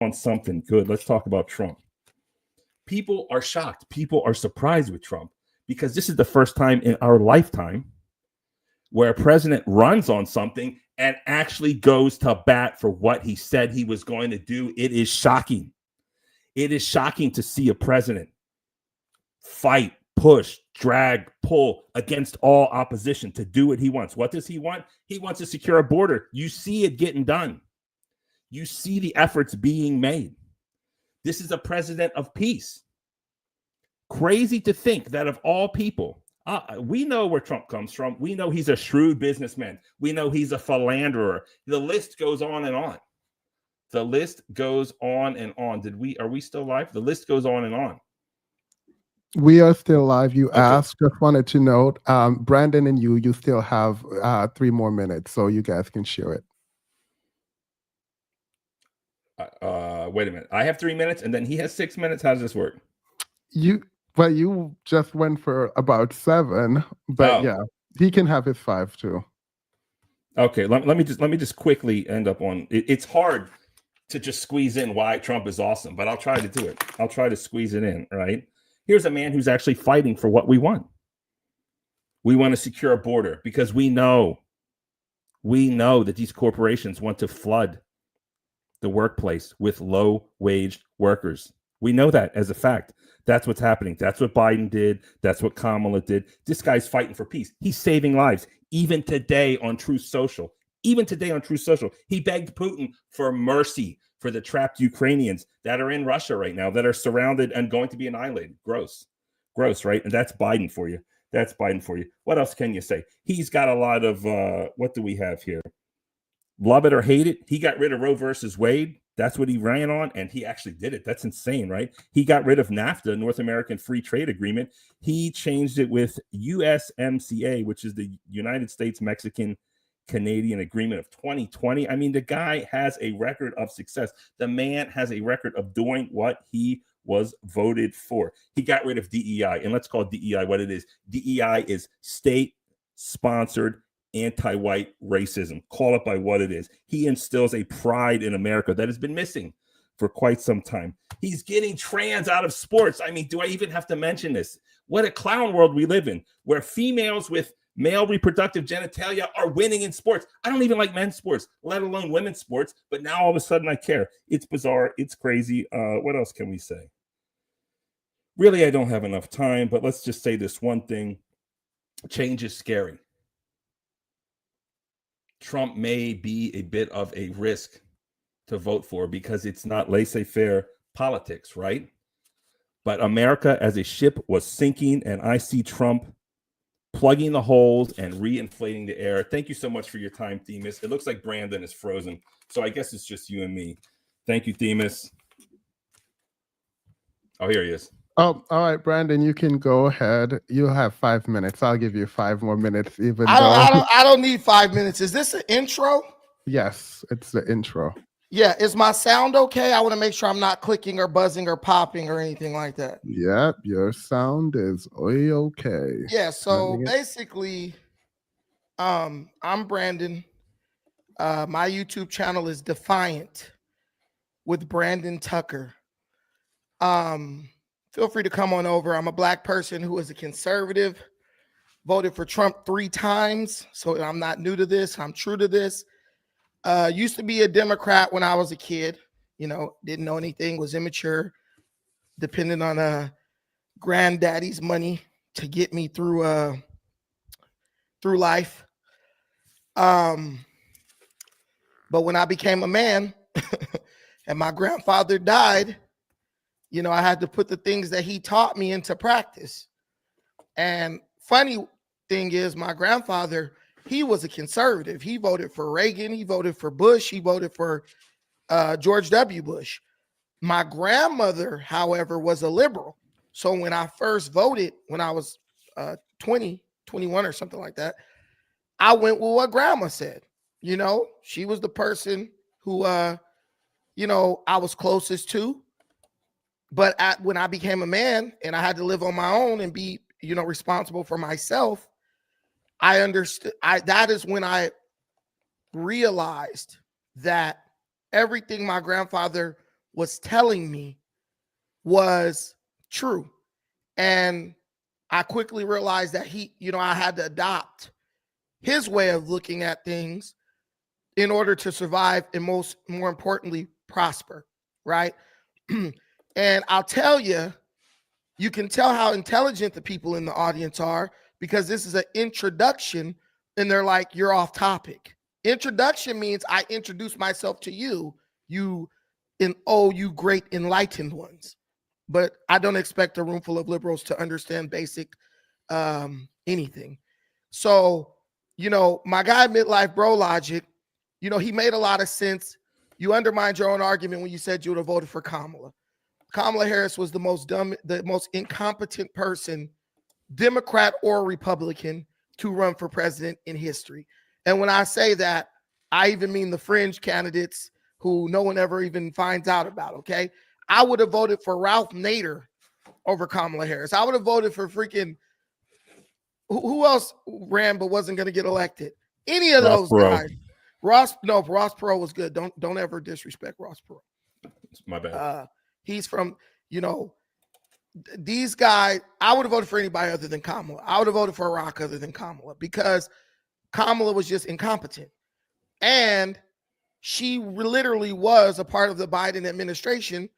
on something good. Let's talk about Trump. People are shocked. People are surprised with Trump because this is the first time in our lifetime where a president runs on something and actually goes to bat for what he said he was going to do. It is shocking. It is shocking to see a president fight, push, drag, pull against all opposition to do what he wants. What does he want? He wants to secure a border. You see it getting done. You see the efforts being made. This is a president of peace. Crazy to think that of all people, we know where Trump comes from. We know he's a shrewd businessman. We know he's a philanderer. The list goes on and on. The list goes on and on. Are we still live? The list goes on and on. We are still live. You asked, just wanted to note, Brandon and you still have 3 more minutes, so you guys can share it. Wait a minute. I have 3 minutes and then he has 6 minutes. How does this work? You just went for about 7, but yeah, he can have his 5 too. Okay, let me just quickly end up on it. It's hard to just squeeze in why Trump is awesome, but I'll try to do it. I'll try to squeeze it in, right? Here's a man who's actually fighting for what we want. We want to secure a border because we know that these corporations want to flood the workplace with low-wage workers. We know that as a fact. That's what's happening. That's what Biden did. That's what Kamala did. This guy's fighting for peace. He's saving lives. Even today on Truth Social, he begged Putin for mercy for the trapped Ukrainians that are in Russia right now, that are surrounded and going to be annihilated. Gross, right? And that's Biden for you. What else can you say? He's got a lot of, what do we have here? Love it or hate it. He got rid of Roe versus Wade. That's what he ran on, and he actually did it. That's insane, right? He got rid of NAFTA, North American Free Trade Agreement. He changed it with USMCA, which is the United States Mexican Canadian Agreement of 2020. I mean, the guy has a record of success. The man has a record of doing what he was voted for. He got rid of DEI, and let's call DEI what it is. DEI is state-sponsored anti-white racism. Call it by what it is. He instills a pride in America that has been missing for quite some time. He's getting trans out of sports. I mean, do I even have to mention this? What a clown world we live in, where females with male reproductive genitalia are winning in sports. I don't even like men's sports, let alone women's sports, but now all of a sudden I care. It's bizarre. It's crazy. What else can we say? Really, I don't have enough time, but let's just say this one thing. Change is scary. Trump may be a bit of a risk to vote for because it's not laissez-faire politics, right? But America as a ship was sinking, and I see Trump plugging the holes and reinflating the air. Thank you so much for your time, Themis. It looks like Brandon is frozen, so I guess it's just you and me. Thank you, Themis. Oh, here he is. Oh, all right, Brandon, you can go ahead. You have 5 minutes. I'll give you 5 more minutes, I don't need 5 minutes. Is this an intro? Yes, it's the intro. Yeah, is my sound okay? I want to make sure I'm not clicking or buzzing or popping or anything like that. Yep, your sound is okay. Yeah, so basically, I'm Brandon. My YouTube channel is Defiant with Brandon Tucker. Feel free to come on over. I'm a black person who is a conservative, voted for Trump 3 times. So I'm not new to this. I'm true to this. Used to be a Democrat when I was a kid, didn't know anything, was immature, dependent on granddaddy's money to get me through life. But when I became a man and my grandfather died, I had to put the things that he taught me into practice. And funny thing is, my grandfather, he was a conservative. He voted for Reagan. He voted for Bush. He voted for George W. Bush. My grandmother, however, was a liberal. So when I first voted, when I was 20, 21 or something like that, I went with what grandma said. She was the person who, I was closest to. But when I became a man and I had to live on my own and be, responsible for myself, I understood. That is when I realized that everything my grandfather was telling me was true. And I quickly realized that I had to adopt his way of looking at things in order to survive and more importantly, prosper, right? And I'll tell you, you can tell how intelligent the people in the audience are because this is an introduction and they're like, you're off topic. Introduction means I introduce myself to you, you great enlightened ones. But I don't expect a room full of liberals to understand basic anything. So, my guy Midlife Bro Logic, he made a lot of sense. You undermined your own argument when you said you would have voted for Kamala. Kamala Harris was the most incompetent person, Democrat or Republican, to run for president in history. And when I say that, I even mean the fringe candidates who no one ever even finds out about, okay? I would have voted for Ralph Nader over Kamala Harris. I would have voted for freaking, who else ran but wasn't going to get elected? Any of those guys. Ross Perot was good. Don't ever disrespect Ross Perot. It's my bad. He's from, these guys. I would have voted for anybody other than Kamala. I would have voted for Iraq other than Kamala because Kamala was just incompetent. And she literally was a part of the Biden administration,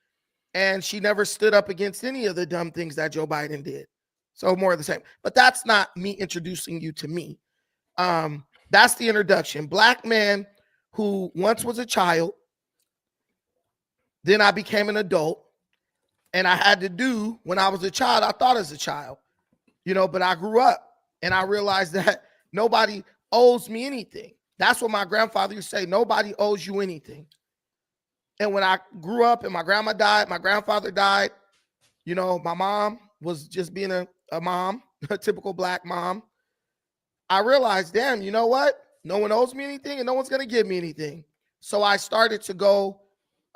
and she never stood up against any of the dumb things that Joe Biden did. So more of the same. But that's not me introducing you to me. That's the introduction. Black man who once was a child, then I became an adult, and I had to do, when I was a child, I thought as a child, but I grew up and I realized that nobody owes me anything. That's what my grandfather used to say, nobody owes you anything. And when I grew up and my grandma died, my grandfather died, my mom was just being a mom, a typical Black mom. I realized, damn, you know what? No one owes me anything and no one's going to give me anything. So I started to go,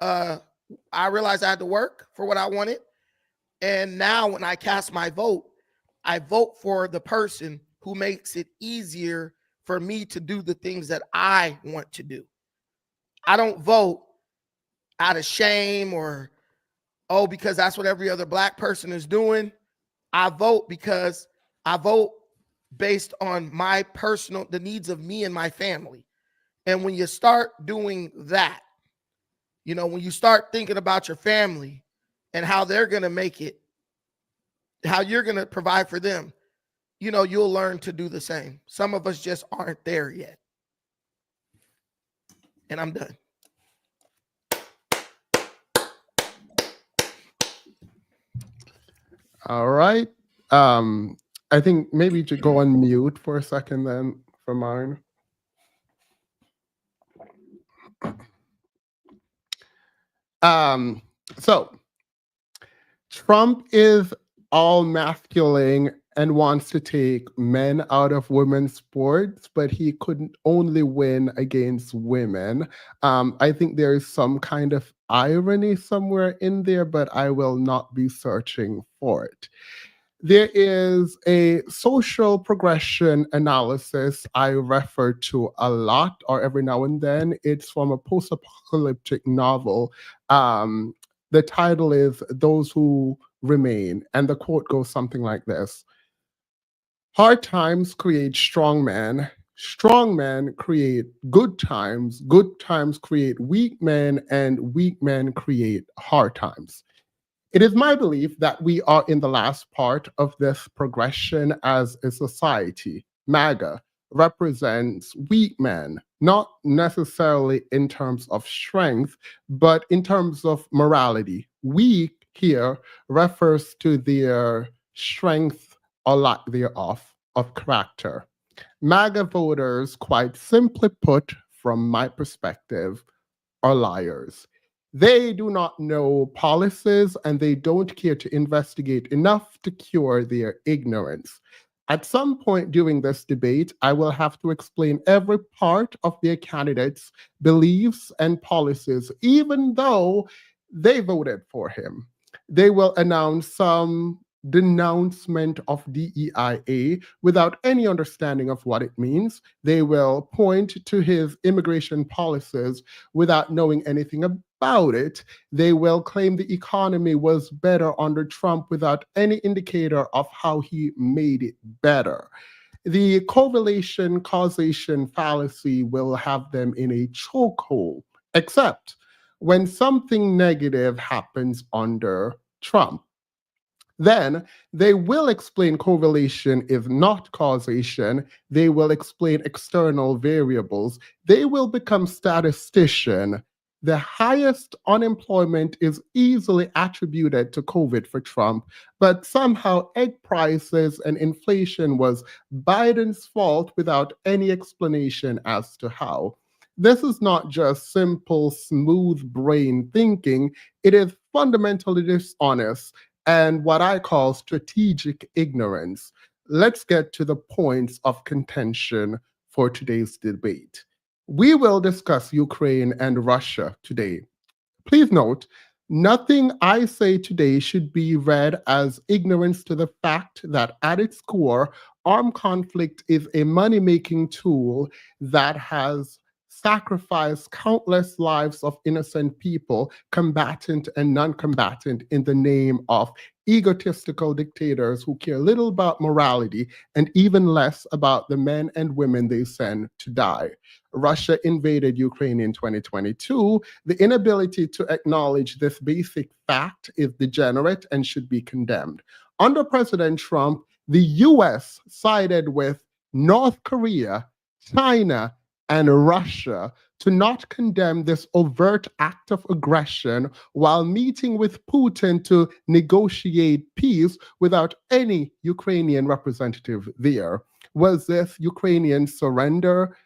I realized I had to work for what I wanted. And now when I cast my vote, I vote for the person who makes it easier for me to do the things that I want to do. I don't vote out of shame or, because that's what every other Black person is doing. I vote because I vote based on the needs of me and my family. And when you start doing that, when you start thinking about your family and how they're going to make it, how you're going to provide for them, you'll learn to do the same. Some of us just aren't there yet. And I'm done. All right. I think maybe to go on mute for a second then for mine. So Trump is all masculine and wants to take men out of women's sports, but he couldn't only win against women. I think there is some kind of irony somewhere in there, but I will not be searching for it. There is a social progression analysis I refer to a lot, or every now and then. It's from a post-apocalyptic novel. The title is Those Who Remain, and the quote goes something like this. Hard times create strong men create good times create weak men, and weak men create hard times. It is my belief that we are in the last part of this progression as a society. MAGA represents weak men, not necessarily in terms of strength, but in terms of morality. Weak here refers to their strength or lack thereof of character. MAGA voters, quite simply put, from my perspective, are liars. They do not know policies and they don't care to investigate enough to cure their ignorance. At some point during this debate, I will have to explain every part of their candidates' beliefs and policies, even though they voted for him. They will announce some denouncement of DEIA without any understanding of what it means. They will point to his immigration policies without knowing anything about it, they will claim the economy was better under Trump without any indicator of how he made it better. The correlation causation fallacy will have them in a chokehold, except when something negative happens under Trump. Then they will explain correlation is not causation. They will explain external variables. They will become statistician. The highest unemployment is easily attributed to COVID for Trump, but somehow egg prices and inflation was Biden's fault without any explanation as to how. This is not just simple, smooth brain thinking, it is fundamentally dishonest and what I call strategic ignorance. Let's get to the points of contention for today's debate. We will discuss Ukraine and Russia today. Please note, nothing I say today should be read as ignorance to the fact that at its core, armed conflict is a money-making tool that has sacrificed countless lives of innocent people, combatant and non-combatant, in the name of egotistical dictators who care little about morality and even less about the men and women they send to die. Russia invaded Ukraine in 2022. The inability to acknowledge this basic fact is degenerate and should be condemned. Under President Trump, the US sided with North Korea, China, and Russia to not condemn this overt act of aggression while meeting with Putin to negotiate peace without any Ukrainian representative there. Was this Ukrainian surrender?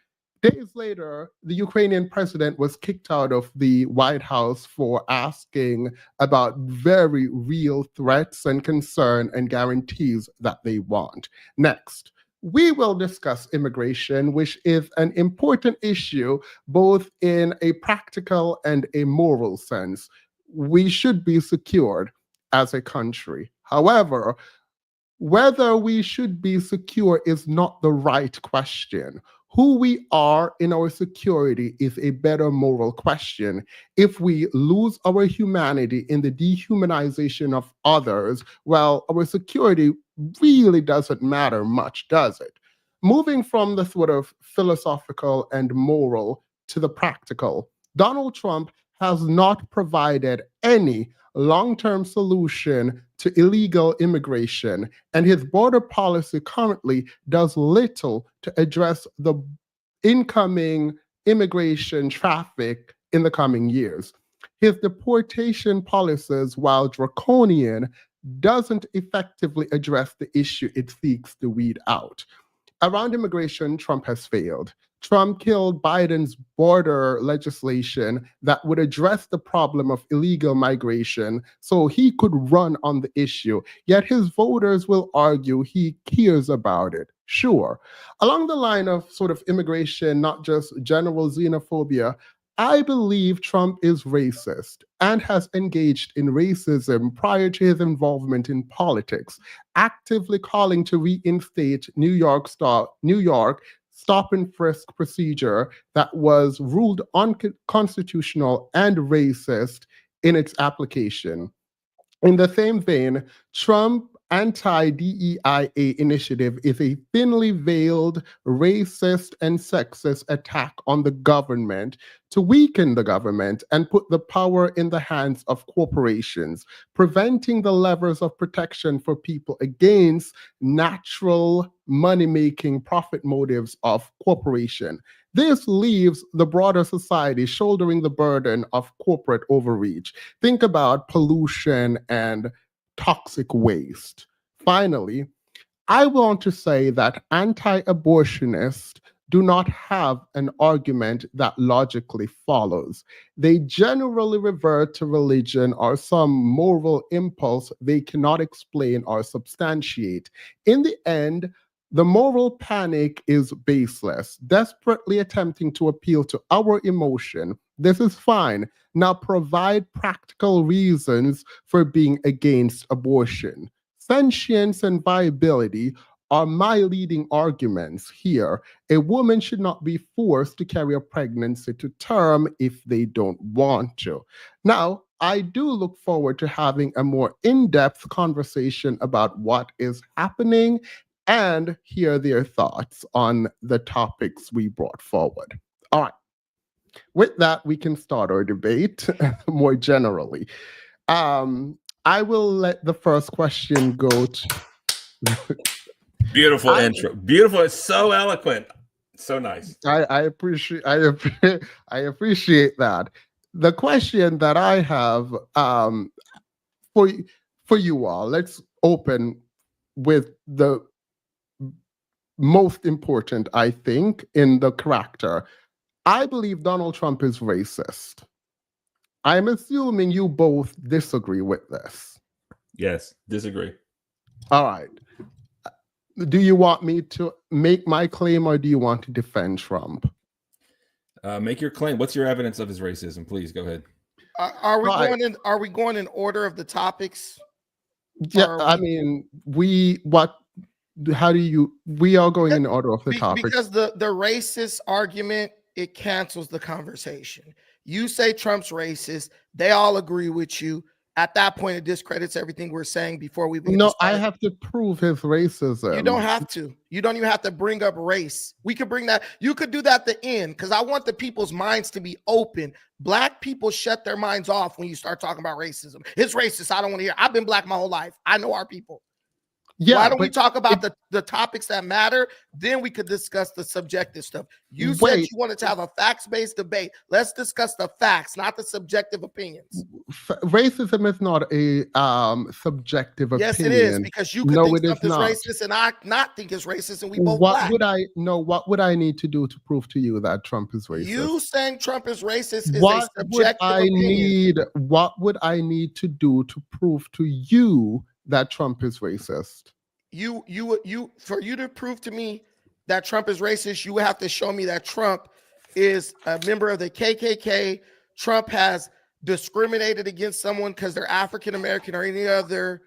Days later, the Ukrainian president was kicked out of the White House for asking about very real threats and concern and guarantees that they want. Next, we will discuss immigration, which is an important issue both in a practical and a moral sense. We should be secured as a country. However, whether we should be secure is not the right question. Who we are in our security is a better moral question. If we lose our humanity in the dehumanization of others, well, our security really doesn't matter much, does it? Moving from the sort of philosophical and moral to the practical, Donald Trump has not provided any long-term solution to illegal immigration, and his border policy currently does little to address the incoming immigration traffic in the coming years. His deportation policies, while draconian, doesn't effectively address the issue it seeks to weed out. Around immigration, Trump has failed. Trump killed Biden's border legislation that would address the problem of illegal migration so he could run on the issue. Yet his voters will argue he cares about it. Sure. Along the line of sort of immigration, not just general xenophobia, I believe Trump is racist and has engaged in racism prior to his involvement in politics, actively calling to reinstate New York stop and frisk procedure that was ruled unconstitutional and racist in its application. In the same vein, Trump anti-DEIA initiative is a thinly veiled, racist, and sexist attack on the government to weaken the government and put the power in the hands of corporations, preventing the levers of protection for people against natural money-making profit motives of corporation. This leaves the broader society shouldering the burden of corporate overreach. Think about pollution and toxic waste. Finally, I want to say that anti-abortionists do not have an argument that logically follows. They generally revert to religion or some moral impulse they cannot explain or substantiate. In the end, the moral panic is baseless, desperately attempting to appeal to our emotion. This is fine. Now provide practical reasons for being against abortion. Sentience and viability are my leading arguments here. A woman should not be forced to carry a pregnancy to term if they don't want to. Now, I do look forward to having a more in-depth conversation about what is happening and hear their thoughts on the topics we brought forward. All right. With that, we can start our debate more generally. I will let the first question go to... Beautiful intro. Beautiful. It's so eloquent. So nice. I appreciate that. The question that I have for you all, let's open with the most important, I think, in the character. I believe Donald Trump is racist. I'm assuming you both disagree with this. Yes, disagree. All right. Do you want me to make my claim or do you want to defend Trump? Make your claim. What's your evidence of his racism? Please go ahead. Are we going in order of the topics? Yeah, I mean, we are going in order of the topics. Because the racist argument, it cancels the conversation. You say Trump's racist, they all agree with you. At that point, it discredits everything we're saying before we begin. No, I have to prove his racism. You don't have to. You don't even have to bring up race. We could bring that. You could do that at the end because I want the people's minds to be open. Black people shut their minds off when you start talking about racism. It's racist. I don't want to hear. I've been black my whole life. I know our people. Yeah, why don't we talk about the topics that matter? Then we could discuss the subjective stuff. You said you wanted to have a facts-based debate. Let's discuss the facts, not the subjective opinions. Racism is not a subjective opinion. Yes, it is, because you could think something's racist and I not think it's racist, and we both black. What would I need to do to prove to you that Trump is racist? You saying Trump is racist is a subjective opinion. What would I need to do to prove to you that Trump is racist? For you to prove to me that Trump is racist, you would have to show me that Trump is a member of the KKK. Trump has discriminated against someone because they're African American or any other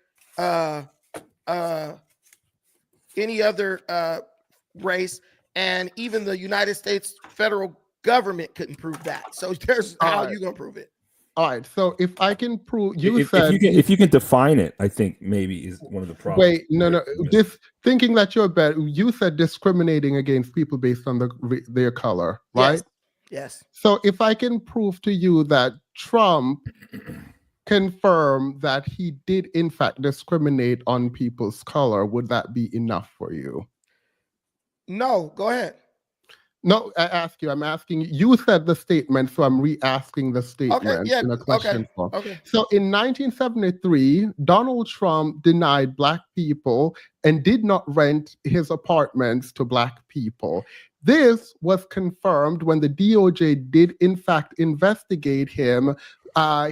race, and even the United States federal government couldn't prove that. So there's how you gonna prove it? All right, so if I can prove, if you can define it, I think maybe is one of the problems. Wait, no. This thinking that you're bad. You said discriminating against people based on their color, right? Yes. So if I can prove to you that Trump confirmed that he did in fact discriminate on people's color, would that be enough for you? No, go ahead. No, I'm asking you. You said the statement, so I'm re-asking the statement in a question form. Okay. So in 1973, Donald Trump denied Black people and did not rent his apartments to Black people. This was confirmed when the DOJ did in fact investigate him.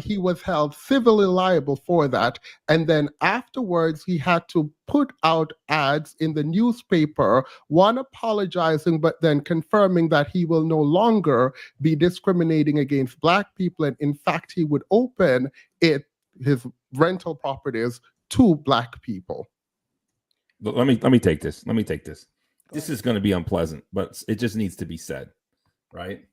He was held civilly liable for that. And then afterwards, he had to put out ads in the newspaper, one apologizing, but then confirming that he will no longer be discriminating against Black people. And in fact, he would open his rental properties to Black people. Let me take this. This is going to be unpleasant, but it just needs to be said, right?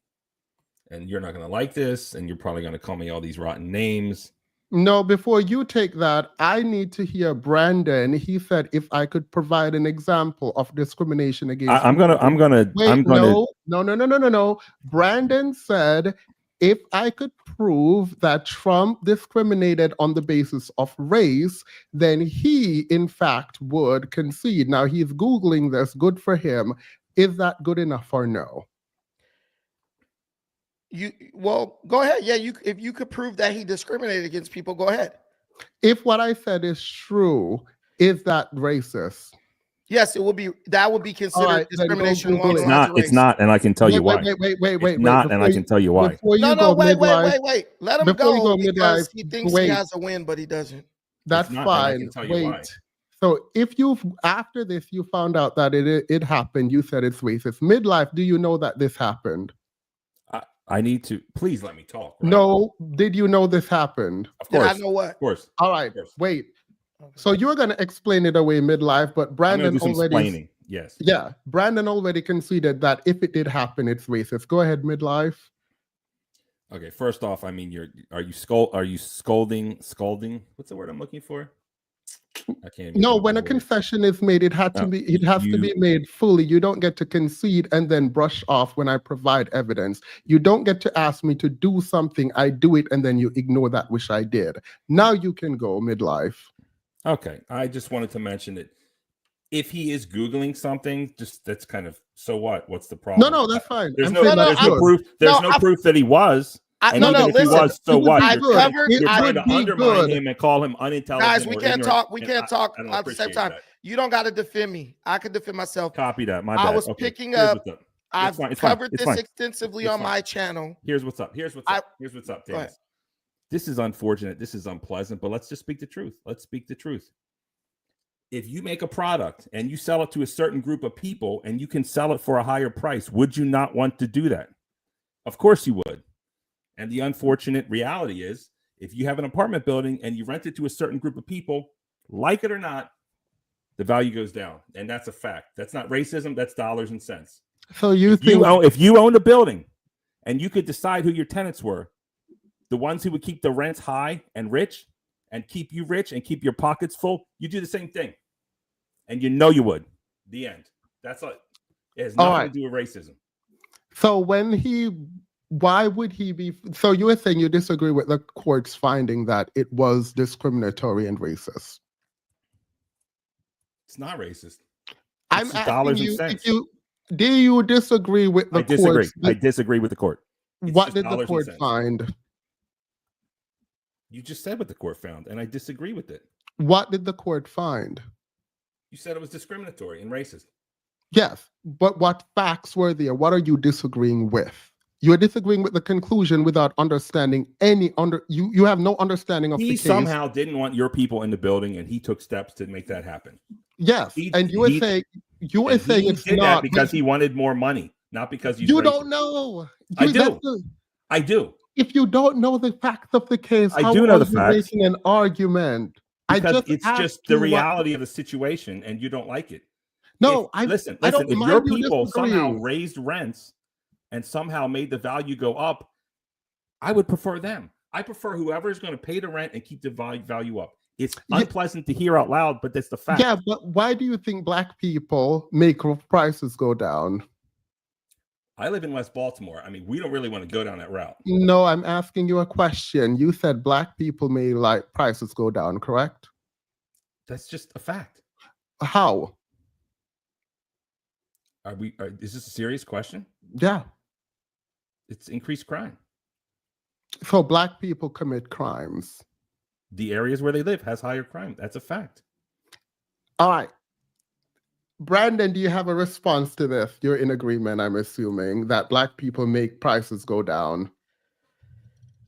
And you're not going to like this, and you're probably going to call me all these rotten names. No, before you take that, I need to hear Brandon. He said if I could provide an example of discrimination against. No. Brandon said if I could prove that Trump discriminated on the basis of race, then he, in fact, would concede. Now, he's Googling this. Good for him. Is that good enough or no? Go ahead. Yeah, if you could prove that he discriminated against people, go ahead. If what I said is true, is that racist? Yes, it would be. That would be considered discrimination. It's not, and I can tell you why. Wait. Not, and I can tell you why. Wait. Let him go because he thinks he has a win, but he doesn't. That's fine. Wait. So if after this you found out that it happened, you said it's racist. Midlife, do you know that this happened? I need to please let me talk. Right? No, did you know this happened? Of course. Did I know what? Of course. All right. Wait. So you were going to explain it away midlife, but I'm going to Brandon do some already, explaining. Yes. yeah, Brandon already conceded that if it did happen, it's racist. Go ahead, midlife. Okay. First off, I mean, are you scolding? What's the word I'm looking for? I can't even No, come up when with a the word. confession is made, it has to be made fully. You don't get to concede and then brush off when I provide evidence. You don't get to ask me to do something, I do it, and then you ignore that which I did. Now you can go midlife. Okay. I just wanted to mention that if he is Googling something, just that's kind of, so what? What's the problem? No, that's fine. There's I'm no saying that's I'm- good. proof. There's No, no proof that he was. And no, even if he listen. was, so It would what? be I've good. covered- It You're trying would to be undermine good. him and call him unintelligent. Guys, we or can't ignorant, talk. We and can't talk I don't at the same appreciate time. that. You don't got to defend me. I can defend myself. Copy that. My bad. I was Okay, picking here's up. what's up. I've fine, it's covered fine, it's this fine. extensively It's on fine. my channel. Here's what's up. Here's what's up, Dennis. This is unfortunate. This is unpleasant, but let's just speak the truth. Let's speak the truth. If you make a product and you sell it to a certain group of people and you can sell it for a higher price, would you not want to do that? Of course you would. And the unfortunate reality is, if you have an apartment building and you rent it to a certain group of people, like it or not, the value goes down. And that's a fact. That's not racism. That's dollars and cents. So if you owned a building and you could decide who your tenants were, the ones who would keep the rents high and rich and keep you rich and keep your pockets full, you do the same thing. And you know you would. The end. That's all. It has nothing to do with racism. So why would he be? So you were saying you disagree with the court's finding that it was discriminatory and racist. It's not racist. I'm It's asking dollars you, and cents. do you disagree with the court? I disagree with the court. What did the court find? You just said what the court found, and I disagree with it. What did the court find? You said it was discriminatory and racist. Yes, but what facts were there? What are you disagreeing with? You are disagreeing with the conclusion without understanding you have no understanding of the case. He somehow didn't want your people in the building, and he took steps to make that happen. Yes, and you were saying it's did not that because he wanted more money, not because he's you racist. don't know. I do. If you don't know the facts of the case, I do know the facts. Making an argument? Because it's just the reality of the situation, and you don't like it. No, listen. I don't If mind your you people disagreeing. somehow raised rents and somehow made the value go up, I would prefer them. I prefer whoever is going to pay the rent and keep the value up. It's unpleasant to hear out loud, but that's the fact. Yeah, but why do you think Black people make prices go down? I live in West Baltimore. I mean, we don't really want to go down that route. No, I'm asking you a question. You said Black people may like prices go down, correct? That's just a fact. How? Is this a serious question? Yeah. It's increased crime. So Black people commit crimes. The areas where they live has higher crime. That's a fact. All right. Brandon, do you have a response to this? You're in agreement, I'm assuming, that Black people make prices go down.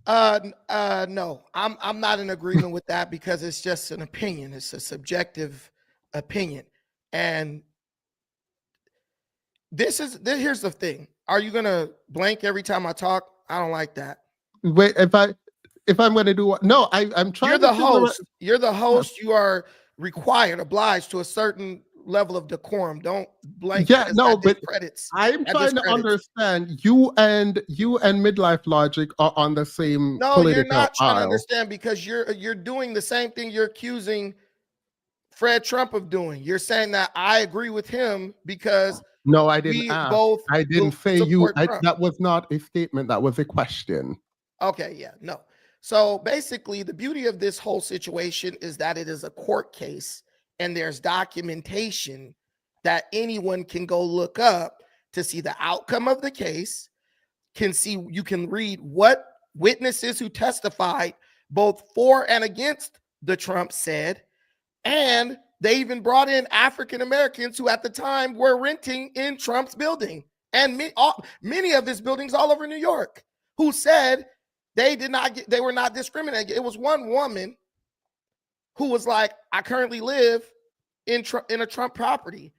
No, I'm not in agreement with that because it's just an opinion. It's a subjective opinion. And here's the thing. Are you gonna blank every time I talk? I don't like that. Wait, if I'm gonna do what? No, I'm trying. You're the host. You're the host. You are obliged to a certain level of decorum. Don't blank. Yeah, no, but credits. I'm trying to understand. You and midlife logic are on the same. No, you're not trying to understand because you're doing the same thing you're accusing Fred Trump of doing. You're saying that I agree with him because no, I didn't ask. I didn't say you. That was not a statement. That was a question. Okay, yeah, no. So basically, the beauty of this whole situation is that it is a court case and there's documentation that anyone can go look up to see the outcome of the case, you can read what witnesses who testified both for and against the Trump said, and they even brought in African Americans who at the time were renting in Trump's building and many of his buildings all over New York who said they were not discriminated. It was one woman who was like, I currently live in a Trump property.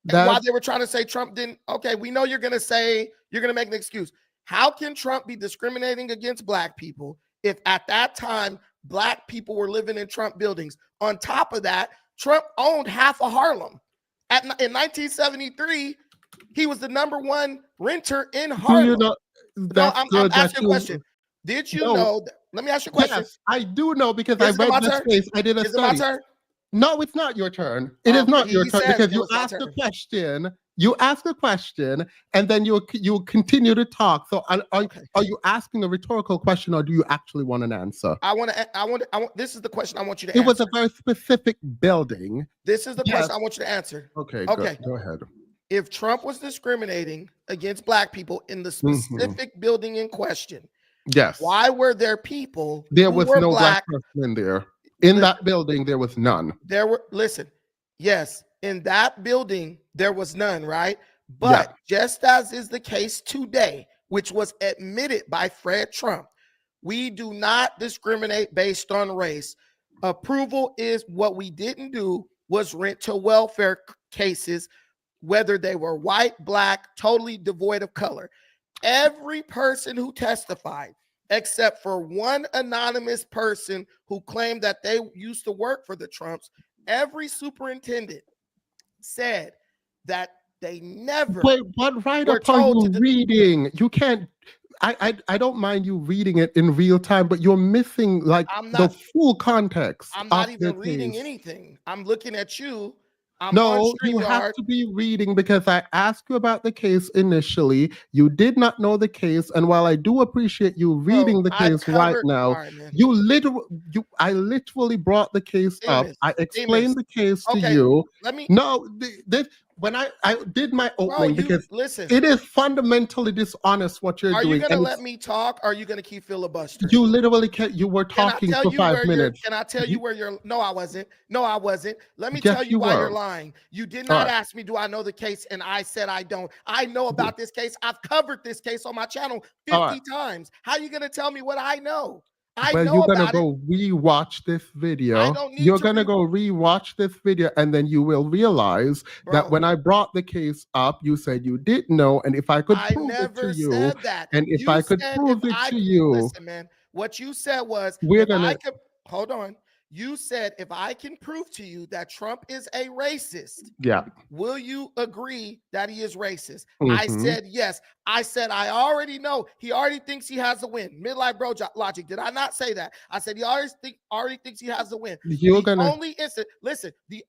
And while they were trying to say Trump didn't, okay, we know you're going to make an excuse. How can Trump be discriminating against Black people if at that time black people were living in Trump buildings. On top of that, Trump owned half of Harlem. In 1973, he was the #1 renter in Harlem. Do you know? No, I'm asking a question. Did you know? Let me ask you a question. Yes, I do know because I read this case. I did a study. Is it my turn? No, it's not your turn. It is not your turn because you asked a question. You asked a question, and then you continue to talk. So, are you asking a rhetorical question, or do you actually want an answer? I want. This is the question I want you to answer. It was a very specific building. This is the question I want you to answer. Okay. Go ahead. If Trump was discriminating against black people in the specific building in question, yes. Why were there people? There was no black person in there. In that building, there was none. Yes, in that building, there was none, right? But just as is the case today, which was admitted by Fred Trump, we do not discriminate based on race. Approval is what we didn't do was rent to welfare cases, whether they were white, black, totally devoid of color. Every person who testified, except for one anonymous person who claimed that they used to work for the Trumps, every superintendent said that they never. But right upon you reading, you can't. I don't mind you reading it in real time, but you're missing the full context. I'm not even reading anything. I'm looking at you. No, you have to be reading because I asked you about the case initially. You did not know the case, and while I do appreciate you reading the case right now, I literally brought the case up. I explained the case to you. When I did my opening, because it is fundamentally dishonest what you're doing. Are you going to let me talk, or are you going to keep filibustering? You literally can't. You were talking for 5 minutes. Can I tell you where you're? No, I wasn't. Let me tell you why you're lying. You did not ask me, do I know the case? And I said I don't. I know about this case. I've covered this case on my channel 50 times. How are you going to tell me what I know? You're gonna go rewatch this video. You're gonna go rewatch this video, and then you will realize that when I brought the case up, you said you didn't know, and if I could prove it to you, listen, man. What you said was, hold on. You said, if I can prove to you that Trump is a racist, will you agree that he is racist? I said, yes. I said, I already know. He already thinks he has a win. Midlife bro logic. Did I not say that? I said, he already thinks he has a win. The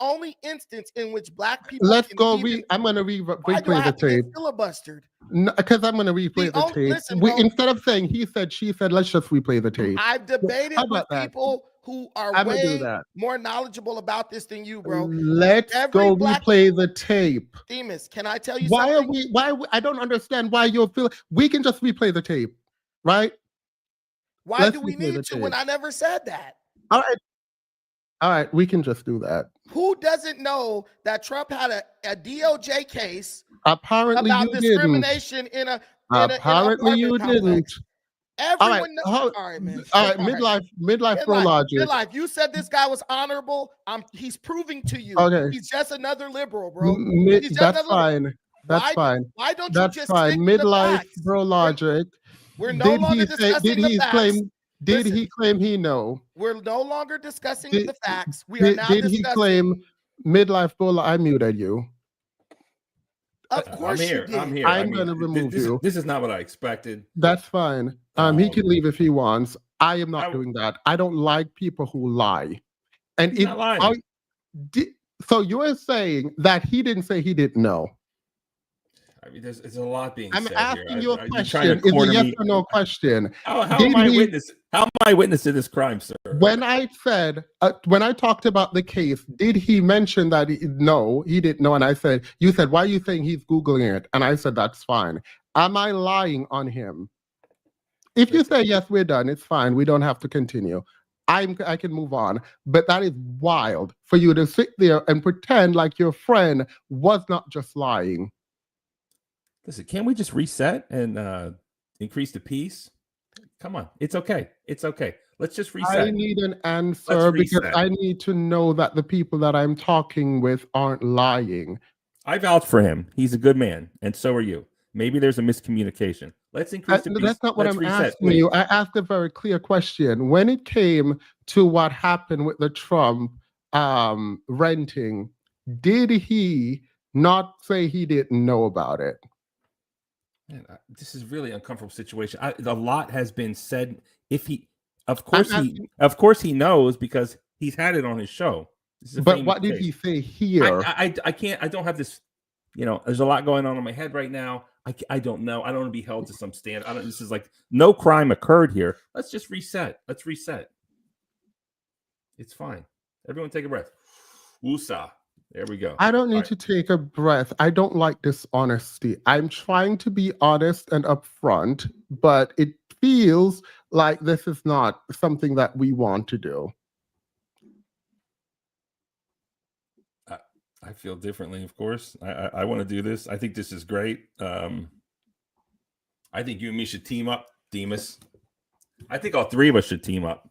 only instance in which black people. I'm going to replay the tape. Filibustered. Because I'm going to replay the tape. Instead of saying he said, she said, let's just replay the tape. I've debated with people who are way more knowledgeable about this than you, bro. Let's go replay the tape. Themis, can I tell you something? I don't understand why you're feeling. We can just replay the tape, right? Why do we need to when I never said that? All right, we can just do that. Who doesn't know that Trump had a DOJ case apparently about discrimination in a apparently you didn't. Everyone knows. All right, man. All right, midlife bro logic. Midlife, you said this guy was honorable. He's proving to you. He's just another liberal, bro. That's fine. That's fine. Why don't you just fine. Midlife bro logic. We're no longer discussing the facts. Did he claim he know? We're no longer discussing the facts. We are now discussing. Did he claim midlife bro? I muted you. Of course I'm here. I'm gonna remove you. This is not what I expected. That's fine. He can leave if he wants. I am not doing that. I don't like people who lie. And not lying. So you're saying that he didn't say he didn't know? I mean, there's a lot being said here. I'm asking you a question. It's a yes or no question. How am I witness to this crime, sir? When I said, when I talked about the case, did he mention that he didn't know? And I said, you said, why are you saying he's Googling it? And I said, that's fine. Am I lying on him? If you say yes, we're done. It's fine. We don't have to continue. I can move on. But that is wild for you to sit there and pretend like your friend was not just lying. Listen, can't we just reset and increase the peace? Come on. It's okay. It's okay. Let's just reset. I need an answer because I need to know that the people that I'm talking with aren't lying. I vouch for him. He's a good man. And so are you. Maybe there's a miscommunication. Let's increase the That's not what let's I'm reset, asking you. please. I asked a very clear question. When it came to what happened with the Trump renting, did he not say he didn't know about it? Man, this is really uncomfortable situation. A lot has been said. If he, of I'm course he knows because he's had it on his show. This is a But famous what did case. he say here? I can't. I don't have this. You know, there's a lot going on in my head right now. I don't know. I don't want to be held to some standard. This is like no crime occurred here. Let's just reset. Let's reset. It's fine. Everyone take a breath. Woosah. There we go. I don't need to take a breath. I don't like dishonesty. I'm trying to be honest and upfront, but it feels like this is not something that we want to do. I feel differently, of course. I want to do this. I think this is great. I think you and me should team up, Demas. I think all three of us should team up.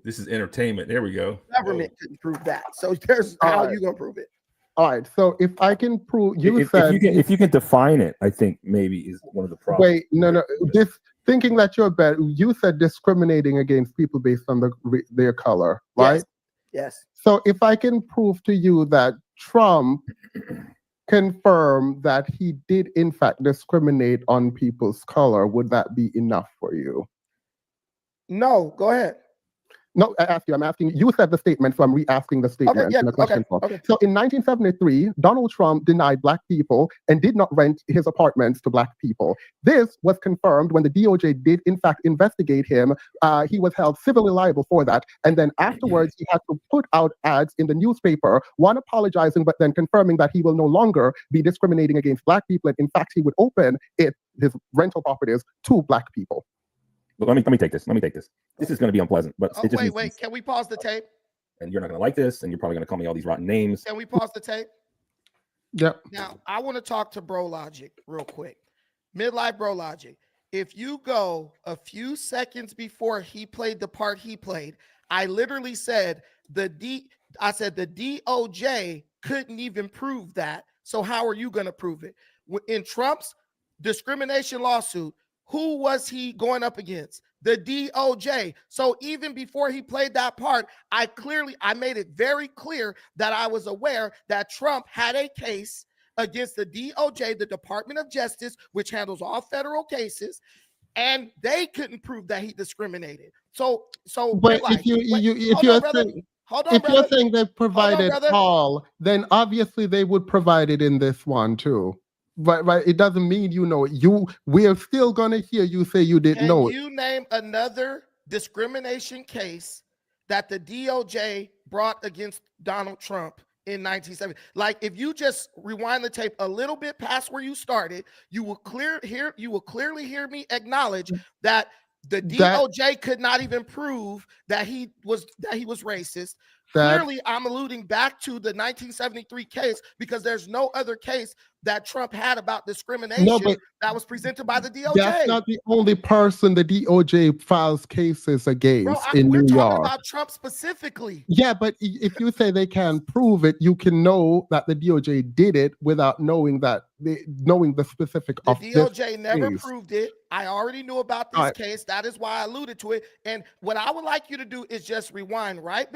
This is entertainment. There we go. Government couldn't prove that. So there's how are you gonna prove it? All right. So if I can prove, if you can define it, I think maybe is one of the problems. Wait, no. This thinking that you're bad. You said discriminating against people based on their color, right? Yes. So if I can prove to you that Trump confirmed that he did in fact discriminate on people's color, would that be enough for you? No, go ahead. No, I'm asking you. You said the statement, so I'm re-asking the statement. Okay, yeah, and the question okay. So in 1973, Donald Trump denied Black people and did not rent his apartments to Black people. This was confirmed when the DOJ did in fact investigate him. He was held civilly liable for that. And then afterwards, he had to put out ads in the newspaper, one apologizing, but then confirming that he will no longer be discriminating against Black people. And in fact, he would open his rental properties to Black people. Let me take this. This is going to be unpleasant, but wait. Can we pause the tape? And you're not going to like this, and you're probably going to call me all these rotten names. Can we pause the tape? Yep. Now, I want to talk to Bro Logic real quick. Midlife Bro Logic. If you go a few seconds before he played the part he played, I literally said the DOJ couldn't even prove that. So how are you going to prove it? In Trump's discrimination lawsuit, who was he going up against? The DOJ. So even before he played that part, I made it very clear that I was aware that Trump had a case against the DOJ, the Department of Justice, which handles all federal cases, and they couldn't prove that he discriminated. But if you're saying they provided all, then obviously they would provide it in this one too. Right. It doesn't mean we're still gonna hear you say you didn't know it. Can you name another discrimination case that the DOJ brought against Donald Trump in 1970? Like, if you just rewind the tape a little bit past where you started, you will clearly hear me acknowledge that the DOJ could not even prove that he was racist. Clearly, I'm alluding back to the 1973 case because there's no other case that Trump had about discrimination that was presented by the DOJ. That's not the only person the DOJ files cases against in New York. We're talking about Trump specifically. Yeah, but if you say they can't prove it, you can know that the DOJ did it without knowing the specific of the DOJ never proved it. I already knew about this case. That is why I alluded to it. And what I would like you to do is just rewind right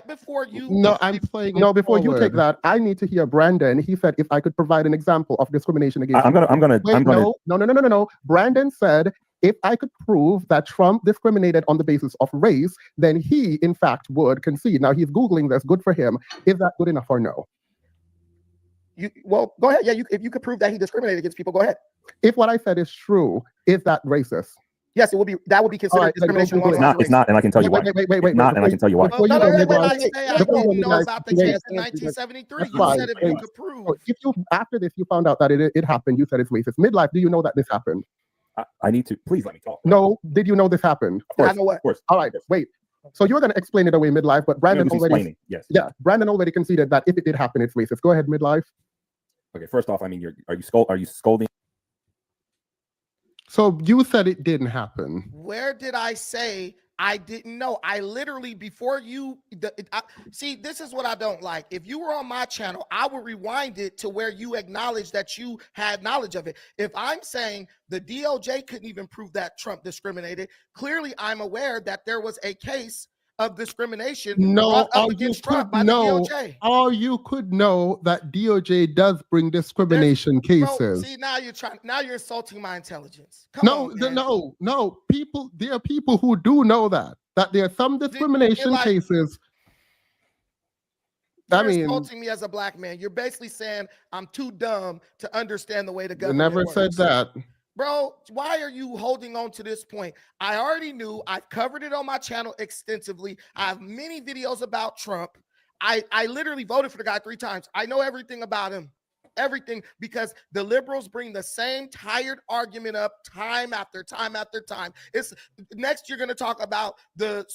before you. No, I'm playing. No, before you take that, I need to hear Brandon. He said if I could provide an example of discrimination against. No. Brandon said if I could prove that Trump discriminated on the basis of race, then he in fact would concede. Now he's Googling this. Good for him. Is that good enough or no? Well, go ahead. Yeah, if you could prove that he discriminated against people, go ahead. If what I said is true, is that racist? Yes, it would be. That would be considered discrimination. It's not, and I can tell you why. Wait. Not, and I can tell you why. I didn't know about the case in 1973. You said if you could prove. If you after this you found out that it happened, you said it's racist. Midlife, do you know that this happened? I need to please let me talk. No, did you know this happened? Of course, I know what. Of course. All right, wait. So you're going to explain it away, Midlife, but Brandon already. Yes. Yeah, Brandon already conceded that if it did happen, it's racist. Go ahead, Midlife. Okay, first off, I mean, are you scolding? So you said it didn't happen. Where did I say I didn't know. I literally, before you, see, this is what I don't like. If you were on my channel, I would rewind it to where you acknowledge that you had knowledge of it. If I'm saying the DOJ couldn't even prove that Trump discriminated, clearly I'm aware that there was a case of discrimination brought up against Trump by the DOJ. Or you could know that DOJ does bring discrimination cases. Bro, see, now you're insulting my intelligence. No. People, there are people who do know that there are some discrimination cases. You're insulting me as a black man. You're basically saying I'm too dumb to understand the way the government never works. said that. Bro, why are you holding on to this point? I already knew. I've covered it on my channel extensively. I have many videos about Trump. I literally voted for the guy 3 times. I know everything about him. Everything, because the liberals bring the same tired argument up time after time after time. It's next you're going to talk about the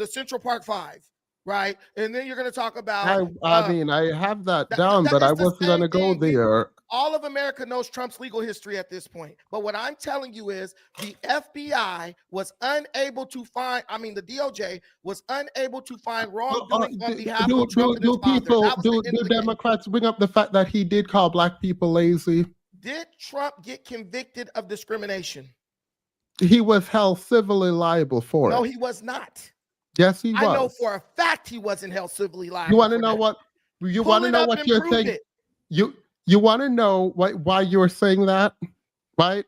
Central Park 5. Right, and then you're going to talk about. I mean, I have that down, but I wasn't going to go there. All of America knows Trump's legal history at this point. But what I'm telling you is the FBI was unable to find. I mean, the DOJ was unable to find wrongdoing on behalf of Trump and his father. Do Democrats bring up the fact that he did call black people lazy? Did Trump get convicted of discrimination? He was held civilly liable for it. No, he was not. Yes, he was. I know for a fact he wasn't held civilly liable. You want to know what? You want to know what you're saying? You want to know why you're saying that, right?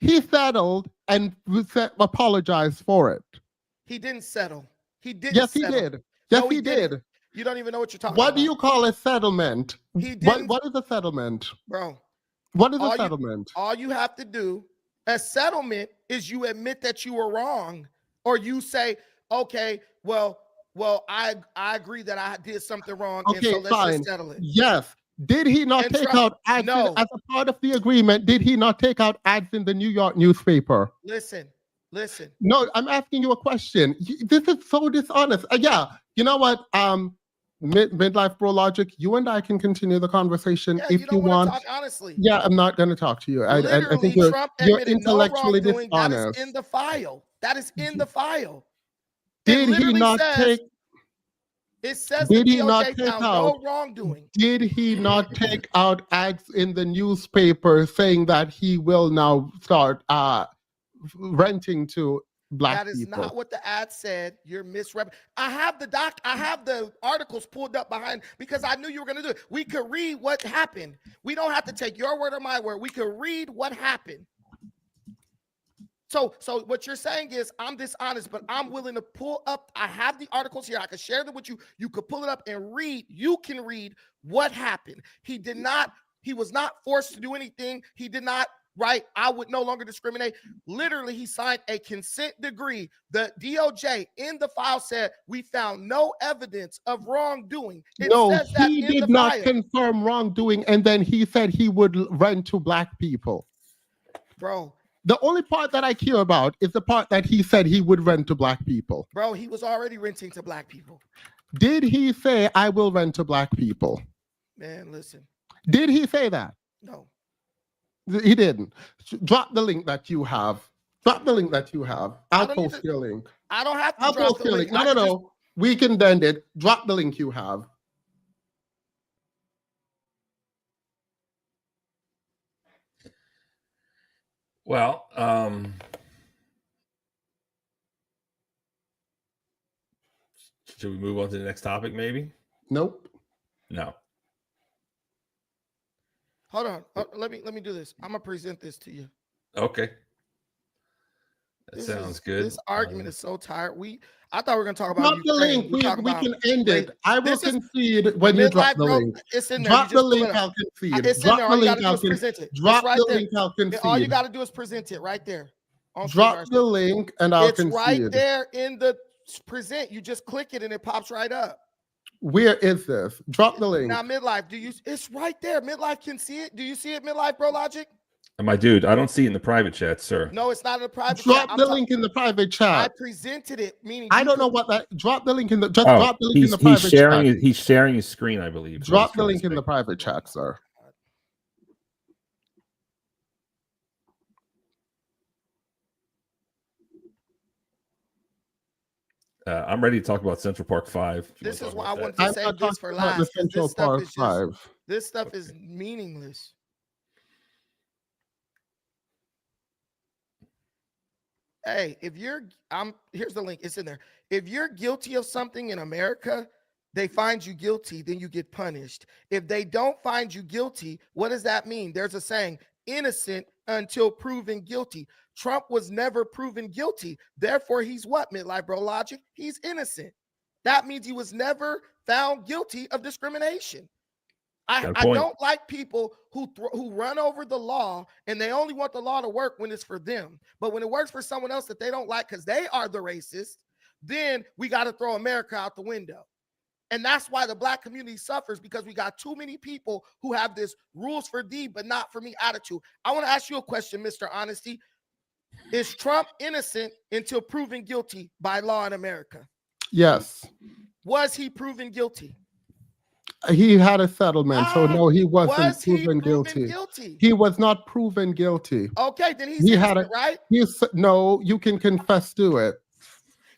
He settled and apologized for it. He didn't settle. He didn't. Yes, settle. he did. Yes, he did. You don't even know what you're talking about. What do you call a settlement? He didn't. What is a settlement, bro? What is a settlement? All you have to do, a settlement is you admit that you were wrong. Or you say, okay, well, I agree that I did something wrong, okay, and so let's fine. just settle it. Yes. Did he not take out ads as a part of the agreement? Did he not take out ads in the New York newspaper? Listen. No, I'm asking you a question. This is so dishonest. Yeah, you know what? Midlife Bro Logic, you and I can continue the conversation if you want. Talk honestly. Yeah, I'm not going to talk to you. I think you're intellectually dishonest. That is in the file. That is in the file. Did he not take? It says did the he not DOJ take found out? No wrongdoing. Did he not take out ads in the newspaper saying that he will now start renting to black people? That is not what the ad said. You're misrepresenting. I have the articles pulled up behind because I knew you were going to do it. We could read what happened. We don't have to take your word or my word. We could read what happened. So what you're saying is I'm dishonest, but I'm willing to pull up. I have the articles here. I can share them with you. You could pull it up and read. You can read what happened. He was not forced to do anything. He did not. Right, I would no longer discriminate. Literally, he signed a consent decree. The DOJ in the file said we found no evidence of wrongdoing. He did not confirm wrongdoing, and then he said he would rent to black people. Bro, the only part that I care about is the part that he said he would rent to black people. Bro, he was already renting to black people. Did he say I will rent to black people? Man, listen. Did he say that? No. He didn't. Drop the link that you have. I'll post your link. I don't have to drop the link. No. We can bend it. Drop the link you have. Well, should we move on to the next topic, maybe? Nope. No. Hold on. Let me do this. I'm gonna present this to you. Okay. That sounds good. This argument is so tired. I thought we were gonna talk about drop the link. We can end it. I will concede when you drop the link. It's in there. Drop the link. I'll concede. It's in there. All you gotta do is present it. Drop the link. I'll concede. All you gotta do is present it right there. Drop the link and I'll concede. It's right there in the present. You just click it and it pops right up. Where is this? Drop the link. Now, Midlife, it's right there. Midlife can see it. Do you see it, Midlife, Bro Logic? My dude, I don't see it in the private chat, sir. No, it's not in the private chat. Drop the link in the private chat. I presented it, meaning I don't know what that. Drop the link in the. Drop the link in the private chat. He's sharing his screen, I believe. Drop the link in the private chat, sir. I'm ready to talk about Central Park 5. This is why I want I'm to save not this for talking about the last. 'Cause Central this stuff Park is just 5. this stuff is meaningless. Hey, if you're here's the link, it's in there. If you're guilty of something in America, they find you guilty, then you get punished. If they don't find you guilty, what does that mean? There's a saying, innocent until proven guilty. Trump was never proven guilty. Therefore, he's what, midlife bro logic? He's innocent. That means he was never found guilty of discrimination. I don't like people who run over the law and they only want the law to work when it's for them. But when it works for someone else that they don't like because they are the racist, then we got to throw America out the window. And that's why the black community suffers, because we got too many people who have this rules for thee, but not for me attitude. I want to ask you a question, Mr. Honesty. Is Trump innocent until proven guilty by law in America? Yes. Was he proven guilty? He had a settlement, so no, he wasn't Was he proven proven guilty. He was not proven guilty. Okay, then he's innocent, right? No, you can confess to it.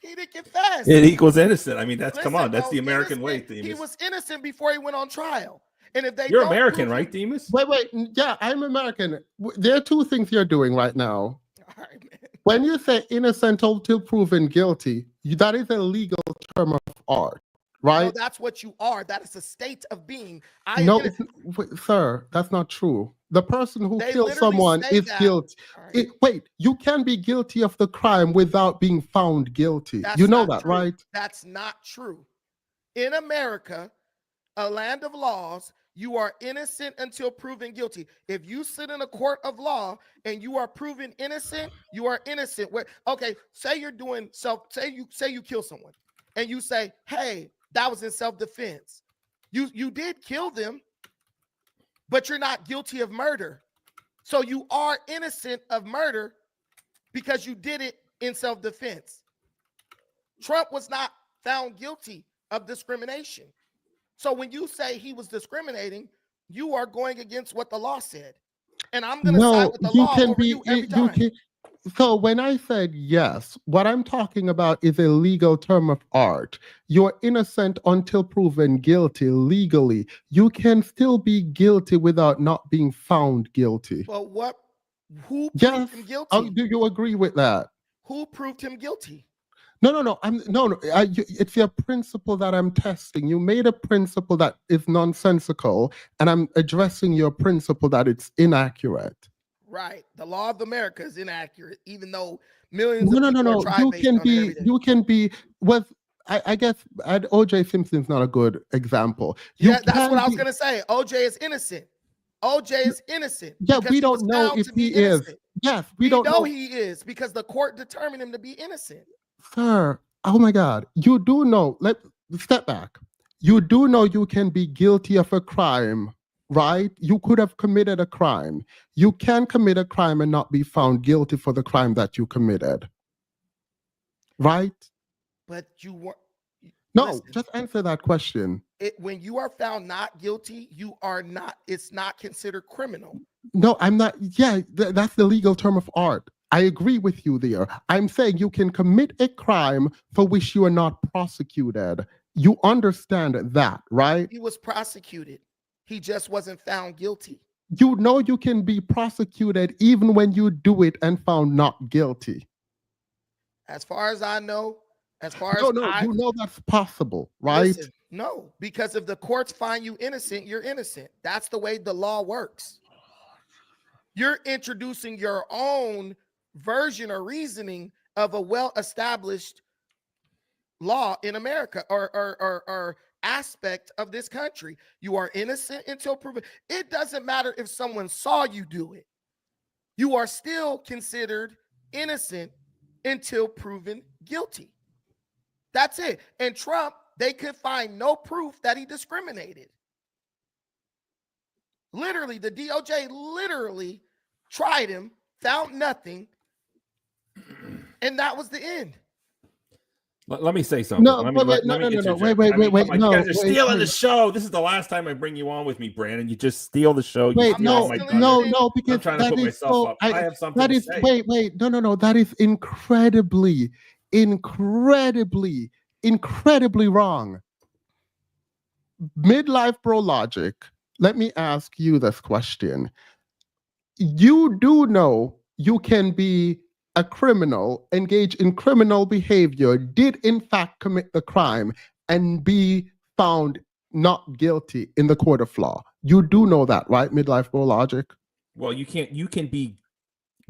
He didn't confess. It equals innocent. I mean, that's Listen, come on. That's bro, the American way, innocent. Demas. He was innocent before he went on trial. And if they You're don't American, prove right, him- Demas? Wait. Yeah, I'm American. There are two things you're doing right now. All right, man. When you say innocent until proven guilty, that is a legal term of art, right? No, that's what you are. That is a state of being. No, sir, that's not true. The person who They killed literally someone say is that. guilty. All right. Wait, you can be guilty of the crime without being found guilty. That's You know not that, true. right? That's not true. In America, a land of laws, you are innocent until proven guilty. If you sit in a court of law and you are proven innocent, you are innocent. Okay, say you're doing say you kill someone and you say, hey, that was in self-defense. You did kill them, but you're not guilty of murder. So you are innocent of murder because you did it in self-defense. Trump was not found guilty of discrimination. So when you say he was discriminating, you are going against what the law said. And I'm going to side with the law over you every time. So when I said yes, what I'm talking about is a legal term of art. You're innocent until proven guilty legally. You can still be guilty without not being found guilty. But who proved him guilty? Do you agree with that? Who proved him guilty? No. It's your principle that I'm testing. You made a principle that is nonsensical, and I'm addressing your principle that it's inaccurate. Right. The law of America is inaccurate, even though millions No. are You can be. I guess OJ Simpson's not a good example. That's what I was gonna say. OJ is innocent. OJ is innocent. Yeah, we don't know if he is. Yes, we don't know he is because the court determined him to be innocent. Sir, oh my God, you do know. Let's step back. You do know you can be guilty of a crime, right? You could have committed a crime. You can commit a crime and not be found guilty for the crime that you committed, right? But you weren't. No, just answer that question. When you are found not guilty, you are not. It's not considered criminal. No, I'm not. Yeah, that's the legal term of art. I agree with you there. I'm saying you can commit a crime for which you are not prosecuted. You understand that, right? He was prosecuted. He just wasn't found guilty. You know you can be prosecuted even when you do it and found not guilty. As far as I know, you know that's possible, right? Listen, no, because if the courts find you innocent, you're innocent. That's the way the law works. You're introducing your own version or reasoning of a well-established law in America or aspect of this country. You are innocent until proven. It doesn't matter if someone saw you do it. You are still considered innocent until proven guilty. That's it. And Trump, they could find no proof that he discriminated. Literally, the DOJ literally tried him, found nothing, and that was the end. Let me say something. No, Wait. You guys are stealing the show. This is the last time I bring you on with me, Brandon. You just steal the show. Because I'm trying to put myself up. I have something to say. No. That is incredibly incredibly, incredibly wrong. Midlife bro logic, let me ask you this question. You do know you can be a criminal, engage in criminal behavior, did in fact commit the crime, and be found not guilty in the court of law. You do know that, right? Midlife bro logic. Well, you can be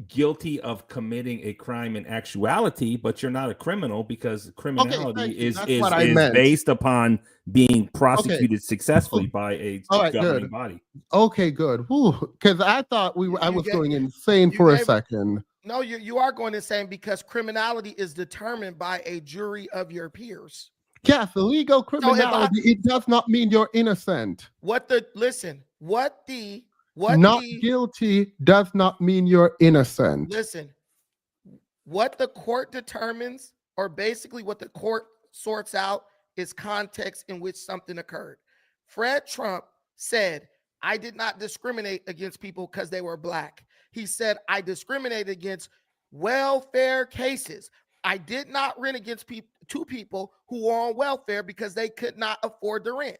guilty of committing a crime in actuality, but you're not a criminal because criminality is based upon being prosecuted successfully by a governing body. Okay, good. Because I thought I was going insane for a second. No, you are going insane because criminality is determined by a jury of your peers. Yes, illegal criminality, it does not mean you're innocent. Guilty does not mean you're innocent. Listen, what the court determines, or basically what the court sorts out, is context in which something occurred. Fred Trump said, I did not discriminate against people because they were black. He said, I discriminated against welfare cases. I did not rent against two people who were on welfare because they could not afford the rent.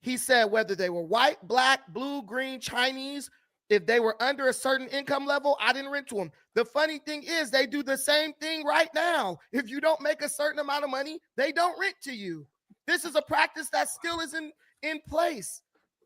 He said whether they were white, black, blue, green, Chinese, if they were under a certain income level, I didn't rent to them. The funny thing is they do the same thing right now. If you don't make a certain amount of money, they don't rent to you. This is a practice that still is in place.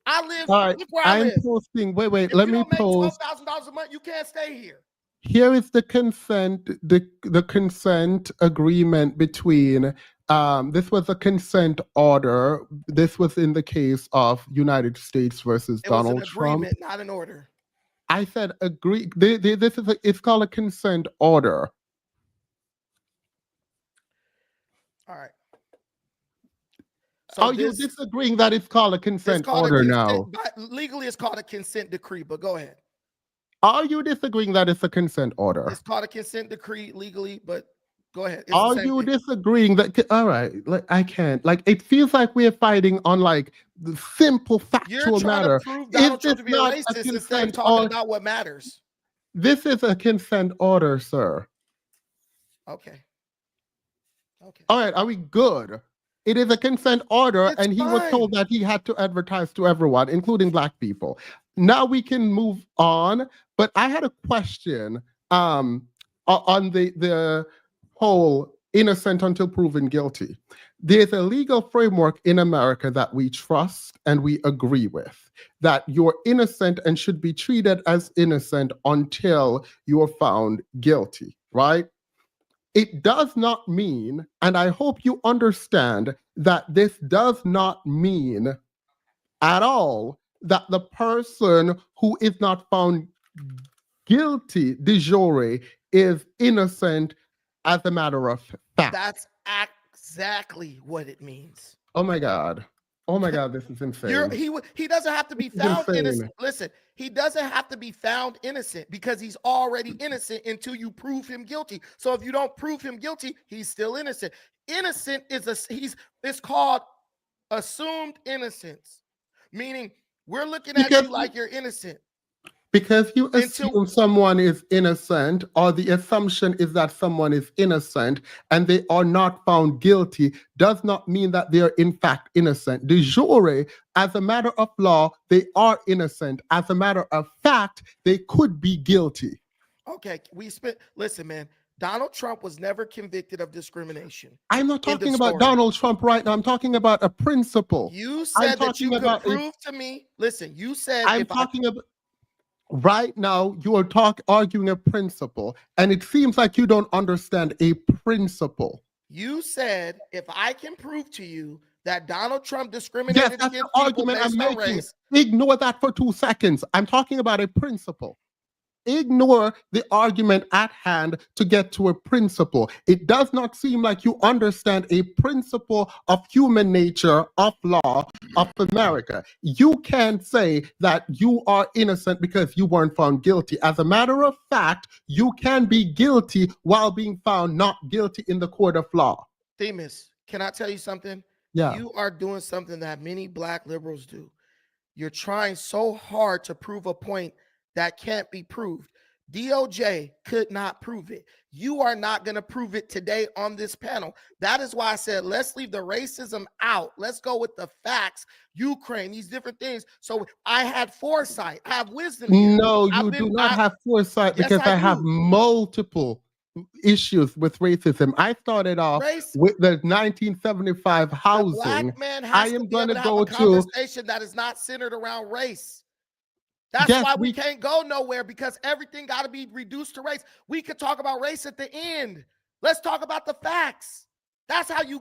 I live where I live. Posting, wait, let me post. $12,000 a month, you can't stay here. Here is the consent, the consent agreement between, this was a consent order. This was in the case of United States versus Donald Trump. Agreement, not an order. I said agree. It's called a consent order. All right. So are you disagreeing that it's called a consent order now? Legally, it's called a consent decree, but go ahead. Are you disagreeing that it's a consent order? It's called a consent decree legally, but go ahead. Are you disagreeing that? All right, like I can't. Like it feels like we're fighting on like the simple factual matter. To prove Donald Trump to be a racist instead of talking about what matters. This is a consent order, sir. Okay. All right. Are we good? It is a consent order, and he was told that he had to advertise to everyone, including black people. Now we can move on. But I had a question on the whole innocent until proven guilty. There's a legal framework in America that we trust and we agree with, that you're innocent and should be treated as innocent until you are found guilty, right? It does not mean, and I hope you understand that this does not mean at all that the person who is not found guilty de jure is innocent as a matter of fact. That's exactly what it means. Oh my God. Oh my God, this is insane. He doesn't have to be found innocent. Listen, he doesn't have to be found innocent because he's already innocent until you prove him guilty. So if you don't prove him guilty, he's still innocent. Innocent is it's called assumed innocence, meaning we're looking at you like you're innocent. Because you assume someone is innocent, or the assumption is that someone is innocent and they are not found guilty, does not mean that they are in fact innocent. De jure, as a matter of law, they are innocent. As a matter of fact, they could be guilty. Okay, listen, man. Donald Trump was never convicted of discrimination. I'm not talking about Donald Trump right now. I'm talking about a principle. You said that you could prove to me. Listen, you said I'm talking about. Right now, you are arguing a principle, and it seems like you don't understand a principle. You said if I can prove to you that Donald Trump discriminated against people argument I'm making. Ignore that for 2 seconds. I'm talking about a principle. Ignore the argument at hand to get to a principle. It does not seem like you understand a principle of human nature, of law, of America. You can't say that you are innocent because you weren't found guilty. As a matter of fact, you can be guilty while being found not guilty in the court of law. Themis, can I tell you something? Yeah. You are doing something that many black liberals do. You're trying so hard to prove a point that can't be proved. DOJ could not prove it. You are not going to prove it today on this panel. That is why I said, let's leave the racism out. Let's go with the facts. Ukraine, these different things. So I had foresight. I have wisdom here. No, you do not have foresight, Yes, because I have do. multiple issues with racism. I started off with the 1975 housing. The black man has I am going to have go a conversation that is not centered around race. That's why we can't go nowhere, because everything got to be reduced to race. We could talk about race at the end. Let's talk about the facts. That's how you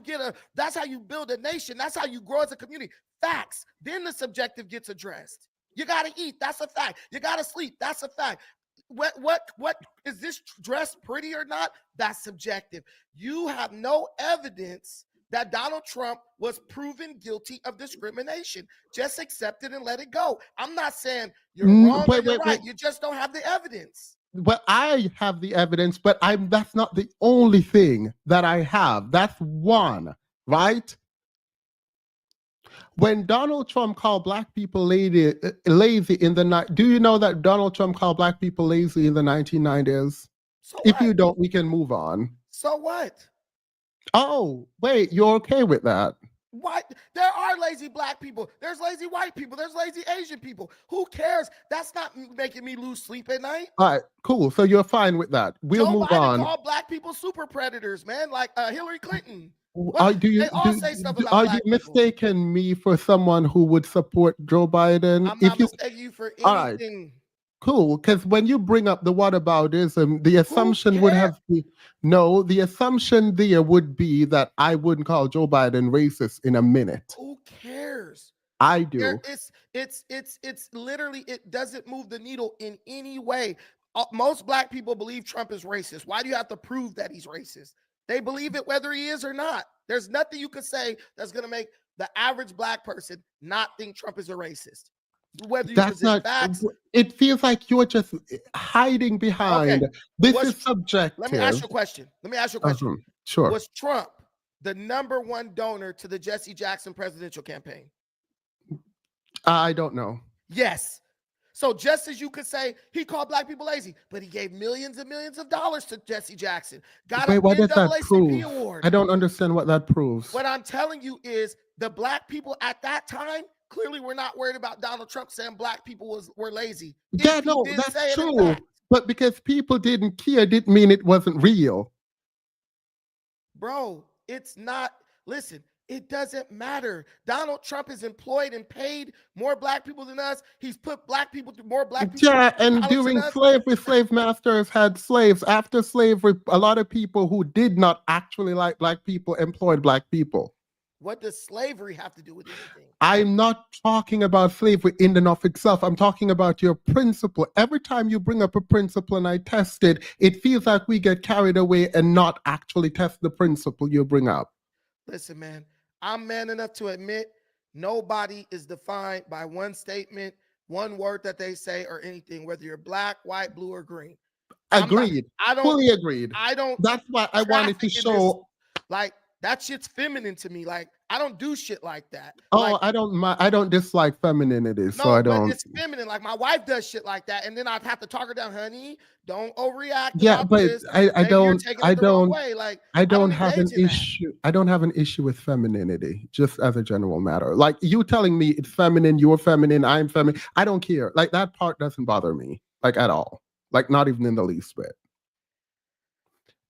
that's how you build a nation. That's how you grow as a community. Facts. Then the subjective gets addressed. You got to eat. That's a fact. You got to sleep. That's a fact. What is this dress pretty or not? That's subjective. You have no evidence that Donald Trump was proven guilty of discrimination. Just accept it and let it go. I'm not saying you're wrong or you're right. You just don't have the evidence. Well, I have the evidence, but that's not the only thing that I have. That's one, right? When Donald Trump called black people lazy in the night, do you know that Donald Trump called black people lazy in the 1990s? So if you don't, we can move on. So what? Oh, wait, you're okay with that? What? There are lazy black people. There's lazy white people. There's lazy Asian people. Who cares? That's not making me lose sleep at night. All right, cool. So you're fine with that. We'll move on. Joe Biden called black people super predators, man, like Hillary Clinton. Are you mistaking me for someone who would support Joe Biden? I'm not mistaking you for anything. All right. Cool, because when you bring up the whataboutism, the assumption would have been, the assumption there would be that I wouldn't call Joe Biden racist in a minute. Who cares? I do. It's literally, it doesn't move the needle in any way. Most black people believe Trump is racist. Why do you have to prove that he's racist? They believe it whether he is or not. There's nothing you could say that's going to make the average black person not think Trump is a racist. Whether you present facts. It feels like you're just hiding behind. This is subjective. Let me ask you a question. Sure. Was Trump the #1 donor to the Jesse Jackson presidential campaign? I don't know. Yes. So just as you could say he called black people lazy, but he gave millions and millions of dollars to Jesse Jackson. What does that prove? Award. I don't understand what that proves. What I'm telling you is the black people at that time clearly were not worried about Donald Trump saying black people were lazy. Yeah, no, that's true. But because people didn't care, didn't mean it wasn't real. Bro, it's not. Listen, it doesn't matter. Donald Trump is employed and paid more black people than us. He's put more black people. Yeah, and during slavery, slave masters had slaves. After slavery, a lot of people who did not actually like black people employed black people. What does slavery have to do with anything? I'm not talking about slavery in and of itself. I'm talking about your principle. Every time you bring up a principle and I test it, it feels like we get carried away and not actually test the principle you bring up. Listen, man, I'm man enough to admit nobody is defined by one statement, one word that they say, or anything, whether you're black, white, blue, or green. Agreed. Fully agreed. That's why I wanted to show. Like, that shit's feminine to me. Like, I don't do shit like that. Oh, like, I don't dislike femininity, so I don't. But it's feminine. Like, my wife does shit like that, and then I'd have to talk her down, honey. Don't overreact. Yeah, but I don't have an issue. I don't have an issue with femininity, just as a general matter. Like, you telling me it's feminine, you're feminine, I'm feminine. I don't care. Like, that part doesn't bother me, like, at all. Like, not even in the least bit.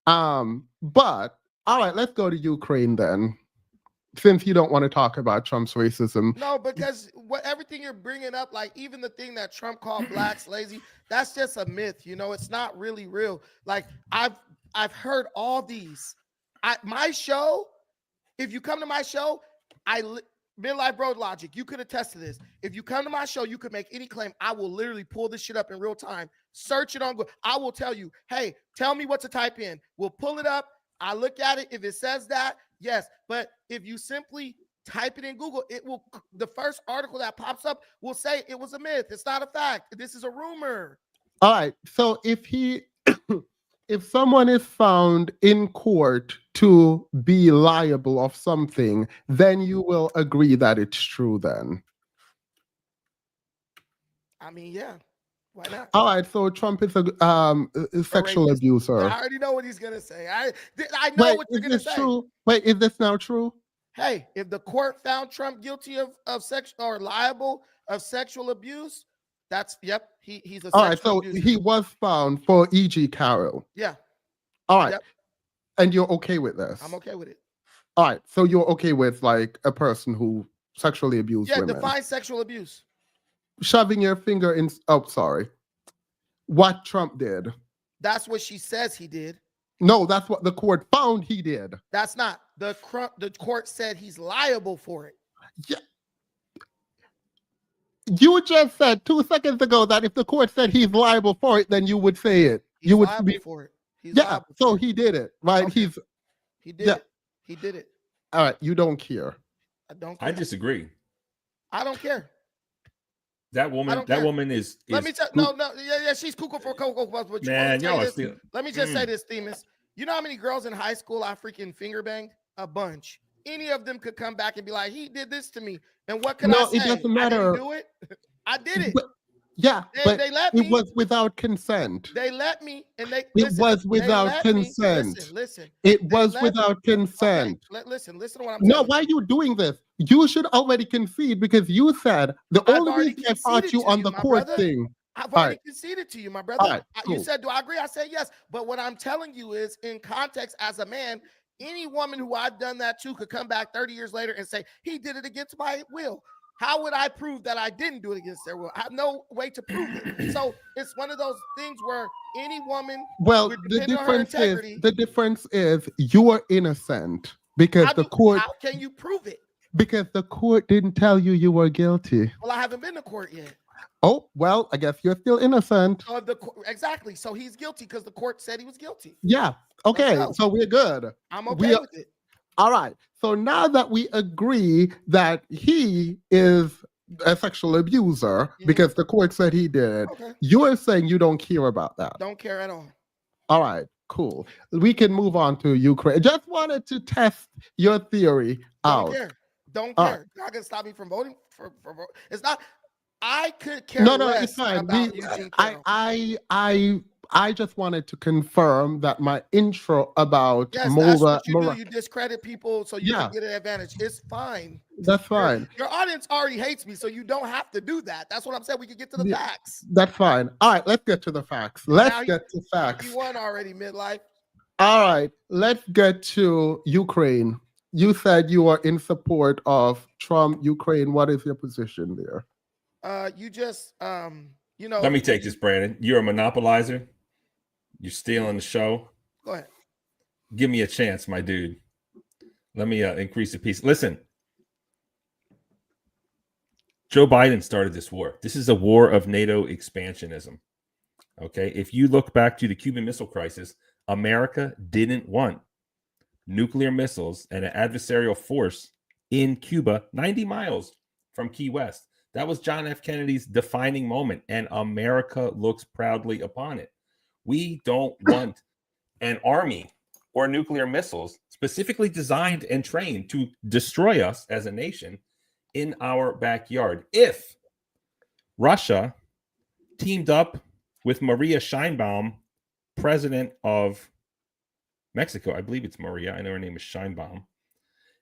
But all right, let's go to Ukraine then. Since you don't want to talk about Trump's racism. No, because everything you're bringing up, like even the thing that Trump called blacks lazy, that's just a myth. You know, it's not really real. Like I've heard all these. My show, if you come to my show, Midlife Bro Logic, you could attest to this. If you come to my show, you could make any claim. I will literally pull this shit up in real time, search it on Google. I will tell you, hey, tell me what to type in. We'll pull it up. I look at it. If it says that, yes. But if you simply type it in Google, the first article that pops up will say it was a myth. It's not a fact. This is a rumor. All right. So if someone is found in court to be liable of something, then you will agree that it's true then. I mean, yeah. Why not? All right, so Trump is a sexual rapist. abuser. I already know what he's gonna say. I know what you're gonna say. True? Wait, is this now true? Hey, if the court found Trump guilty of sex or liable of sexual abuse, that's he's a All right, sexual so abuser. he was found for E.G. Carroll. Yeah. All right, Yep. and you're okay with this? I'm okay with it. All right, so you're okay with like a person who sexually abused women? Define sexual abuse. Shoving your finger in. Oh, sorry. What Trump did. That's what she says he did. No, that's what the court found he did. That's not the court said he's liable for it. Yeah. You just said 2 seconds ago that if the court said he's liable for it, then you would say it. He's you would liable be for it. He's yeah. liable So for he did it, right? Okay. He did it. He did it. All right. You don't care. I don't care. I disagree. I don't care. That woman is Let me tell she's cuckoo for cocoa puffs. But man, y'all are still. Let me just say this, Themis. You know how many girls in high school I freaking finger banged? A bunch. Any of them could come back and be like, he did this to me. And what could I say? It doesn't matter. I didn't do it. I did it. But they let me. It was without consent. They let me, and it was without consent. Listen. It was without consent. Okay, listen to what I'm saying. No, why are you doing this? You should already concede because you said the only reason I fought you on the court thing. I've already conceded to you, my brother. Right, cool. You said, do I agree? I said yes. But what I'm telling you is, in context, as a man, any woman who I've done that to could come back 30 years later and say, he did it against my will. How would I prove that I didn't do it against their will? I have no way to prove it. So it's one of those things where any woman. Well, the difference is you are innocent because the court. How can you prove it? Because the court didn't tell you were guilty. Well, I haven't been to court yet. Oh, well, I guess you're still innocent. Exactly. So he's guilty because the court said he was guilty. Yeah. Okay. So we're good. I'm okay with it. All right. So now that we agree that he is a sexual abuser because the court said he did, you're saying you don't care about that. Don't care at all. All right. Cool. We can move on to Ukraine. Just wanted to test your theory out. Don't care. You're not gonna stop me from voting for it's not. I could care. No, it's fine. I just wanted to confirm that my intro about that's what you do. You discredit people so you can get an advantage. It's fine. That's fine. Your audience already hates me, so you don't have to do that. That's what I'm saying. We can get to the facts. That's fine. All right, let's get to the facts. Let's get to facts. You won already, midlife. All right, let's get to Ukraine. You said you are in support of Trump, Ukraine. What is your position there? You just, Let me take this, Brandon. You're a monopolizer. You're stealing the show. Go ahead. Give me a chance, my dude. Let me increase the piece. Listen, Joe Biden started this war. This is a war of NATO expansionism. Okay. If you look back to the Cuban Missile Crisis, America didn't want nuclear missiles and an adversarial force in Cuba, 90 miles from Key West. That was John F. Kennedy's defining moment, and America looks proudly upon it. We don't want an army or nuclear missiles specifically designed and trained to destroy us as a nation in our backyard. If Russia teamed up with Maria Sheinbaum, president of Mexico, I believe it's Maria, I know her name is Sheinbaum,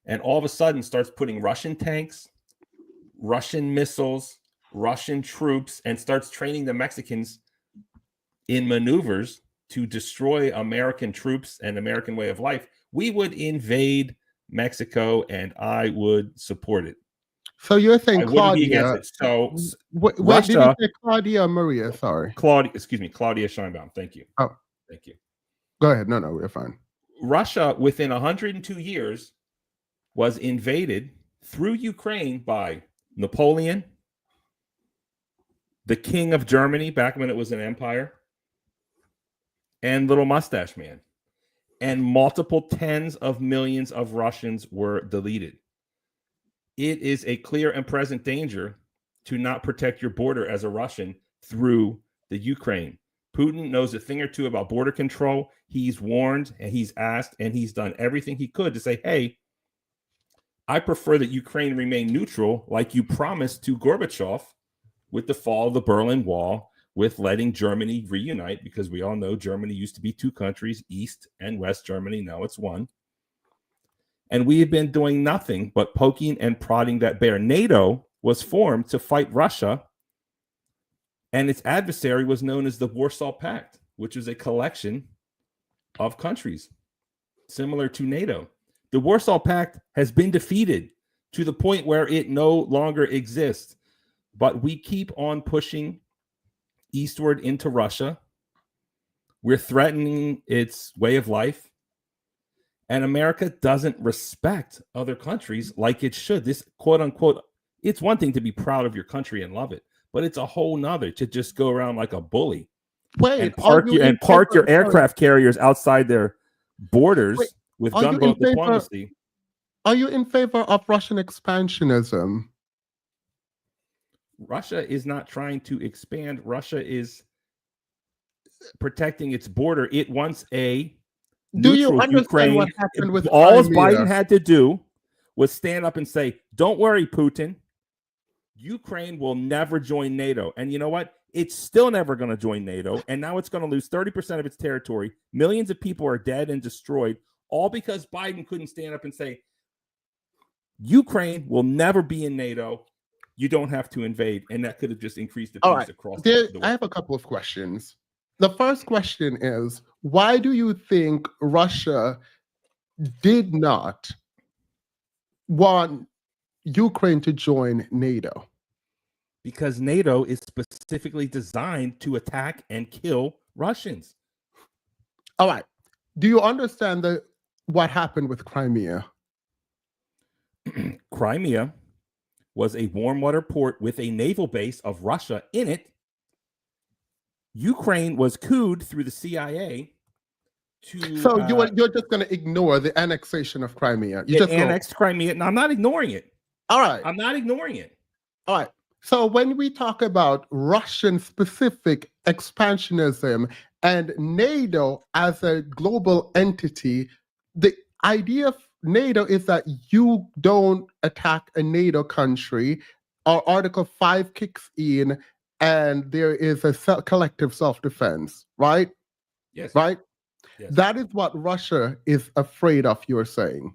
and all of a sudden starts putting Russian tanks, Russian missiles, Russian troops, and starts training the Mexicans in maneuvers to destroy American troops and American way of life, we would invade Mexico, and I would support it. So you're saying Claudia? So what did you say, Claudia or Maria? Sorry, Claudia Sheinbaum. Thank you. Oh, thank you. Go ahead. No, we're fine. Russia, within 102 years, was invaded through Ukraine by Napoleon, the King of Germany, back when it was an empire, and Little Mustache Man. And multiple tens of millions of Russians were deleted. It is a clear and present danger to not protect your border as a Russian through the Ukraine. Putin knows a thing or two about border control. He's warned and he's asked and he's done everything he could to say, hey, I prefer that Ukraine remain neutral like you promised to Gorbachev with the fall of the Berlin Wall, with letting Germany reunite, because we all know Germany used to be two countries, East and West Germany. Now it's one. And we have been doing nothing but poking and prodding that bear. NATO was formed to fight Russia, and its adversary was known as the Warsaw Pact, which is a collection of countries similar to NATO. The Warsaw Pact has been defeated to the point where it no longer exists, but we keep on pushing eastward into Russia. We're threatening its way of life. And America doesn't respect other countries like it should. This quote unquote, it's one thing to be proud of your country and love it, but it's a whole nother to just go around like a bully. Wait, and park your aircraft carriers outside their borders with gunboat diplomacy. Are you in favor of Russian expansionism? Russia is not trying to expand. Russia is protecting its border. It wants a Do you understand Ukraine. what happened with all Crimea? Biden had to do was stand up and say, "Don't worry, Putin. Ukraine will never join NATO." And you know what? It's still never going to join NATO. And now it's going to lose 30% of its territory. Millions of people are dead and destroyed, all because Biden couldn't stand up and say, Ukraine will never be in NATO. You don't have to invade. And that could have just increased the peace across the world. I have a couple of questions. The first question is, why do you think Russia did not want Ukraine to join NATO? Because NATO is specifically designed to attack and kill Russians. All right. Do you understand what happened with Crimea? Crimea was a warm water port with a naval base of Russia in it. Ukraine was couped through the CIA to. So you're just going to ignore the annexation of Crimea. You just annexed Crimea. No, I'm not ignoring it. All right. I'm not ignoring it. All right. So when we talk about Russian-specific expansionism and NATO as a global entity, the idea of NATO is that you don't attack a NATO country, or Article 5 kicks in, and there is a collective self-defense, right? Yes. Right? Yes. That is what Russia is afraid of, you're saying.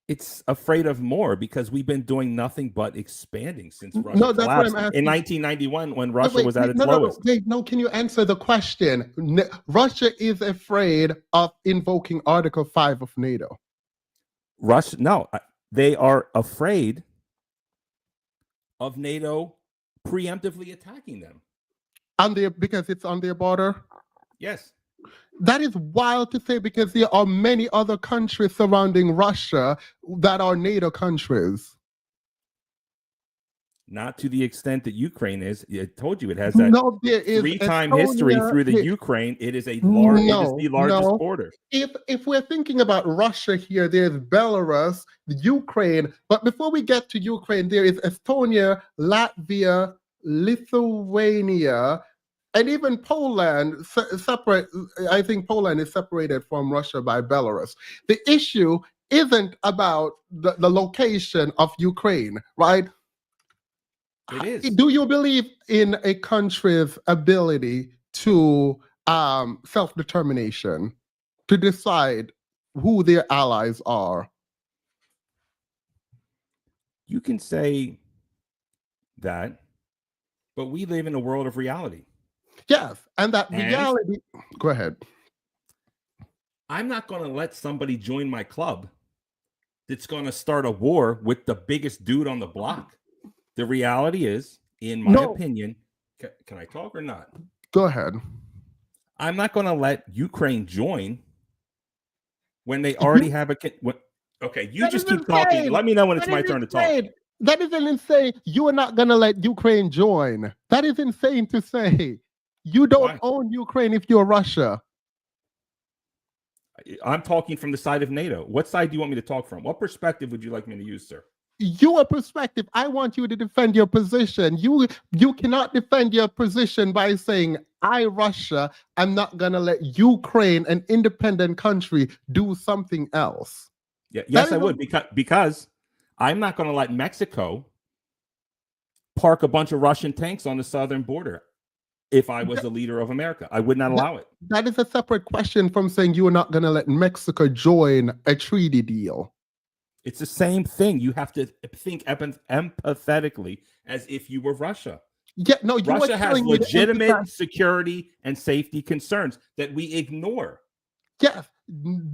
It's afraid of more because we've been doing nothing but expanding since Russia collapsed in 1991 when Russia was at its lowest. No, can you answer the question? Russia is afraid of invoking Article 5 of NATO. They are afraid of NATO preemptively attacking them. Because it's on their border? Yes. That is wild to say, because there are many other countries surrounding Russia that are NATO countries. Not to the extent that Ukraine is. I told you it has that three-time history through the Ukraine. It is the largest border. If we're thinking about Russia here, there's Belarus, Ukraine. But before we get to Ukraine, there is Estonia, Latvia, Lithuania, and even Poland. Separate. I think Poland is separated from Russia by Belarus. The issue isn't about the location of Ukraine, right? It is. Do you believe in a country's ability to self-determination, to decide who their allies are? You can say that, but we live in a world of reality. Yes, and that reality. Go ahead. I'm not going to let somebody join my club that's going to start a war with the biggest dude on the block. The reality is, in my opinion, can I talk or not? Go ahead. I'm not going to let Ukraine join when they already have a. Okay, you just keep talking. Let me know when it's my turn to talk. That is insane. You are not going to let Ukraine join. That is insane to say. You don't own Ukraine if you're Russia. I'm talking from the side of NATO. What side do you want me to talk from? What perspective would you like me to use, sir? Your perspective. I want you to defend your position. You cannot defend your position by saying, I, Russia, am not going to let Ukraine, an independent country, do something else. Yeah, yes, I would, because I'm not going to let Mexico park a bunch of Russian tanks on the southern border. If I was the leader of America, I would not allow it. That is a separate question from saying you are not going to let Mexico join a treaty deal. It's the same thing. You have to think empathetically as if you were Russia. Yeah, no, Russia has legitimate security and safety concerns that we ignore. Yes,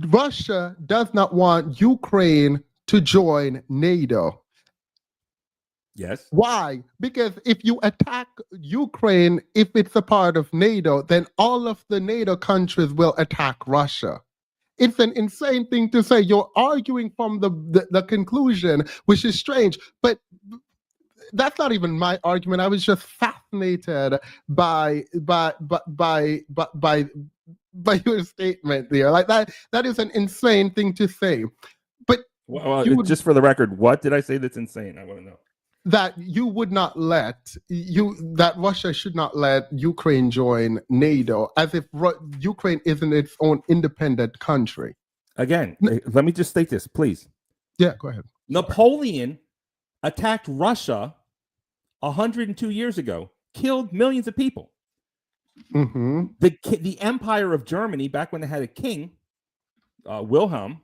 Russia does not want Ukraine to join NATO. Yes. Why? Because if you attack Ukraine, if it's a part of NATO, then all of the NATO countries will attack Russia. It's an insane thing to say. You're arguing from the conclusion, which is strange, but that's not even my argument. I was just fascinated by your statement there. Like that is an insane thing to say. But just for the record, what did I say that's insane? I want to know. That you would not that Russia should not let Ukraine join NATO, as if Ukraine isn't its own independent country. Again, let me just state this, please. Yeah, go ahead. Napoleon attacked Russia 102 years ago, killed millions of people. Mm-hmm. The Empire of Germany, back when they had a king, Wilhelm,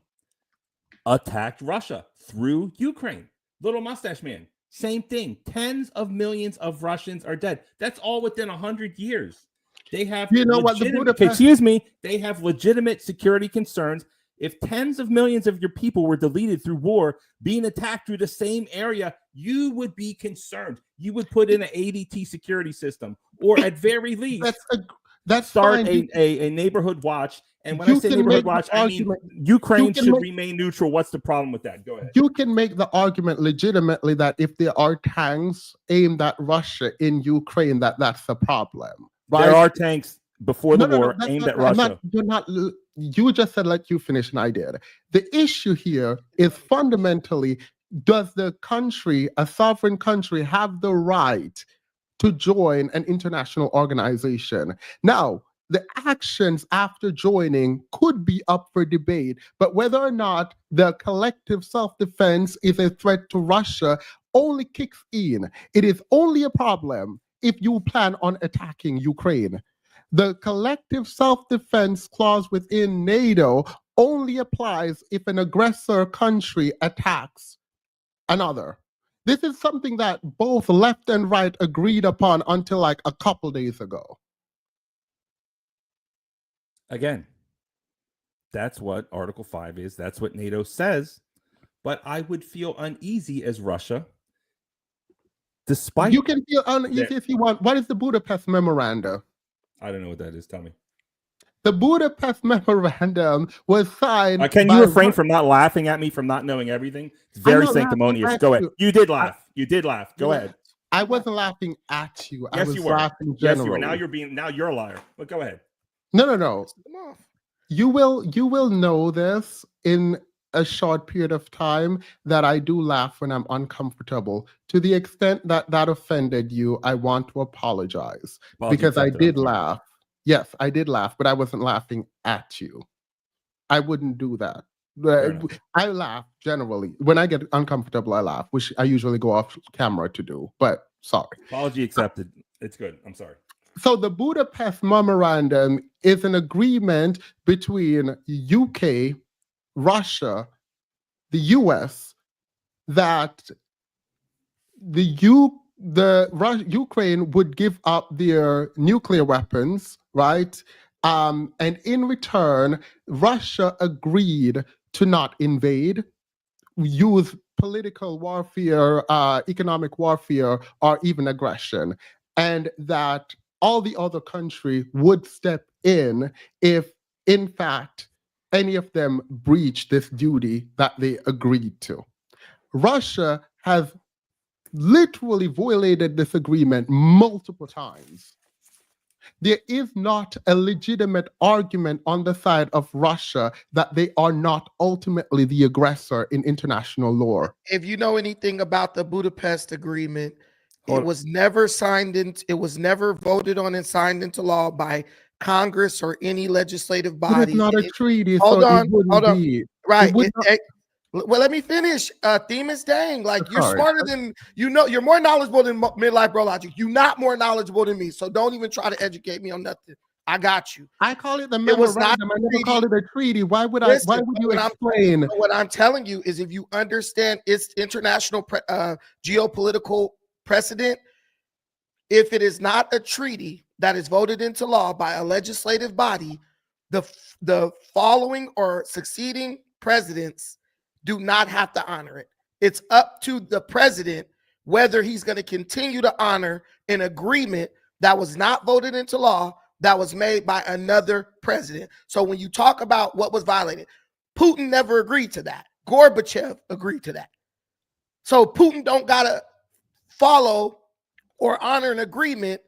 attacked Russia through Ukraine. Little mustache man. Same thing. Tens of millions of Russians are dead. That's all within 100 years. They have, they have legitimate security concerns. If tens of millions of your people were deleted through war, being attacked through the same area, you would be concerned. You would put in an ADT security system, or at very least, start a neighborhood watch. And when I say neighborhood watch, I mean Ukraine should remain neutral. What's the problem with that? Go ahead. You can make the argument legitimately that if there are tanks aimed at Russia in Ukraine, that's a problem. Right? There are tanks before the war aimed at Russia. You just said let you finish, and I did. The issue here is fundamentally, does the country, a sovereign country, have the right to join an international organization? Now, the actions after joining could be up for debate, but whether or not the collective self-defense is a threat to Russia only kicks in. It is only a problem if you plan on attacking Ukraine. The collective self-defense clause within NATO only applies if an aggressor country attacks another. This is something that both left and right agreed upon until like a couple days ago. Again, that's what Article 5 is. That's what NATO says. But I would feel uneasy as Russia, despite... You can feel uneasy if you want. What is the Budapest Memorandum? I don't know what that is. Tell me. The Budapest Memorandum was signed... Can you refrain from not laughing at me from not knowing everything? It's very sanctimonious. Go ahead. You did laugh. You did laugh. Go ahead. I wasn't laughing at you. Yes, I was you were. laughing generally. Yes, you were. Now you're a liar. But go ahead. No. You will know this in a short period of time that I do laugh when I'm uncomfortable. To the extent that that offended you, I want to apologize because I did laugh. Yes, I did laugh, but I wasn't laughing at you. I wouldn't do that. I laugh generally. When I get uncomfortable, I laugh, which I usually go off camera to do, but sorry. Apology accepted. It's good. I'm sorry. So the Budapest Memorandum is an agreement between UK, Russia, the US, that Ukraine would give up their nuclear weapons, right? And in return, Russia agreed to not invade, use political warfare, economic warfare, or even aggression, and that all the other country would step in if, in fact, any of them breach this duty that they agreed to. Russia has literally violated this agreement multiple times. There is not a legitimate argument on the side of Russia that they are not ultimately the aggressor in international law. If you know anything about the Budapest Agreement, it was never it was never voted on and signed into law by Congress or any legislative body. It's not a treaty. Hold on. Right. Well, let me finish. Themis, dang, like you're Sorry. smarter than you're more knowledgeable than midlife bro logic. You're not more knowledgeable than me, so don't even try to educate me on nothing. I got you. I call it the It was not memorandum. I never treaty. called it a treaty. Why would Listen, why would you what explain? what I'm telling you is, if you understand its international geopolitical precedent, if it is not a treaty that is voted into law by a legislative body, the following or succeeding presidents do not have to honor it. It's up to the president whether he's going to continue to honor an agreement that was not voted into law, that was made by another president. So when you talk about what was violated, Putin never agreed to that. Gorbachev agreed to that. So Putin don't got to follow or honor an agreement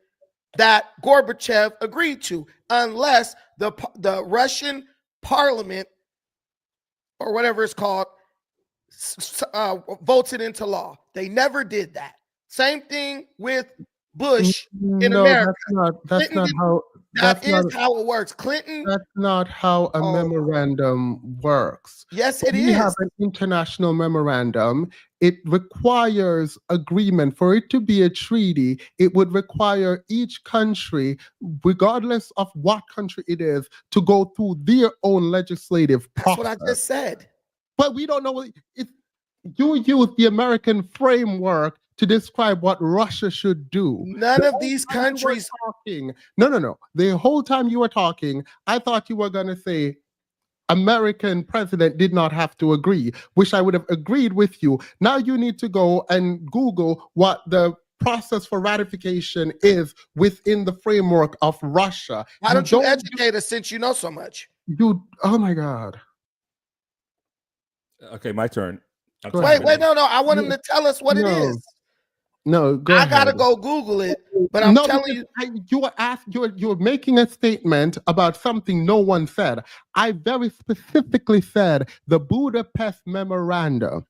that Gorbachev agreed to, unless the Russian parliament or whatever it's called votes it into law. They never did that. Same thing with Bush in America. That's not how. That is how it works. Clinton. That's not how a memorandum works. Yes, it we is. We have an international memorandum. It requires agreement. For it to be a treaty, it would require each country, regardless of what country it is, to go through their own legislative process. That's what I just said. But we don't know. You use the American framework to describe what Russia should do. None of these countries talking. No. The whole time you were talking, I thought you were going to say American president did not have to agree, which I would have agreed with you. Now you need to go and Google what the process for ratification is within the framework of Russia. Why don't you educate us, since you know so much? Oh my God. Okay, my turn. Wait, no. I want him to tell us what it is. No, go ahead. I gotta go Google it, but I'm telling you, you're making a statement about something no one said. I very specifically said the Budapest Memorandum.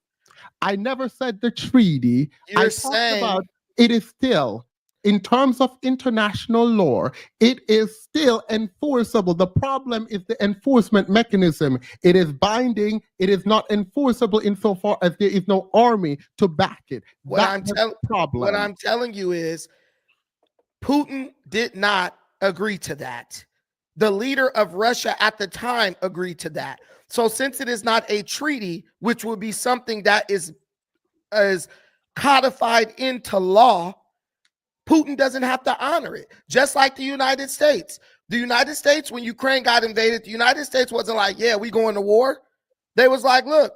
I never said the treaty. You're saying about it is still, in terms of international law, it is still enforceable. The problem is the enforcement mechanism. It is binding. It is not enforceable insofar as there is no army to back it. What I'm telling you is Putin did not agree to that. The leader of Russia at the time agreed to that. So since it is not a treaty, which would be something that is codified into law, Putin doesn't have to honor it. Just like the United States. The United States, when Ukraine got invaded, the United States wasn't like, yeah, we going to war. They was like, look,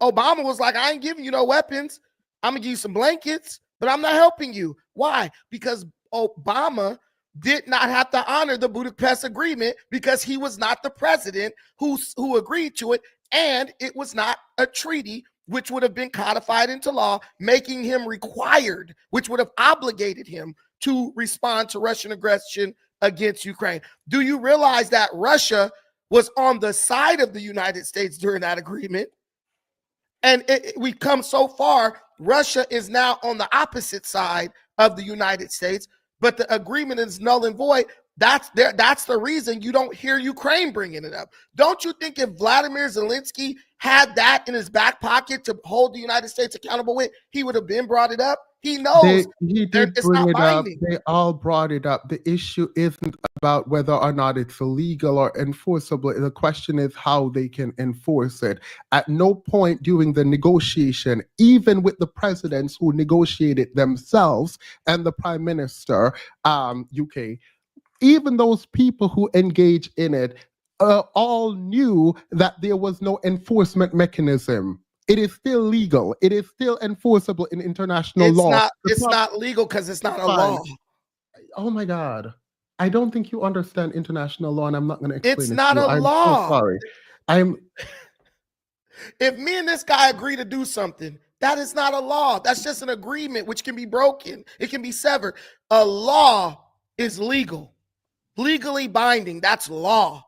Obama was like, I ain't giving you no weapons. I'm going to give you some blankets, but I'm not helping you. Why? Because Obama did not have to honor the Budapest Agreement, because he was not the president who agreed to it, and it was not a treaty which would have been codified into law, making him required, which would have obligated him to respond to Russian aggression against Ukraine. Do you realize that Russia was on the side of the United States during that agreement? And we've come so far, Russia is now on the opposite side of the United States, but the agreement is null and void. That's the reason you don't hear Ukraine bringing it up. Don't you think if Vladimir Zelensky had that in his back pocket to hold the United States accountable with, he would have been brought it up? He knows. He did bring it up. They all brought it up. The issue isn't about whether or not it's illegal or enforceable. The question is how they can enforce it. At no point during the negotiation, even with the presidents who negotiated themselves and the prime minister, UK, even those people who engage in it all knew that there was no enforcement mechanism. It is still legal. It is still enforceable in international law. It's not legal because it's not a law. Oh my God. I don't think you understand international law, and I'm not going to explain it. It's not a law. So sorry. If me and this guy agree to do something, that is not a law. That's just an agreement which can be broken. It can be severed. A law is legal. Legally binding, that's law.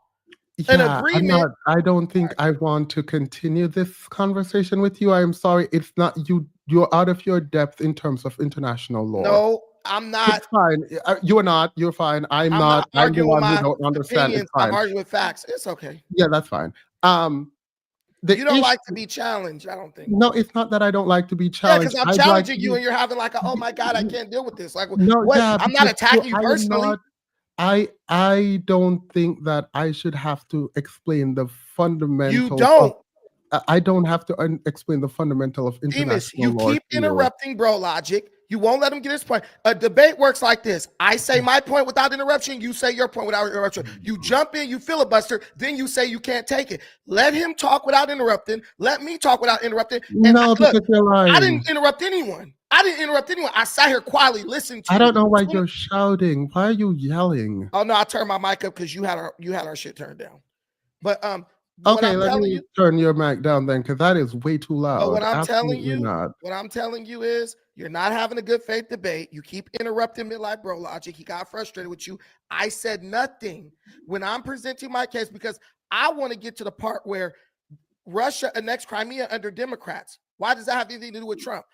An agreement. I don't think I want to continue this conversation with you. I'm sorry. It's not you. You're out of your depth in terms of international law. No, I'm not. It's fine. You're not. You're fine. I'm not. I'm the one who don't understand. It's fine. I'm arguing with facts. It's okay. Yeah, that's fine. You don't like to be challenged, I don't think. No, it's not that I don't like to be Yeah, challenged. because I'm challenging you and you're having like, oh my God, I can't deal with this. Like, no, what? yeah, I'm not attacking you personally. I don't think that I should have to explain the fundamentals. You don't. I don't have to explain the fundamental of international you law. keep interrupting bro logic. You won't let him get his point. A debate works like this. I say my point without interruption. You say your point without interruption. You jump in, you filibuster, then you say you can't take it. Let him talk without interrupting. Let me talk without interrupting. And No, because you're lying. I didn't interrupt anyone. I sat here quietly listening to you. I don't know why you're shouting. Why are you yelling? Oh no, I turned my mic up because you had our shit turned down. But okay, let me turn your mic down then, because that is way too loud. But what I'm telling you is you're not having a good faith debate. You keep interrupting midlife bro logic. He got frustrated with you. I said nothing when I'm presenting my case because I want to get to the part where Russia annexed Crimea under Democrats. Why does that have anything to do with Trump?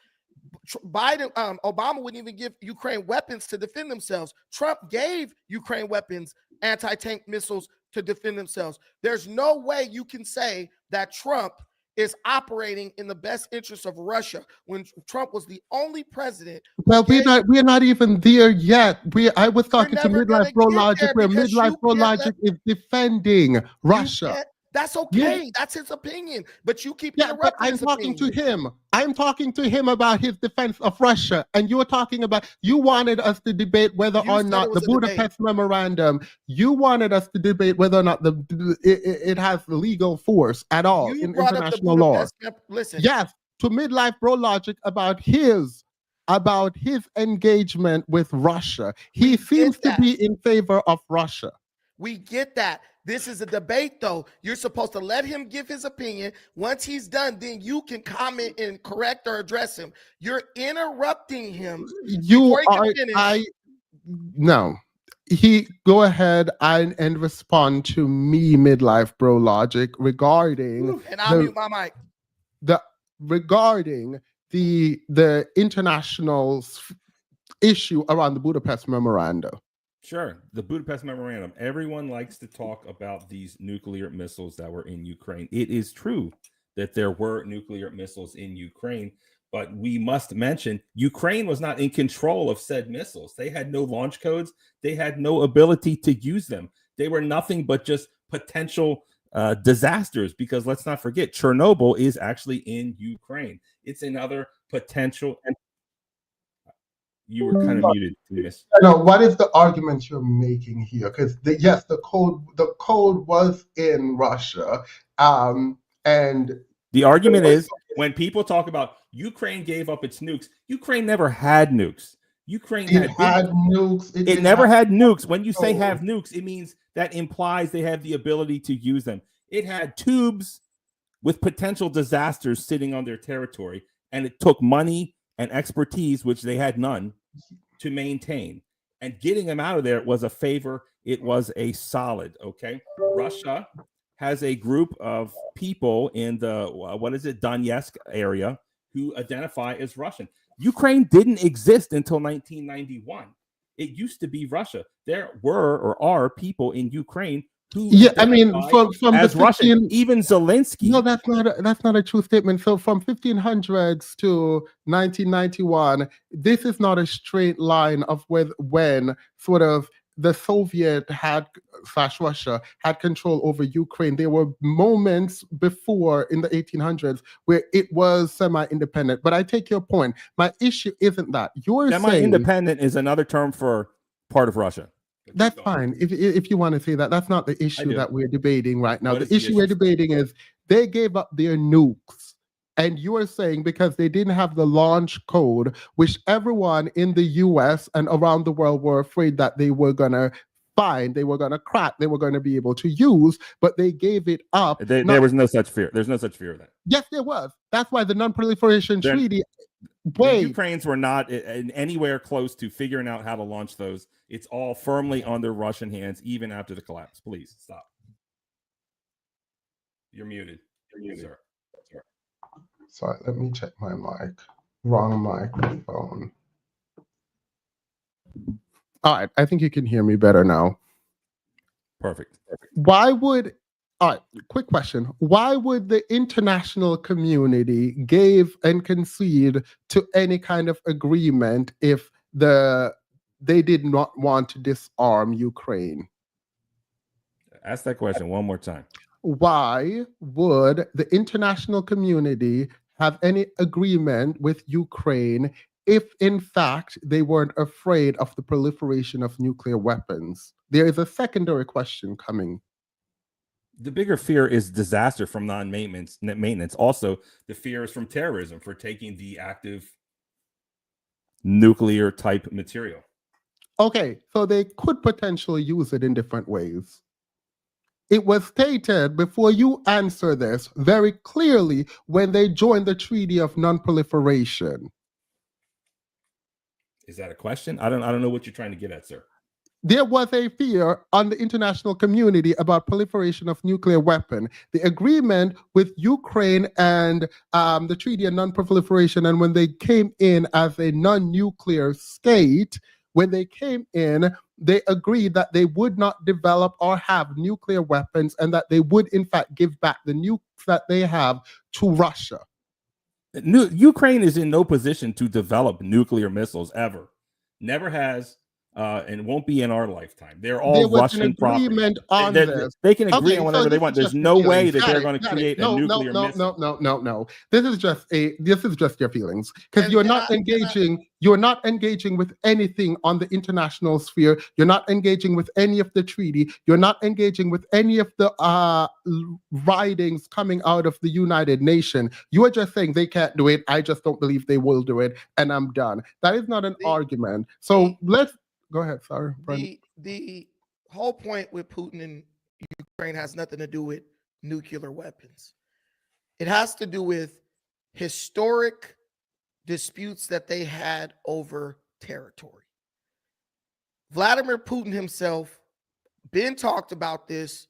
Obama wouldn't even give Ukraine weapons to defend themselves. Trump gave Ukraine weapons, anti-tank missiles to defend themselves. There's no way you can say that Trump is operating in the best interest of Russia when Trump was the only president. Well, we're not even there yet. I was talking to Midlife Bro Logic, where Midlife Bro Logic is defending Russia. That's okay. Yeah. That's his opinion. But you keep interrupting. But I'm talking to him. I'm talking to him about his defense of Russia. And you're talking about, you wanted us to debate whether or not the Budapest Memorandum, you wanted us to debate whether or not it has legal force at all in international law. Listen. Yes, to Midlife Bro Logic about his engagement with Russia. He seems to be in favor of Russia. We get that. This is a debate, though. You're supposed to let him give his opinion. Once he's done, then you can comment and correct or address him. You're interrupting him. No. Go ahead and respond to me, Midlife Bro Logic, regarding and I'll mute my mic. Regarding the international issue around the Budapest Memorandum. Sure. The Budapest Memorandum. Everyone likes to talk about these nuclear missiles that were in Ukraine. It is true that there were nuclear missiles in Ukraine, but we must mention Ukraine was not in control of said missiles. They had no launch codes. They had no ability to use them. They were nothing but just potential disasters, because let's not forget, Chernobyl is actually in Ukraine. It's another potential. You were kind of muted. No, what is the argument you're making here? Because yes, the code was in Russia, and the argument is when people talk about Ukraine gave up its nukes, Ukraine never had nukes. Ukraine had nukes. It never had nukes. When you say have nukes, it means that implies they have the ability to use them. It had tubes with potential disasters sitting on their territory, and it took money and expertise, which they had none, to maintain. And getting them out of there was a favor. It was a solid, okay? Russia has a group of people in the, Donetsk area who identify as Russian. Ukraine didn't exist until 1991. It used to be Russia. There were or are people in Ukraine who from as the Russian, even Zelensky. No, that's not a true statement. So from 1500s to 1991, this is not a straight line of when sort of the Soviet Russia had control over Ukraine. There were moments before in the 1800s where it was semi-independent. But I take your point. My issue isn't that. You're semi-independent is another term for part of Russia. That's fine. If you want to say that, that's not the issue that we're debating right now. The issue we're debating is they gave up their nukes. And you are saying because they didn't have the launch code, which everyone in the US and around the world were afraid that they were going to find, they were going to crack, they were going to be able to use, but they gave it up. There was no such fear. There's no such fear of that. Yes, there was. That's why the Non-Proliferation Treaty. The Ukrainians were not anywhere close to figuring out how to launch those. It's all firmly on their Russian hands, even after the collapse. Please stop. You're muted. Sir. Sorry, let me check my mic. Wrong microphone. All right, I think you can hear me better now. Perfect. Why would All right, quick question. Why would the international community give and concede to any kind of agreement if they did not want to disarm Ukraine? Ask that question one more time. Why would the international community have any agreement with Ukraine if, in fact, they weren't afraid of the proliferation of nuclear weapons? There is a secondary question coming. The bigger fear is disaster from non-maintenance. Also, the fear is from terrorism for taking the active nuclear type material. Okay, so they could potentially use it in different ways. It was stated before you answer this very clearly when they joined the Treaty of Non-Proliferation. Is that a question? I don't know what you're trying to get at, sir. There was a fear on the international community about proliferation of nuclear weapon. The agreement with Ukraine and the Treaty of Non-Proliferation, and when they came in as a non-nuclear state, when they came in, they agreed that they would not develop or have nuclear weapons and that they would, in fact, give back the nukes that they have to Russia. Ukraine is in no position to develop nuclear missiles ever. Never has. And won't be in our lifetime. They're all Russian property. They can agree on whatever they want. There's no way that they're going to create a nuclear missile. No. This is just your feelings, because you're not engaging. You're not engaging with anything on the international sphere. You're not engaging with any of the treaty. You're not engaging with any of the writings coming out of the United Nations. You are just saying they can't do it. I just don't believe they will do it, and I'm done. That is not an argument. So let's. Go ahead. Sorry. The whole point with Putin and Ukraine has nothing to do with nuclear weapons. It has to do with historic disputes that they had over territory. Vladimir Putin himself talked about this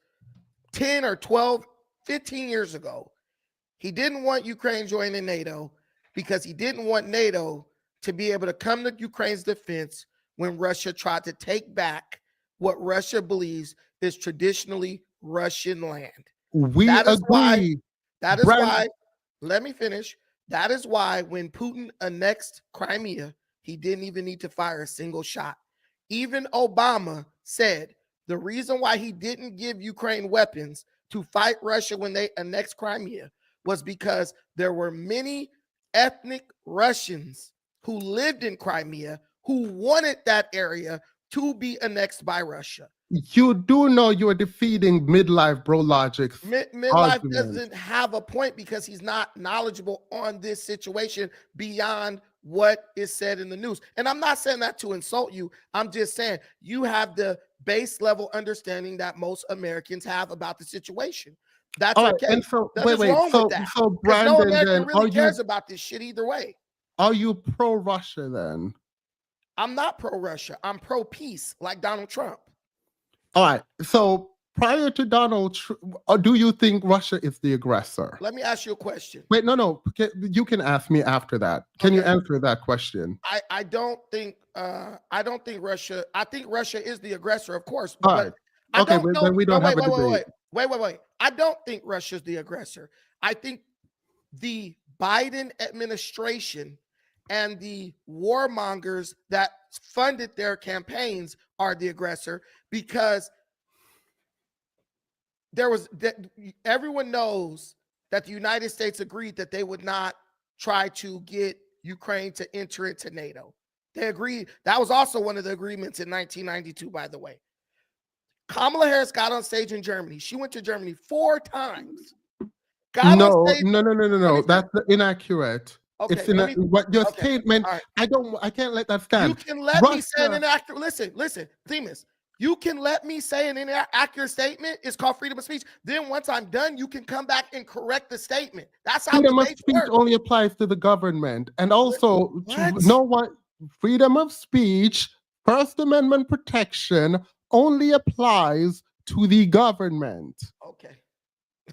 10 or 12, 15 years ago. He didn't want Ukraine joining NATO because he didn't want NATO to be able to come to Ukraine's defense when Russia tried to take back what Russia believes is traditionally Russian land. That is why, let me finish. That is why when Putin annexed Crimea, he didn't even need to fire a single shot. Even Obama said the reason why he didn't give Ukraine weapons to fight Russia when they annexed Crimea was because there were many ethnic Russians who lived in Crimea who wanted that area to be annexed by Russia. You do know you're defeating midlife bro logic. Midlife doesn't have a point because he's not knowledgeable on this situation beyond what is said in the news. And I'm not saying that to insult you. I'm just saying you have the base level understanding that most Americans have about the situation. That's okay. And so, Nothing's wrong with that. So Brandon, no American really cares about this shit either way. Are you pro-Russia then? I'm not pro-Russia. I'm pro-peace, like Donald Trump. All right. So prior to Donald Trump, do you think Russia is the aggressor? Let me ask you a question. Wait, no. You can ask me after that. Can you answer that question? I don't think Russia. I think Russia is the aggressor, of course. All right. Okay, then we don't have a debate. Wait. I don't think Russia's the aggressor. I think the Biden administration and the warmongers that funded their campaigns are the aggressor, because everyone knows that the United States agreed that they would not try to get Ukraine to enter into NATO. They agreed. That was also one of the agreements in 1992, by the way. Kamala Harris got on stage in Germany. She went to Germany 4 times. No. That's inaccurate. Okay, it's what your statement. Right. I can't let that stand. You can let me say an inaccurate. Listen, Themis. You can let me say an inaccurate statement. It's called freedom of speech. Then once I'm done, you can come back and correct the statement. That's how freedom of speech only applies to the government, and also freedom of speech, First Amendment protection only applies to the government.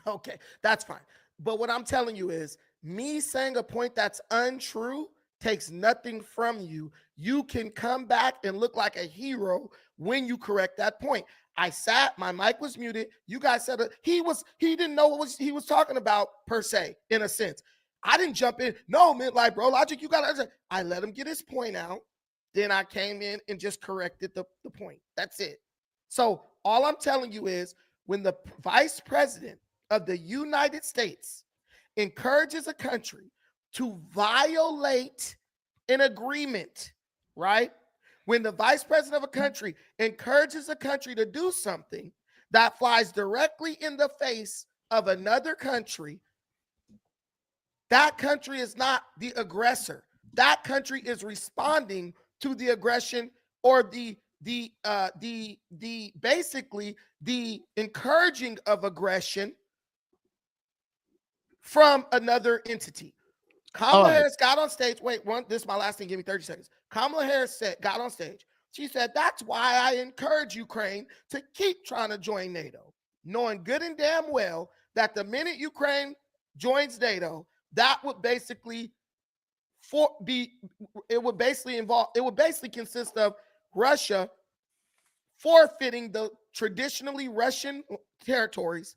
Okay, that's fine. But what I'm telling you is, me saying a point that's untrue takes nothing from you. You can come back and look like a hero when you correct that point. I sat, my mic was muted. You guys said he didn't know what he was talking about per se, in a sense. I didn't jump in. No, man, like, bro, Logic, you got to. I let him get his point out. Then I came in and just corrected the point. That's it. So all I'm telling you is when the vice president of the United States encourages a country to violate an agreement, right? When the vice president of a country encourages a country to do something that flies directly in the face of another country, that country is not the aggressor. That country is responding to the aggression or the basically the encouraging of aggression from another entity. Kamala Harris got on stage. Wait, this is my last thing. Give me 30 seconds. Kamala Harris got on stage. She said, that's why I encourage Ukraine to keep trying to join NATO, knowing good and damn well that the minute Ukraine joins NATO, that would basically consist of Russia forfeiting the traditionally Russian territories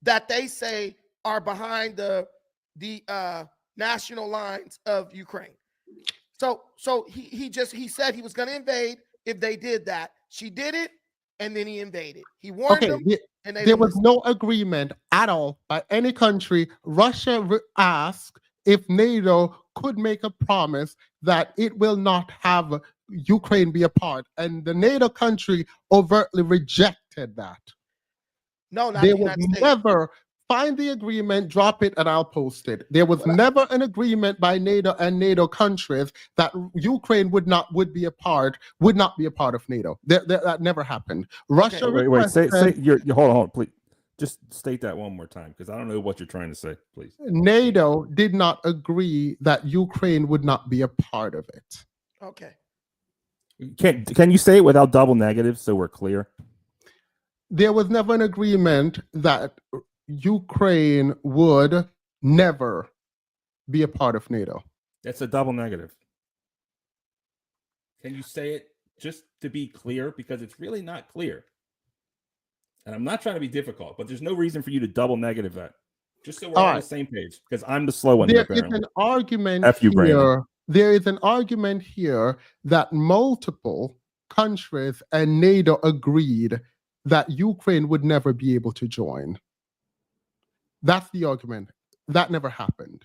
that they say are behind the national lines of Ukraine. So he said he was going to invade if they did that. She did it, and then he invaded. He warned them, and there was no agreement at all by any country. Russia asked if NATO could make a promise that it will not have Ukraine be a part, and the NATO country overtly rejected that. No, not they the would United States. never find the agreement, drop it, and I'll post it. There was never an agreement by NATO and NATO countries that Ukraine would not be a part of NATO. That never happened. Russia. Okay. Wait. Say hold on, please. Just state that one more time, because I don't know what you're trying to say, please. NATO did not agree that Ukraine would not be a part of it. Okay. Can you say it without double negatives so we're clear? There was never an agreement that Ukraine would never be a part of NATO. That's a double negative. Can you say it just to be clear? Because it's really not clear. And I'm not trying to be difficult, but there's no reason for you to double negative that. Just so we're on the same page, because I'm the slow one. There is an argument There is an argument here that multiple countries and NATO agreed that Ukraine would never be able to join. That's the argument. That never happened.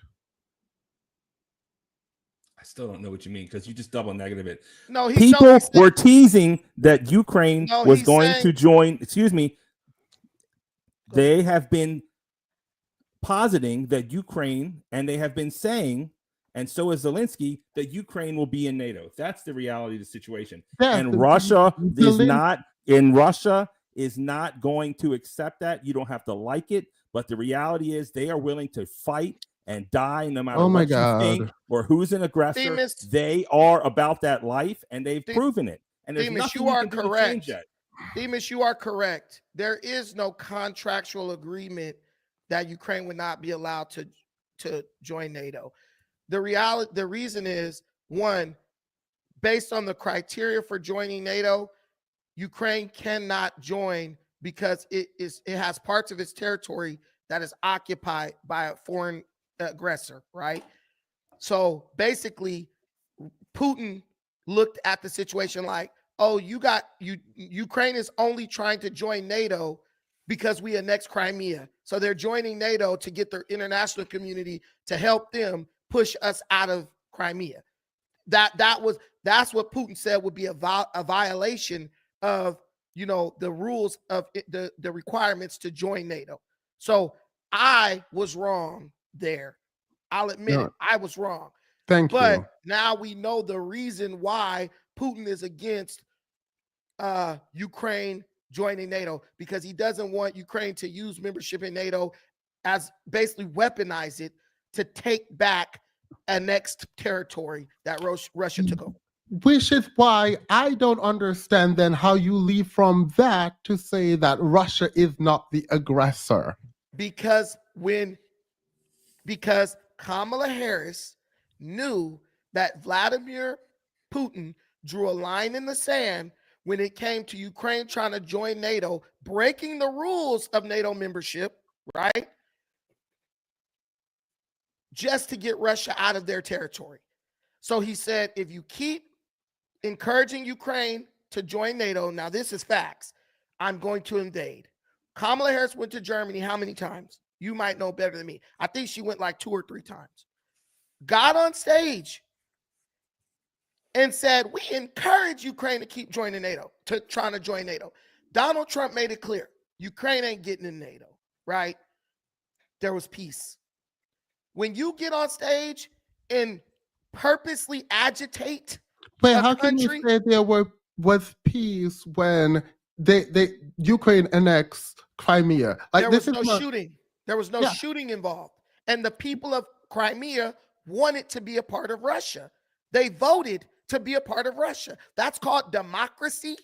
I still don't know what you mean, because you just double negative it. No, people were teasing that Ukraine was going to join. Excuse me. They have been positing that Ukraine, and they have been saying, and so is Zelensky, that Ukraine will be in NATO. That's the reality of the situation. And Russia is not going to accept that. You don't have to like it, but the reality is they are willing to fight and die no matter what you think or who's an aggressor. They are about that life, and they've proven it. And there's nothing you can do to change that. Demas, you are correct. There is no contractual agreement that Ukraine would not be allowed to join NATO. The reason is, one, based on the criteria for joining NATO, Ukraine cannot join because it has parts of its territory that is occupied by a foreign aggressor, right? So basically, Putin looked at the situation like, oh, Ukraine is only trying to join NATO because we annexed Crimea. So they're joining NATO to get their international community to help them push us out of Crimea. That's what Putin said would be a violation of, the rules of the requirements to join NATO. So I was wrong there. I'll admit it. I was wrong. Thank you. But now we know the reason why Putin is against Ukraine joining NATO, because he doesn't want Ukraine to use membership in NATO as basically weaponize it to take back annexed territory that Russia took over. Which is why I don't understand then how you leave from that to say that Russia is not the aggressor. Because Kamala Harris knew that Vladimir Putin drew a line in the sand when it came to Ukraine trying to join NATO, breaking the rules of NATO membership, right? Just to get Russia out of their territory. So he said, if you keep encouraging Ukraine to join NATO, now this is facts, I'm going to invade. Kamala Harris went to Germany how many times? You might know better than me. I think she went like 2 or 3 times. Got on stage and said, we encourage Ukraine to keep joining NATO, trying to join NATO. Donald Trump made it clear, Ukraine ain't getting in NATO, right? There was peace. When you get on stage and purposely agitate Wait, a how can you country, say there was peace when they Ukraine annexed Crimea? Like there this was is no not, shooting. There was no Yeah. shooting involved. And the people of Crimea wanted to be a part of Russia. They voted to be a part of Russia. That's called democracy.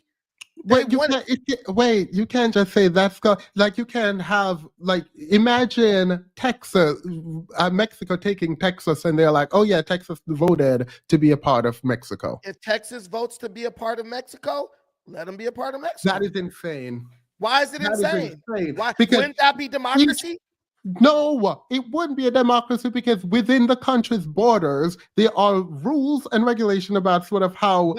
Wait, you can't just say that's like you can have like imagine Texas, Mexico taking Texas, and they're like, oh yeah, Texas voted to be a part of Mexico. If Texas votes to be a part of Mexico, let them be a part of Mexico. That is insane. Why is it That is insane? insane. Why Because wouldn't that be democracy? No, it wouldn't be a democracy because within the country's borders, there are rules and regulation about sort of how.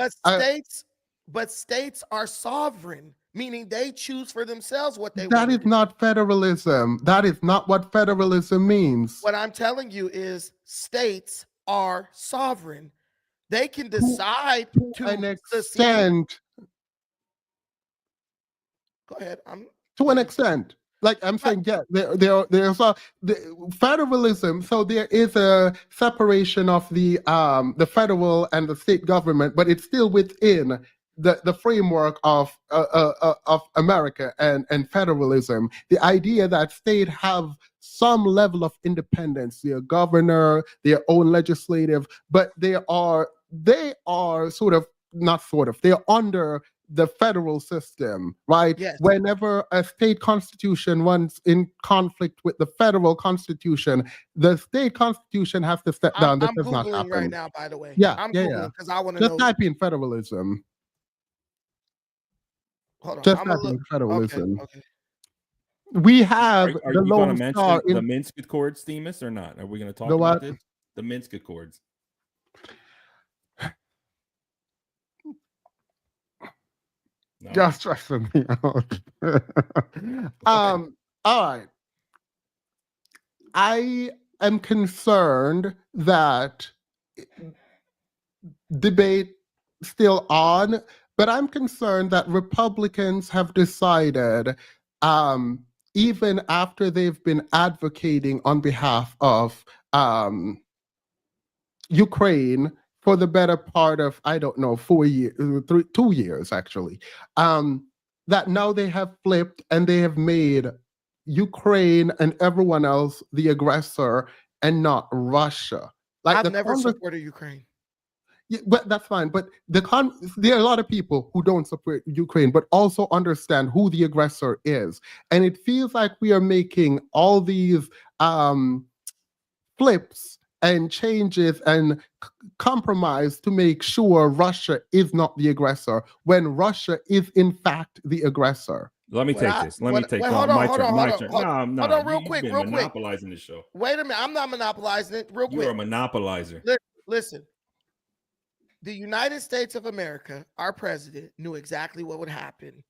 But states are sovereign, meaning they choose for themselves what they want. That is not federalism. That is not what federalism means. What I'm telling you is states are sovereign. They can decide to an extent. Go ahead. To an extent. Like I'm saying, yeah, there's the federalism. So there is a separation of the federal and the state government, but it's still within the framework of America and federalism. The idea that states have some level of independence, their governor, their own legislative, but they are they're under the federal system, right? Yes. Whenever a state constitution runs in conflict with the federal constitution, the state constitution has to step down. This I'm does not Googling happen right now, by the way. Yeah, I'm yeah, Googling because I want to know. Just type in federalism. Hold on. Just type in federalism. Okay. We have Are the you going to Lone mention Star the Minsk Accords, Themis, or not? Are we going to talk The about what? this? The Minsk Accords. No. Just stressing me out. All right. I am concerned that debate still on, but I'm concerned that Republicans have decided, even after they've been advocating on behalf of Ukraine for the better part of, 4 years, 2 years actually, that now they have flipped and they have made Ukraine and everyone else the aggressor and not Russia. Like I've never supported Ukraine. Yeah, but that's fine. But there are a lot of people who don't support Ukraine, but also understand who the aggressor is. And it feels like we are making all these flips and changes and compromise to make sure Russia is not the aggressor when Russia is in fact the aggressor. Let me take this. Let me take hold my on, turn. hold on, real quick. Monopolizing the show. Wait a minute. I'm not monopolizing it. Real quick. You're a monopolizer. Listen. The United States of America, our president, knew exactly what would happen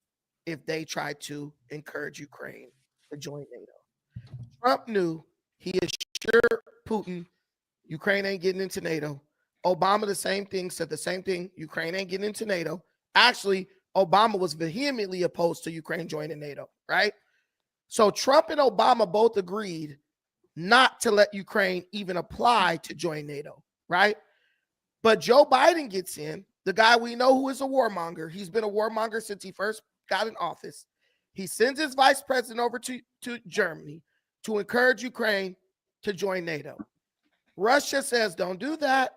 if they tried to encourage Ukraine to join NATO. Trump knew, he assured Putin, Ukraine ain't getting into NATO. Obama, the same thing, said the same thing, Ukraine ain't getting into NATO. Actually, Obama was vehemently opposed to Ukraine joining NATO, right? So Trump and Obama both agreed not to let Ukraine even apply to join NATO, right? But Joe Biden gets in, the guy we know who is a warmonger. He's been a warmonger since he first got in office. He sends his vice president over to Germany to encourage Ukraine to join NATO. Russia says, don't do that.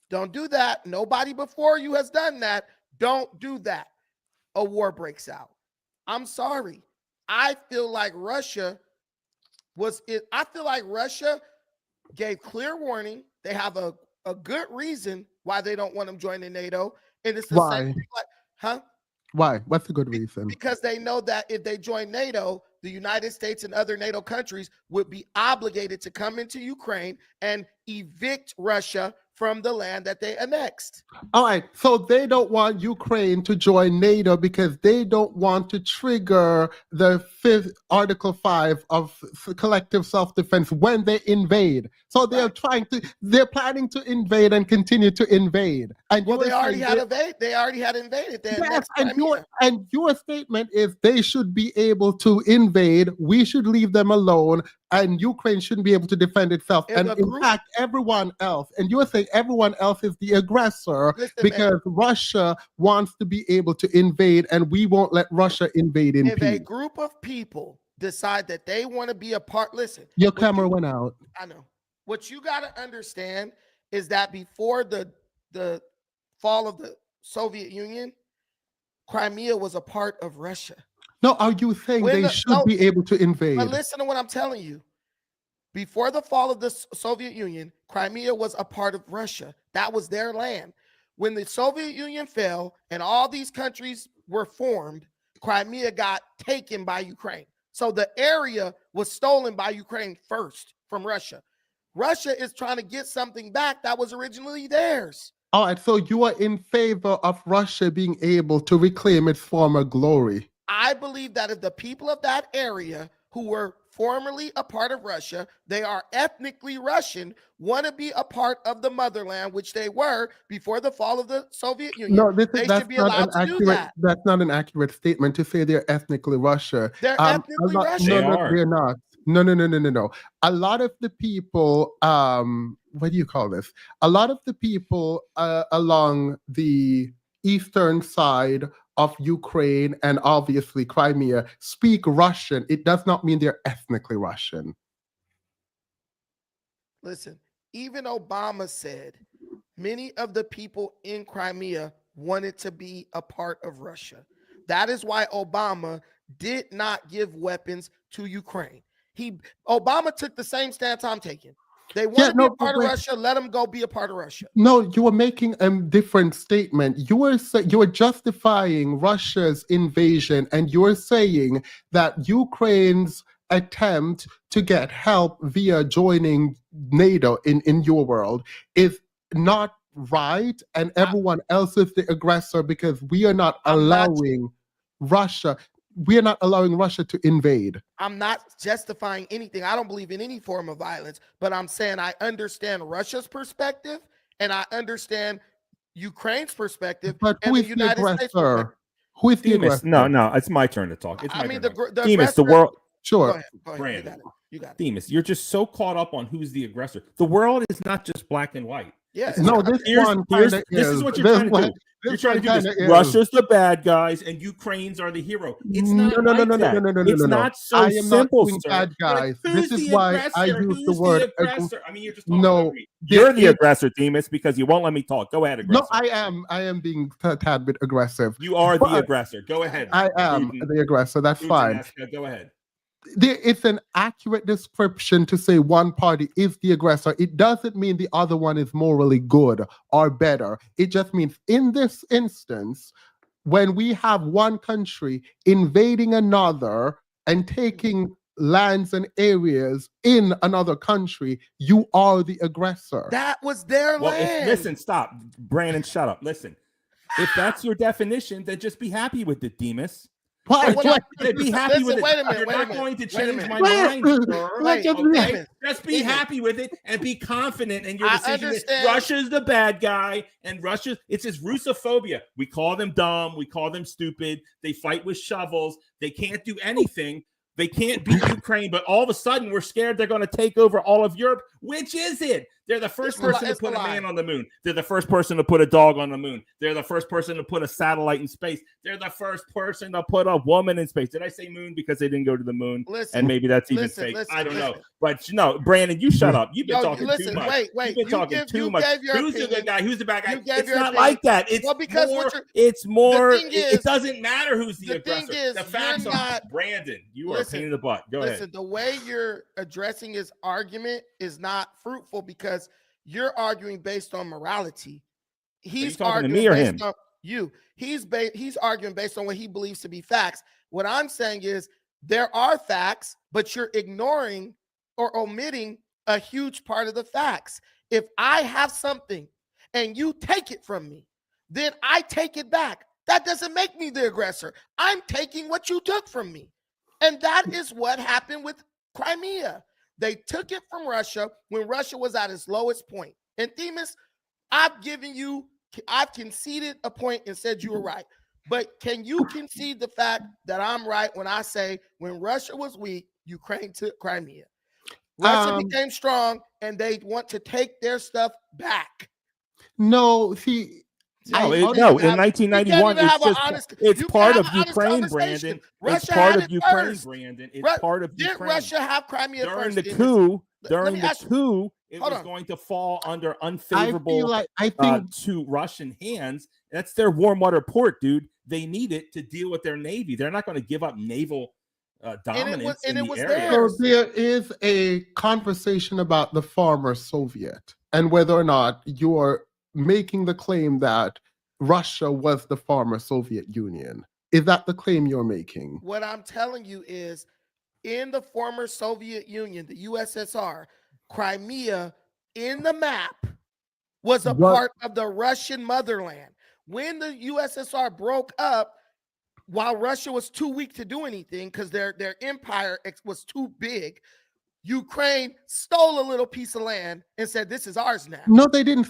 Don't do that. Nobody before you has done that. Don't do that. A war breaks out. I'm sorry. I feel like Russia gave clear warning. They have a good reason why they don't want them joining NATO. And it's the same thing. Why? What's a good reason? Because they know that if they join NATO, the United States and other NATO countries would be obligated to come into Ukraine and evict Russia from the land that they annexed. All right, so they don't want Ukraine to join NATO because they don't want to trigger the Article 5 of collective self-defense when they invade. So they're they're planning to invade and continue to invade. And well, they already had invaded. Yes, and your statement is they should be able to invade. We should leave them alone, and Ukraine shouldn't be able to defend itself. And in fact, everyone else, and you're saying everyone else is the aggressor because Russia wants to be able to invade, and we won't let Russia invade in peace. If a group of people decide that they want to be a part, listen. Your camera went out. I know. What you got to understand is that before the fall of the Soviet Union, Crimea was a part of Russia. No, are you saying they should be able to invade? But listen to what I'm telling you. Before the fall of the Soviet Union, Crimea was a part of Russia. That was their land. When the Soviet Union fell and all these countries were formed, Crimea got taken by Ukraine. So the area was stolen by Ukraine first from Russia. Russia is trying to get something back that was originally theirs. All right, so you are in favor of Russia being able to reclaim its former glory. I believe that if the people of that area who were formerly a part of Russia, they are ethnically Russian, want to be a part of the motherland, which they were before the fall of the Soviet Union. No, they should be allowed to do that. That's not an accurate statement to say they're ethnically Russia. They're ethnically Russian. They're not. No. A lot of the people, what do you call this? A lot of the people along the eastern side of Ukraine and obviously Crimea speak Russian. It does not mean they're ethnically Russian. Listen, even Obama said many of the people in Crimea wanted to be a part of Russia. That is why Obama did not give weapons to Ukraine. Obama took the same stance I'm taking. They want to be a part of Russia. Let them go be a part of Russia. No, you were making a different statement. You were justifying Russia's invasion, and you were saying that Ukraine's attempt to get help via joining NATO in your world is not right, and everyone else is the aggressor because we are not allowing Russia. We are not allowing Russia to invade. I'm not justifying anything. I don't believe in any form of violence, but I'm saying I understand Russia's perspective and I understand Ukraine's perspective. But who is the aggressor? Who is the aggressor? No, it's my turn to talk. It's the Demas, the world. Sure. Go ahead. You got it. Demas, you're just so caught up on who's the aggressor. The world is not just black and white. Yes. No, this is what you're trying to do. You're trying to do this. Russia's the bad guys and Ukrainians are the hero. It's not It's not so simple, sir. Bad guys. This is why I use the word aggressor. I mean, you're just talking you're the aggressor, Demas, because you won't let me talk. Go ahead, aggressor. No, I am being a tad bit aggressive. You are the aggressor. Go ahead. I am the aggressor. That's fine. Go ahead. It's an accurate description to say one party is the aggressor. It doesn't mean the other one is morally good or better. It just means in this instance, when we have one country invading another and taking lands and areas in another country, you are the aggressor. That was their land. Listen, stop. Brandon, shut up. Listen, if that's your definition, then just be happy with it, Demas. Be happy with it. You're not going to change my mind, sir. Just be happy with it and be confident in your decision. Russia's the bad guy, and it's his Russophobia. We call them dumb. We call them stupid. They fight with shovels. They can't do anything. They can't beat Ukraine, but all of a sudden we're scared they're going to take over all of Europe. Which is it? They're the first person to put a man on the moon. They're the first person to put a dog on the moon. They're the first person to put a satellite in space. They're the first person to put a woman in space. Did I say moon because they didn't go to the moon? And maybe that's even fake. I don't know. But no, Brandon, you shut up. You've been talking too much. Wait. You've been talking too much. Who's the good guy? Who's the bad guy? It's not like that. It's more. It doesn't matter who's the aggressor. The facts are Brandon. You are a pain in the butt. Go ahead. Listen, the way you're addressing his argument is not fruitful because you're arguing based on morality. He's talking to me or him? He's arguing based on what he believes to be facts. What I'm saying is there are facts, but you're ignoring or omitting a huge part of the facts. If I have something and you take it from me, then I take it back. That doesn't make me the aggressor. I'm taking what you took from me. And that is what happened with Crimea. They took it from Russia when Russia was at its lowest point. And Themis, I've conceded a point and said you were right. But can you concede the fact that I'm right when I say when Russia was weak, Ukraine took Crimea? Russia became strong and they want to take their stuff back. No, see, in 1991, it's part of Ukraine, Brandon. It's part of Ukraine, Brandon. It's part of Ukraine. Did Russia have Crimea during first? The coup? During the coup, it was going to fall under unfavorable to Russian hands. That's their warm water port, dude. They need it to deal with their navy. They're not going to give up naval dominance in the area. So there is a conversation about the former Soviet and whether or not you are making the claim that Russia was the former Soviet Union. Is that the claim you're making? What I'm telling you is in the former Soviet Union, the USSR, Crimea in the map was a part of the Russian motherland. When the USSR broke up, while Russia was too weak to do anything because their empire was too big, Ukraine stole a little piece of land and said, this is ours now. No, they didn't.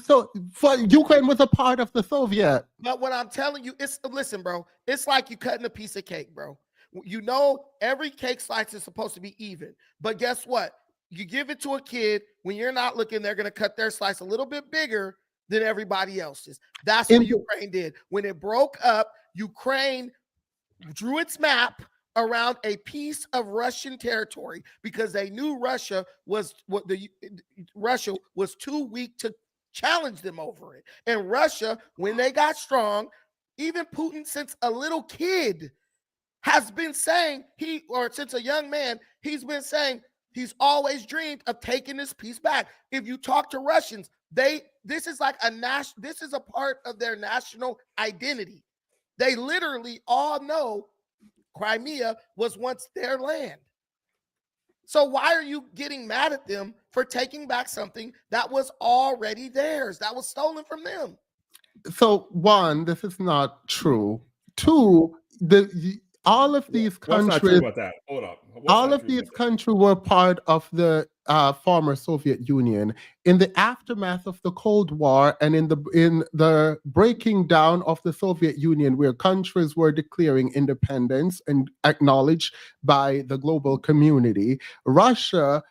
Ukraine was a part of the Soviet. But what I'm telling you is, listen, bro, it's like you cutting a piece of cake, bro. You know, every cake slice is supposed to be even. But guess what? You give it to a kid, when you're not looking, they're going to cut their slice a little bit bigger than everybody else's. That's what Ukraine did. When it broke up, Ukraine drew its map around a piece of Russian territory because they knew Russia was too weak to challenge them over it. And Russia, when they got strong, even Putin, since a little kid, has been saying since a young man, he's been saying he's always dreamed of taking this piece back. If you talk to Russians, this is a part of their national identity. They literally all know Crimea was once their land. So why are you getting mad at them for taking back something that was already theirs, that was stolen from them? So one, this is not true. Two, all of these countries. What's not true about that? Hold up. All of these countries were part of the former Soviet Union. In the aftermath of the Cold War and in the breaking down of the Soviet Union, where countries were declaring independence and acknowledged by the global community, Russia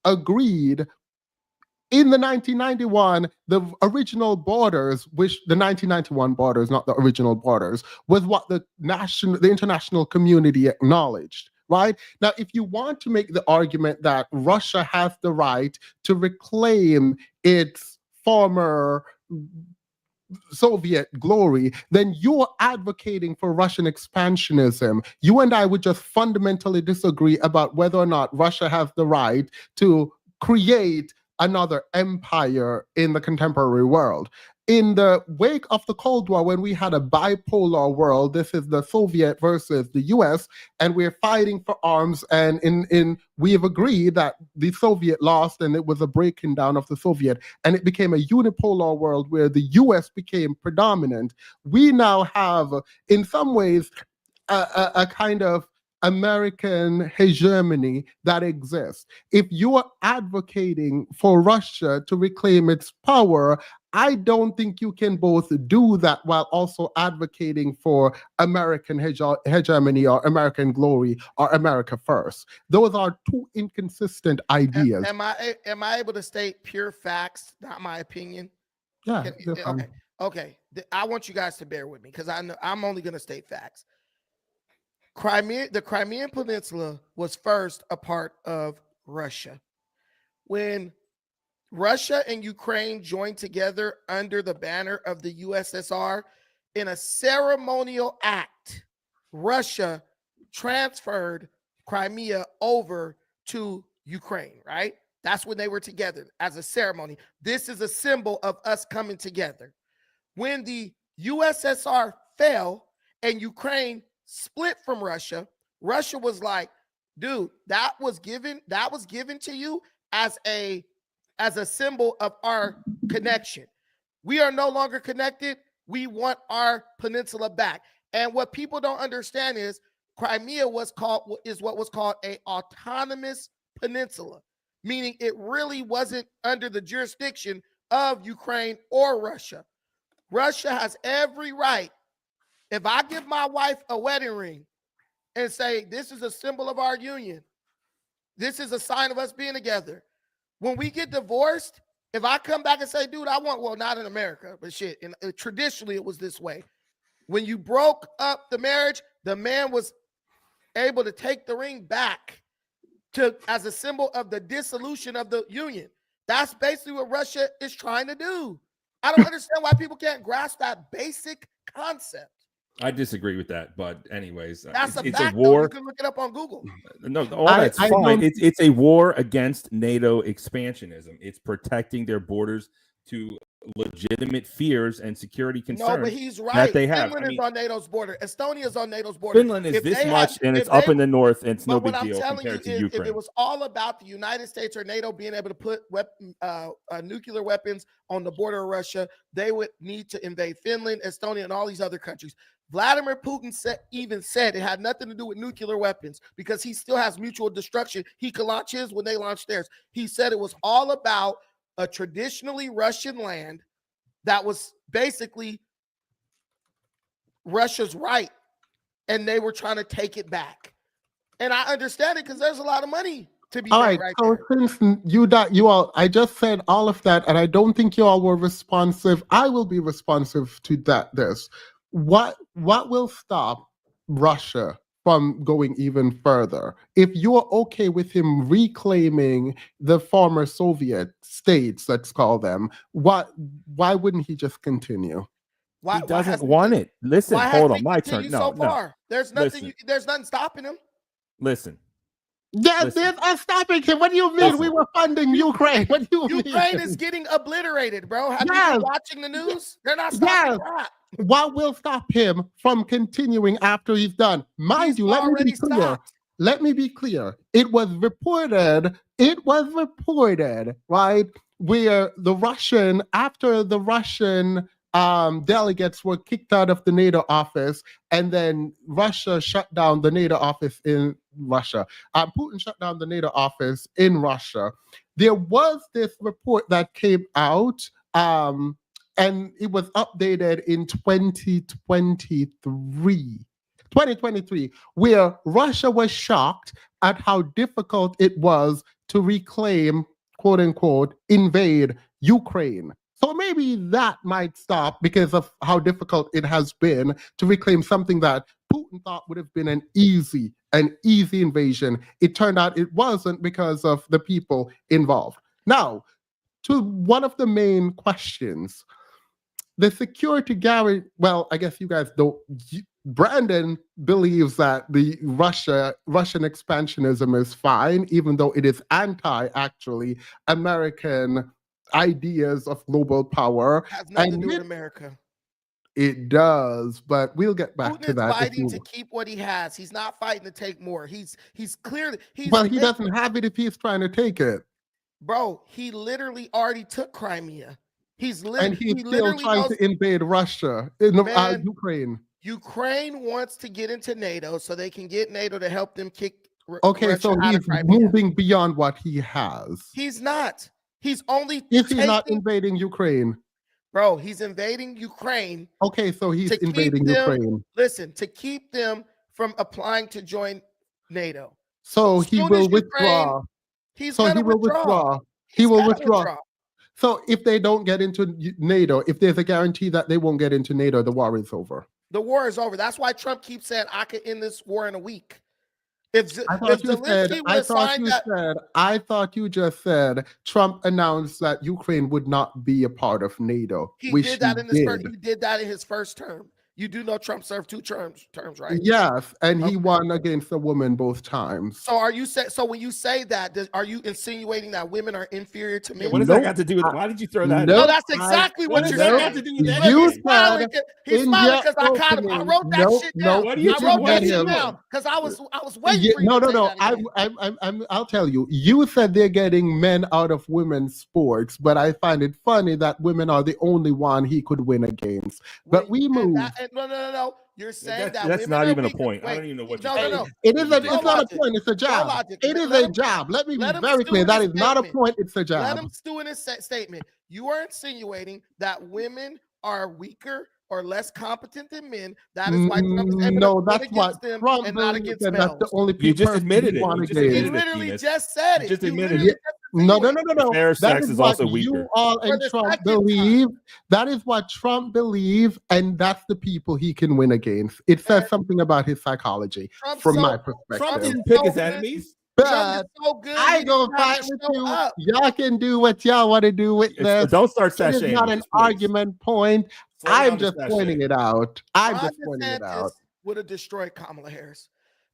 agreed in the 1991, the original borders, which the 1991 borders, not the original borders, was what the international community acknowledged. Right? Now, if you want to make the argument that Russia has the right to reclaim its former Soviet glory, then you're advocating for Russian expansionism. You and I would just fundamentally disagree about whether or not Russia has the right to create another empire in the contemporary world. In the wake of the Cold War, when we had a bipolar world, this is the Soviet versus the US, and we're fighting for arms, and we have agreed that the Soviet lost and it was a breaking down of the Soviet, and it became a unipolar world where the US became predominant. We now have, in some ways, a kind of American hegemony that exists. If you are advocating for Russia to reclaim its power, I don't think you can both do that while also advocating for American hegemony or American glory or America first. Those are two inconsistent ideas. Am I able to state pure facts, not my opinion? Yeah. Okay. I want you guys to bear with me because I know I'm only going to state facts. The Crimean Peninsula was first a part of Russia. When Russia and Ukraine joined together under the banner of the USSR, in a ceremonial act, Russia transferred Crimea over to Ukraine, right? That's when they were together as a ceremony. This is a symbol of us coming together. When the USSR fell and Ukraine split from Russia, Russia was like, dude, that was given to you as a symbol of our connection. We are no longer connected. We want our peninsula back. And what people don't understand is Crimea was what was called a autonomous peninsula, meaning it really wasn't under the jurisdiction of Ukraine or Russia. Russia has every right. If I give my wife a wedding ring and say, this is a symbol of our union, this is a sign of us being together. When we get divorced, if I come back and say, dude, I want, well, not in America, but shit, and traditionally it was this way. When you broke up the marriage, the man was able to take the ring back as a symbol of the dissolution of the union. That's basically what Russia is trying to do. I don't understand why people can't grasp that basic concept. I disagree with that, but anyways, that's it's fact, a war. Though. You can look it up on Google. No, all that's fine. It's a war against NATO expansionism. It's protecting their borders to legitimate fears and security concerns. No, but he's right. That they have. Finland is on NATO's border. Estonia is on NATO's border. Finland is this much, and it's up in the north, and it's no big deal compared to Ukraine. If it was all about the United States or NATO being able to put nuclear weapons on the border of Russia, they would need to invade Finland, Estonia, and all these other countries. Vladimir Putin even said it had nothing to do with nuclear weapons because he still has mutual destruction. He could launch his when they launch theirs. He said it was all about a traditionally Russian land that was basically Russia's right, and they were trying to take it back. And I understand it because there's a lot of money to be made right so there. Since you all, I just said all of that, and I don't think you all were responsive. I will be responsive to this. What will stop Russia from going even further? If you're okay with him reclaiming the former Soviet states, let's call them, why wouldn't he just continue? He doesn't want it. Listen, hold on, my turn. No, no. There's nothing stopping him. Listen. Yes, there's us stopping him. What do you mean? We were funding Ukraine. What do you mean? Ukraine is getting obliterated, bro. Have you been watching the news? They're not stopping that. What will stop him from continuing after he's done? Mind you, let me be clear. Let me be clear. It was reported, right, where after the Russian delegates were kicked out of the NATO office, and then Russia shut down the NATO office in Russia. Putin shut down the NATO office in Russia. There was this report that came out, and it was updated in 2023, where Russia was shocked at how difficult it was to reclaim, quote unquote, invade Ukraine. So maybe that might stop because of how difficult it has been to reclaim something that Putin thought would have been an easy invasion. It turned out it wasn't because of the people involved. Now, to one of the main questions, the security guarantee, well, I guess you guys don't. Brandon believes that the Russian expansionism is fine, even though it is actually American ideas of global power. It has nothing to do with America. It does, but we'll get back Putin to that. He's fighting to keep what he has. He's not fighting to take more. He's clearly he doesn't have it if he's trying to take it. Bro, he literally already took Crimea. He's still trying to invade Russia, Ukraine. Ukraine wants to get into NATO so they can get NATO to help them kick. Okay, Russia so he's moving beyond what he has. He's not. He's only. Is he not invading Ukraine? Bro, he's invading Ukraine. Okay, so he's invading Ukraine. Listen, to keep them from applying to join NATO. So he will withdraw. He will withdraw. So if they don't get into NATO, if there's a guarantee that they won't get into NATO, the war is over. The war is over. That's why Trump keeps saying, I could end this war in a week. I thought you just said Trump announced that Ukraine would not be a part of NATO. He did that in his first term. You do know Trump served 2 terms, right? Yes, and he Okay. won against a woman both times. So are you so when you say that, are you insinuating that women are inferior to men? Yeah, what does that got to do with? Why did you throw that? No, in? that's exactly What what does you're that saying. got to do with You anything? He's in smiling your because I caught him. I opening, wrote that shit down. What are you I wrote what that are you shit doing? down because I was waiting for you no, to no, say no. that again. I'll tell you. You said they're getting men out of women's sports, but I find it funny that women are the only one he could win against. But we move. No. You're saying that That's women not are even a weaker. point. I Wait, don't even know what no, you're no. It is. It's It's not a point. It's a jab. logic. It is Let a him- jab. Let me be let him very stew clear. in That his is not a statement. point. It's a Let jab. him stew in his statement. You are insinuating that women are weaker or less competent than men. That is why Trump is able No, to win that's what against them Trump and not believes, against and that's the males. only You just person admitted he it. won You just against. He admitted it, literally penis. just said You it. just You admitted literally it. just No. insinuated. The fair That sex is is what also you weaker. all and the Trump second time. believe. That is what Trump believes, and that's the people he can win against. It says something about his psychology, Trump's from so- my Trump perspective. didn't pick his good. enemies. Trump is But so good. I he go didn't have fight to with show you. up. Y'all can do what y'all want to do with this. Don't start It is sashaying. not me, an just please. argument point. Slow down I'm the just sachet. pointing it out. I'm Ron just pointing it out. DeSantis would have destroyed Kamala Harris.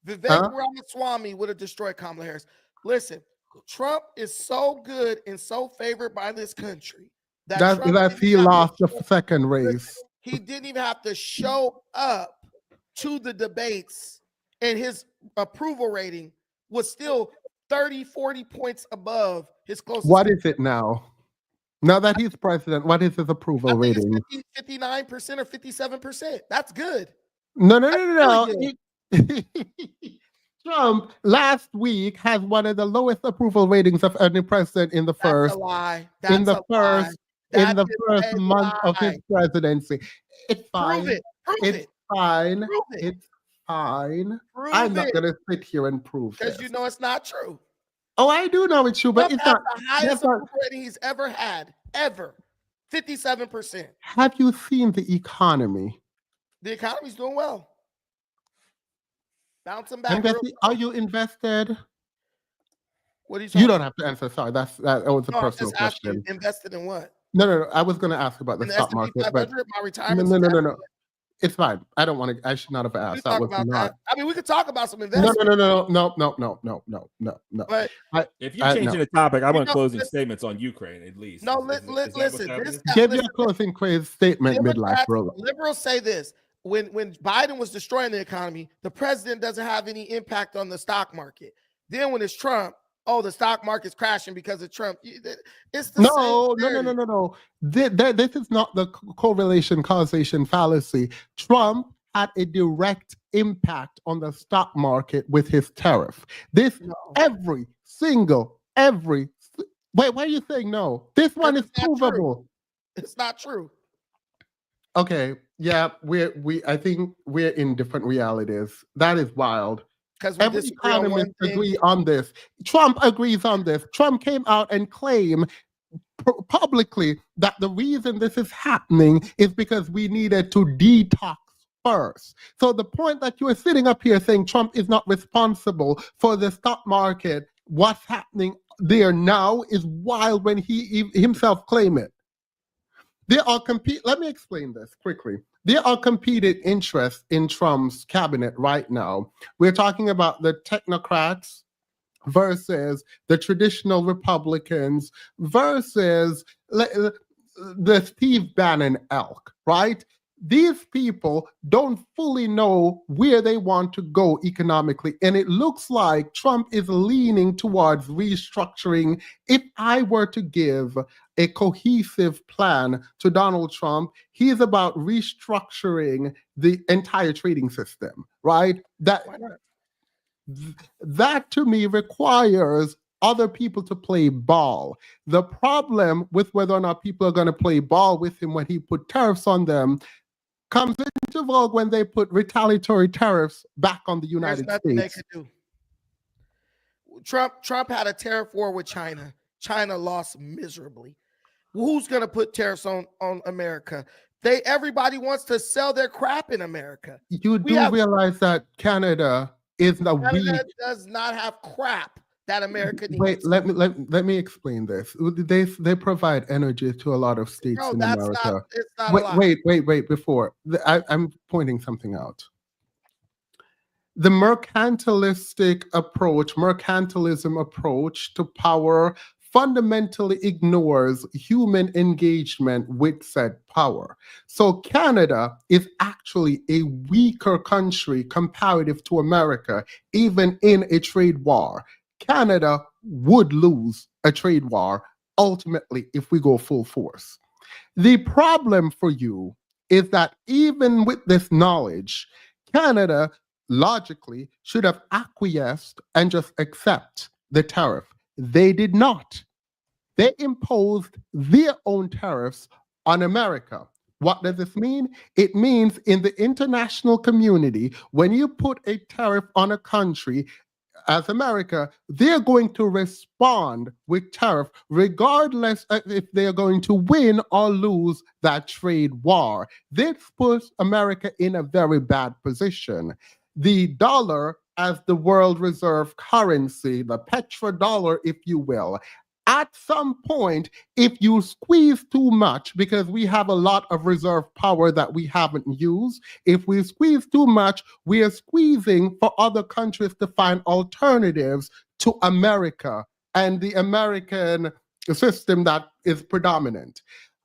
Vivek Huh? Ramaswamy would have destroyed Kamala Harris. Listen, Trump is so good and so favored by this country that Trump That's didn't he have to lost the show- second race. He didn't even have to show up to the debates, and his approval rating was still 30, 40 points above his closest. What is it now? Now that he's president, what is his approval I think rating? it's 59% or 57%. That's good. No. really Trump last week has one of the lowest approval ratings of any president in the That's first a lie. in That's the a lie. first in That the is first a month of his lie. presidency. It's fine. Prove it. Prove It's it. fine. Prove it. It's fine. Prove I'm not it. gonna sit here and prove Because this. you know it's not true. Oh, I do know it's true, but Trump it's has not. the highest That's not. approval rating he's ever had. Ever. 57%. Have you seen the economy? The economy's doing well. Bouncing back. real Are you invested? What are you You talking don't have to answer. Sorry, that was a No, I'm personal just asking you, question. invested in what? No. I was going to ask about the In the stock S&P market, but 500, my retirement. no. It's fine. I don't want to. I should not have We asked. can That talk was about not. that. I mean, we could talk about some No. investment. No. But If you're changing the topic, I want closing listen- statements on Ukraine at least. no, Is that what's listen. happening? Give your closing quiz statement, midlife Democrats, ruler. liberals say this. When Biden was destroying the economy, the president doesn't have any impact on the stock market. Then when it's Trump, the stock market's crashing because of Trump. It's the No. same narrative. No. This is not the correlation causation fallacy. Trump had a direct impact on the stock market with his tariff. This No. every. Wait, why are you saying no? This one is It's not true. provable. It's not true. Okay, yeah, I think we're in different realities. That is wild. Because we Every disagree on economist one thing. agree on this. Trump agrees on this. Trump came out and claimed publicly that the reason this is happening is because we needed to detox first. So the point that you are sitting up here saying Trump is not responsible for the stock market, what's happening there now is wild when he himself claimed it. Let me explain this quickly. There are competing interests in Trump's cabinet right now. We're talking about the technocrats versus the traditional Republicans versus the Steve Bannon ilk, right? These people don't fully know where they want to go economically. And it looks like Trump is leaning towards restructuring. If I were to give a cohesive plan to Donald Trump, he's about restructuring the entire trading system, right? That to me requires other people to play ball. The problem with whether or not people are going to play ball with him when he put tariffs on them comes into vogue when they put retaliatory tariffs back on the United There's nothing States. they could do. Trump had a tariff war with China. China lost miserably. Who's going to put tariffs on America? Everybody wants to sell their crap in America. You realize that Canada is Canada does not have crap. that America needs. Wait, let me explain this. They provide energy to a lot of states Bro, in that's America. not, it's not a lot. Wait. I'm pointing something out. The mercantilism approach to power fundamentally ignores human engagement with said power. So Canada is actually a weaker country comparative to America, even in a trade war. Canada would lose a trade war ultimately if we go full force. The problem for you is that even with this knowledge, Canada logically should have acquiesced and just accept the tariff. They did not. They imposed their own tariffs on America. What does this mean? It means in the international community, when you put a tariff on a country, as America, they're going to respond with tariff regardless of if they're going to win or lose that trade war. This puts America in a very bad position. The dollar as the world reserve currency, the petrodollar, if you will, at some point, if you squeeze too much, because we have a lot of reserve power that we haven't used, if we squeeze too much, we are squeezing for other countries to find alternatives to America and the American system that is predominant.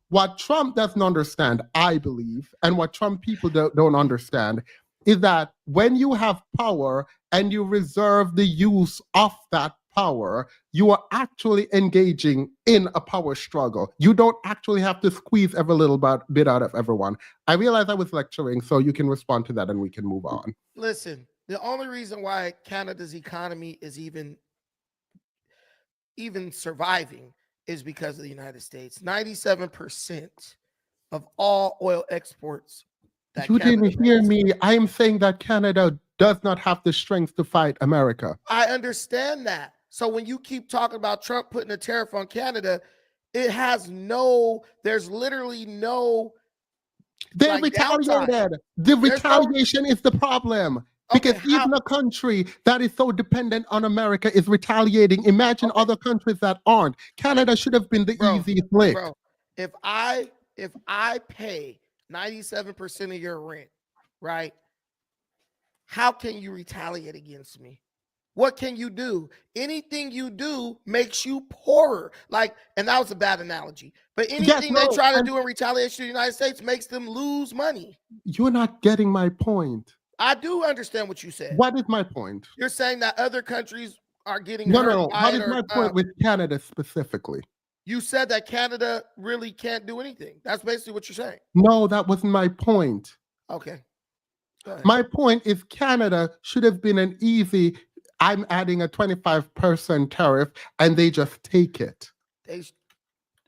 What Trump doesn't understand, I believe, and what Trump people don't understand, is that when you have power and you reserve the use of that power, you are actually engaging in a power struggle. You don't actually have to squeeze every little bit out of everyone. I realize I was lecturing, so you can respond to that and we can move on. Listen, the only reason why Canada's economy is even surviving is because of the United States. 97% of all oil exports. You didn't hear me. I am saying that Canada does not have the strength to fight America. I understand that. So when you keep talking about Trump putting a tariff on Canada, it has there's literally no. They retaliated. The retaliation is the problem. Because even a country that is so dependent on America is retaliating. Imagine other countries that aren't. Canada should have been the easiest lick. Bro, if I pay 97% of your rent, right? How can you retaliate against me? What can you do? Anything you do makes you poorer. And that was a bad analogy. But anything they try to do in retaliation to the United States makes them lose money. You're not getting my point. I do understand what you said. What is my point? You're saying that other countries are getting hurt. No. What is my point with Canada specifically? You said that Canada really can't do anything. That's basically what you're saying. No, that wasn't my point. Okay. My point is Canada should have been an easy, I'm adding a 25% tariff, and they just take it.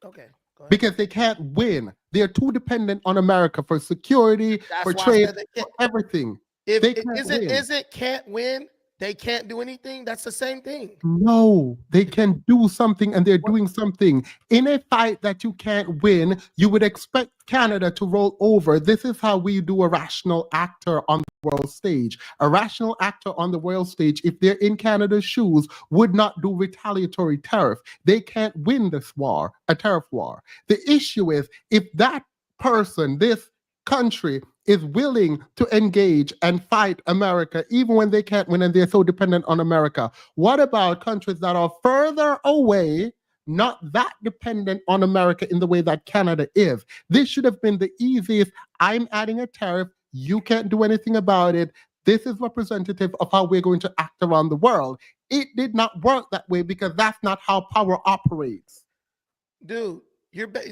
Okay. Because they can't win. They're too dependent on America for security, for trade, for everything. If it can't win, they can't do anything. That's the same thing. No, they can do something, and they're doing something. In a fight that you can't win, you would expect Canada to roll over. This is how we do a rational actor on the world stage. A rational actor on the world stage, if they're in Canada's shoes, would not do retaliatory tariff. They can't win this war, a tariff war. The issue is if that person, this country, is willing to engage and fight America, even when they can't win and they're so dependent on America. What about countries that are further away, not that dependent on America in the way that Canada is? This should have been the easiest. I'm adding a tariff. You can't do anything about it. This is representative of how we're going to act around the world. It did not work that way because that's not how power operates. Dude,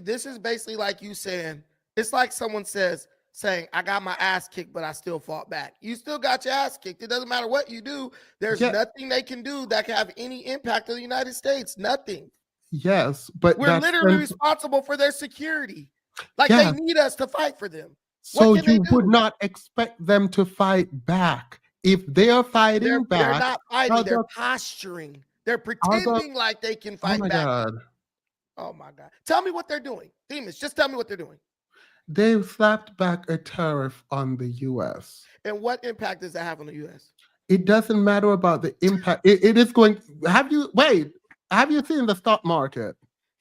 this is basically like you saying, it's like someone saying, I got my ass kicked, but I still fought back. You still got your ass kicked. It doesn't matter what you do. There's nothing they can do that can have any impact on the United States. Nothing. Yes, but we're literally responsible for their security. They need us to fight for them. So you would not expect them to fight back. If they are fighting back. They're not fighting. They're posturing. They're pretending like they can fight back. God. Oh, my God. Tell me what they're doing. Demons, just tell me what they're doing. They've slapped back a tariff on the U.S. And what impact does that have on the U.S.? It doesn't matter about the impact. It is going. Have you seen the stock market?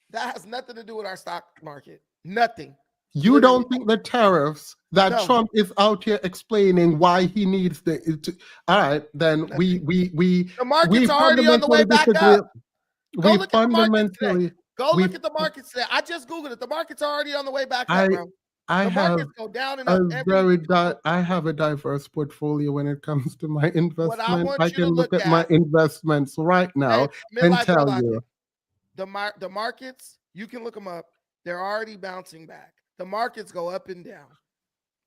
That has nothing to do with our stock market. Nothing. You Literally. don't think the tariffs that No. Trump is out here explaining why he needs all right, then we The market's already on the way back disagree. up. Go look at the markets today. Go look at the markets today. I just Googled it. The market's already on the way back up, bro. I have go down and up I have a diverse portfolio when it comes to my investment. I can look at my investments right now and tell you. The markets, you can look them up. They're already bouncing back. The markets go up and down.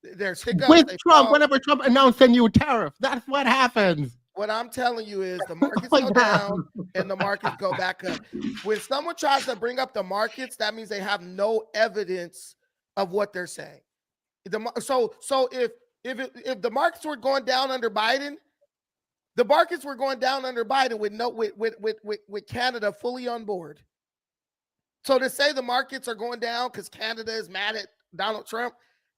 There's hiccups. With Trump, whenever Trump announced a new tariff, that's what happens. What I'm telling you is the markets go down and the markets go back up. When someone tries to bring up the markets, that means they have no evidence of what they're saying. So if the markets were going down under Biden, the markets were going down under Biden with Canada fully on board. So to say the markets are going down because Canada is mad at Donald Trump,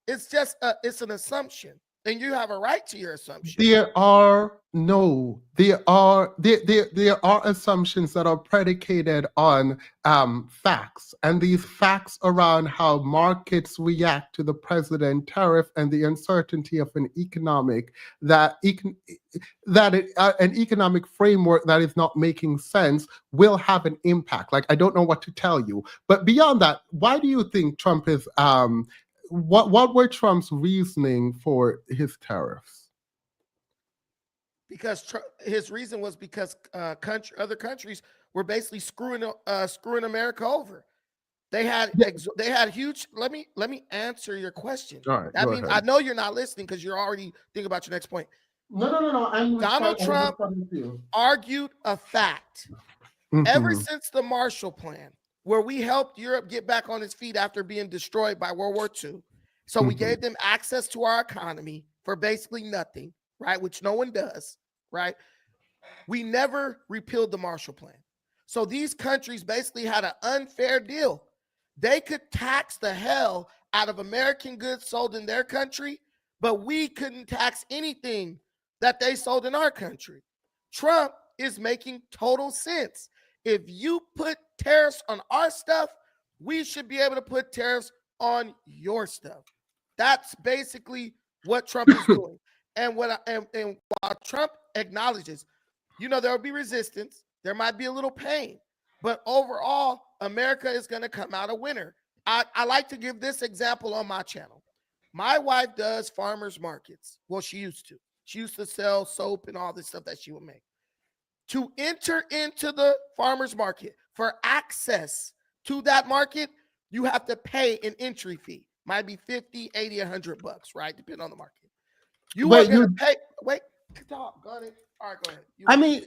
it's just it's an assumption. And you have a right to your assumption. There are assumptions that are predicated on facts, and these facts around how markets react to the president tariff and the uncertainty of an economic economic framework that is not making sense will have an impact. Like, I don't know what to tell you, but beyond that, why do you think Trump is what were Trump's reasoning for his tariffs? Because his reason was because other countries were basically screwing America over. They had huge. Let me answer your question. All right, that means I know you're not listening because you're already thinking about your next point. No. Donald Trump argued a fact. Mm-hmm. Ever since the Marshall Plan, where we helped Europe get back on its feet after being destroyed by World War II. So we gave them access to our economy for basically nothing, right? Which no one does, right? We never repealed the Marshall Plan. So these countries basically had an unfair deal. They could tax the hell out of American goods sold in their country, but we couldn't tax anything that they sold in our country. Trump is making total sense. If you put tariffs on our stuff, we should be able to put tariffs on your stuff. That's basically what Trump is doing. And while Trump acknowledges, there will be resistance, there might be a little pain, but overall, America is going to come out a winner. I like to give this example on my channel. My wife does farmers markets. Well, she used to. She used to sell soap and all this stuff that she would make. To enter into the farmer's market, for access to that market, you have to pay an entry fee. Might be 50, 80, $100, right? Depending on the market. You are going to pay. Wait, stop. Go ahead. All right, go ahead.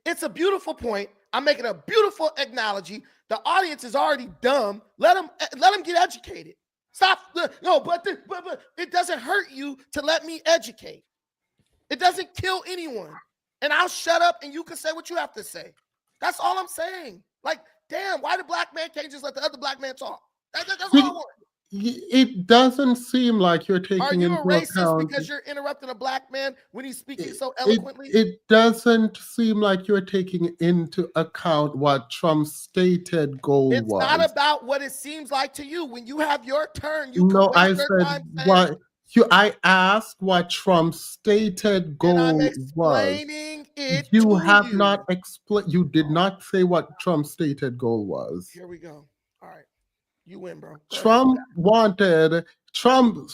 It's a beautiful point. I'm making a beautiful analogy. The audience is already dumb. Let them get educated. Stop. No, but it doesn't hurt you to let me educate. It doesn't kill anyone. And I'll shut up and you can say what you have to say. That's all I'm saying. Like, damn, why the black man can't just let the other black man talk? That's all I want. It doesn't seem like you're taking into account. Are you a racist because you're interrupting a black man when he's speaking so eloquently? It doesn't seem like you're taking into account what Trump's stated goal was. It's not about what it seems like to you. When you have your turn, I said I asked what Trump's stated goal I'm explaining was. It you have not explained. You did not say what Trump's stated goal was. Here we go. All right. You win, bro. Trump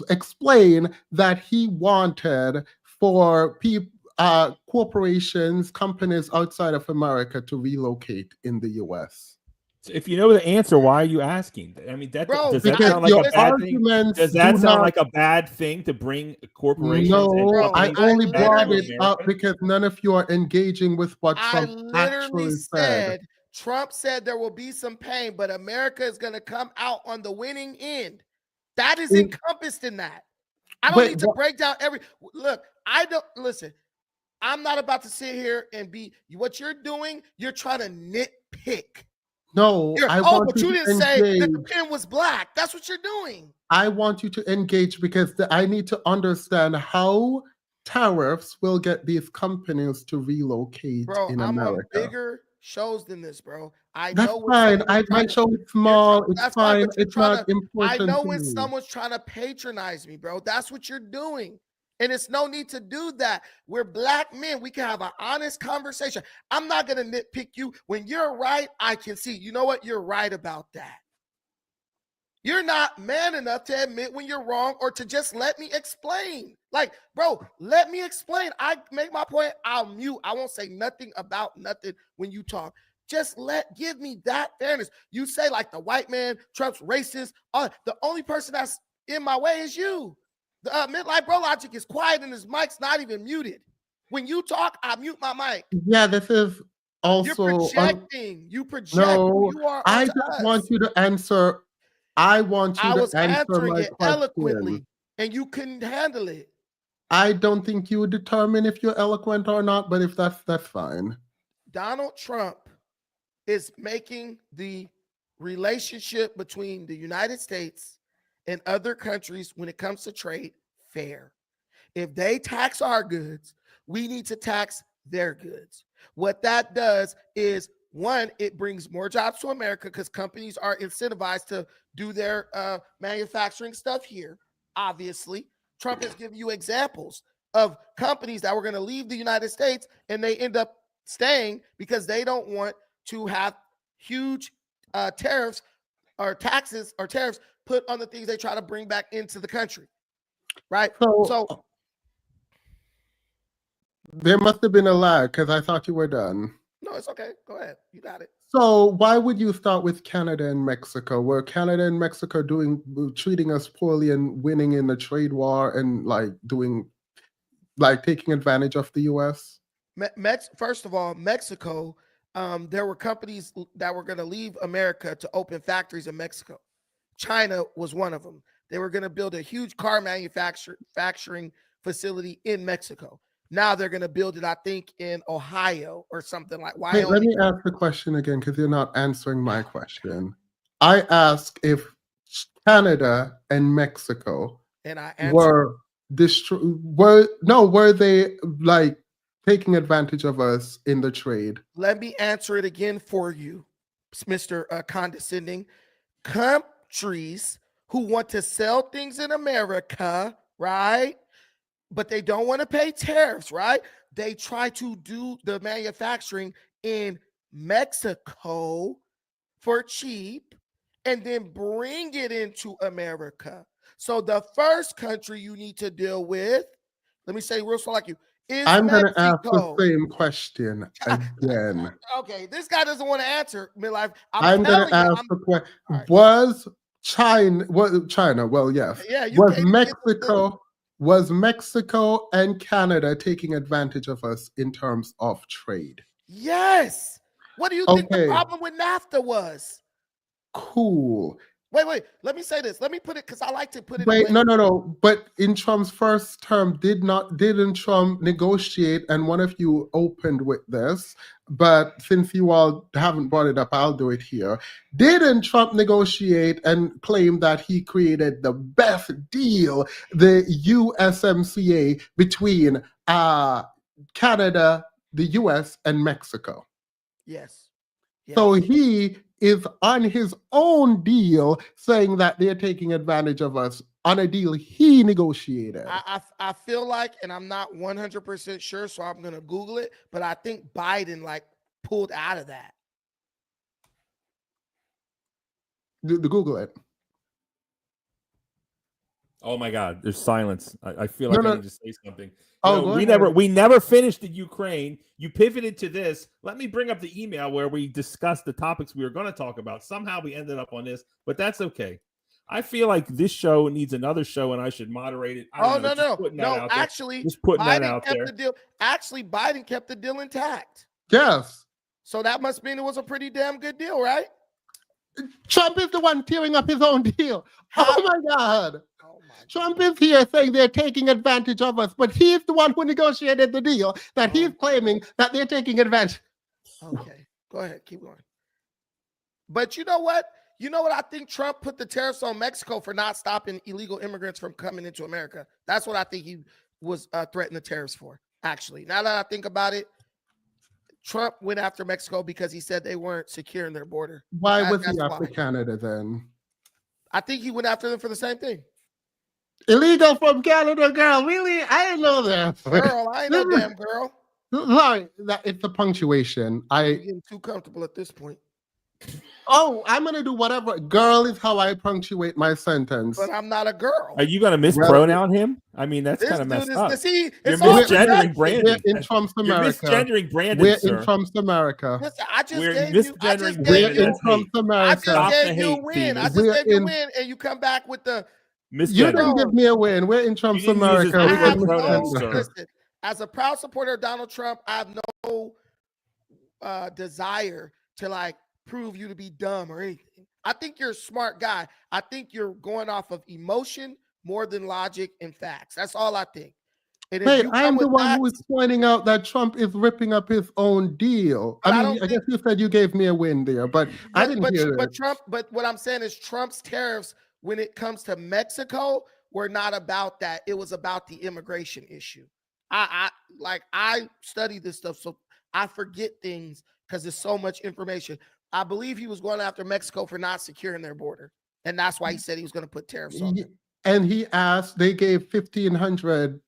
explained that he wanted for corporations, companies outside of America to relocate in the U.S. So if you know the answer, why are you asking? I mean, does that sound like a bad thing? Does that sound like a bad thing to bring corporations? No, I only brought it up because none of you are engaging with what Trump actually said. Trump said there will be some pain, but America is going to come out on the winning end. That is encompassed in that. I don't need to break down look, listen, I'm not about to sit here and be what you're doing. You're trying to nitpick. No, but you didn't say that the pen was black. That's what you're doing. I want you to engage because I need to understand how tariffs will get these companies to relocate Bro, in I'm on America. bigger shows than this, bro. I That's know when fine. someone's My trying to, show is small. It's that's fine, fine. but you're It's trying not to, I important know to when me. someone's trying to patronize me, bro. That's what you're doing. And it's no need to do that. We're black men. We can have an honest conversation. I'm not going to nitpick you. When you're right, I can see. You know what? You're right about that. You're not man enough to admit when you're wrong or to just let me explain. Like, bro, let me explain. I make my point. I'll mute. I won't say nothing about nothing when you talk. Just give me that fairness. You say like the white man, Trump's racist. The only person that's in my way is you. The midlife bro logic is quiet and his mic's not even muted. When you talk, I mute my mic. Yeah, this is also You're projecting. You project no. who you are I onto just us. want you to answer. I want you I to was answer answering my it question. eloquently, and you couldn't handle it. I don't think you would determine if you're eloquent or not, but if that's fine. Donald Trump is making the relationship between the United States and other countries when it comes to trade fair. If they tax our goods, we need to tax their goods. What that does is, one, it brings more jobs to America because companies are incentivized to do their manufacturing stuff here. Obviously, Trump has given you examples of companies that were going to leave the United States and they end up staying because they don't want to have huge tariffs or taxes or tariffs put on the things they try to bring back into the country. Right? So there must have been a lag because I thought you were done. no, it's okay. Go ahead. You got it. So why would you start with Canada and Mexico? Were Canada and Mexico treating us poorly and winning in the trade war and taking advantage of the U.S.? First of all, Mexico, there were companies that were going to leave America to open factories in Mexico. China was one of them. They were going to build a huge car manufacturing facility in Mexico. Now they're going to build it, I think, in Ohio or something like Wyoming. Wait, let me ask the question again because you're not answering my question. I asked if Canada and Mexico were they like taking advantage of us in the trade? Let me answer it again for you, Mr. Condescending. Countries who want to sell things in America, right? But they don't want to pay tariffs, right? They try to do the manufacturing in Mexico for cheap and then bring it into America. So the first country you need to deal with, let me say real slow like you, is I'm going to Mexico. ask the same question again. Okay, this guy doesn't want to answer, midlife. I'm going to ask the question. Right. Was China? Well, yes. Yeah, was Mexico and Canada taking advantage of us in terms of trade? Yes. What do you think the problem with NAFTA was? Cool. Wait. Let me say this. Let me put it because I like to put it. Wait, no. But in Trump's first term, didn't Trump negotiate? And one of you opened with this, but since you all haven't brought it up, I'll do it here. Didn't Trump negotiate and claim that he created the best deal, the USMCA between Canada, the US, and Mexico? Yes. So he is on his own deal saying that they're taking advantage of us on a deal he negotiated. I feel like, and I'm not 100% sure, so I'm going to Google it, but I think Biden pulled out of that. Google it. Oh my God, there's silence. I feel like I need to say something. We never finished the Ukraine. You pivoted to this. Let me bring up the email where we discussed the topics we were going to talk about. Somehow we ended up on this, but that's okay. I feel like this show needs another show, and I should moderate it. No. Actually, just putting that out there. Biden kept the deal intact. Yes. So that must mean it was a pretty damn good deal, right? Trump is the one tearing up his own deal. Oh my God. Trump is here saying they're taking advantage of us, but he's the one who negotiated the deal that he's claiming that they're taking advantage. Okay, go ahead, keep going. But you know what? I think Trump put the tariffs on Mexico for not stopping illegal immigrants from coming into America. That's what I think was threatened the tariffs for. Actually, now that I think about it, Trump went after Mexico because he said they weren't securing their border. Why was he That's after why. Canada then? I think he went after them for the same thing. Illegal from Canada, girl. Really? I didn't know that. Girl, I ain't no damn girl. Sorry, it's the punctuation. You're getting too comfortable at this point. I'm gonna do whatever. Girl is how I punctuate my sentence. But I'm not a girl. Are you gonna mispronoun him? I mean, that's This kind of dude messed up. See, You're it's all misgendering perception. Brandon. We're in Trump's You're America. misgendering Brandon, We're sir. in Trump's America. Listen, I just We're gave you. I misgendering just We're gave Brandon. you. in Trump's I America. just Stop the gave you a hate, win. Phoenix. I just We're gave you a in- win, and you come back with the. You Misgendering. didn't give me a win. We're in Trump's didn't use his America. I We're preferred have in pronouns, no. sir. Listen, as a proud supporter of Donald Trump, I have no desire to like prove you to be dumb or anything. I think you're a smart guy. I think you're going off of emotion more than logic and facts. That's all I think. And if Hey, you I'm come the with one who facts, is pointing out that Trump is ripping up his own deal. But I I mean, don't I guess you said you gave me a win there, but I didn't hear but it. Trump. But what I'm saying is Trump's tariffs, when it comes to Mexico, were not about that. It was about the immigration issue. I study this stuff, so I forget things because there's so much information. I believe he was going after Mexico for not securing their border, and that's why he said he was going to put tariffs on them. And he asked, they gave 15,000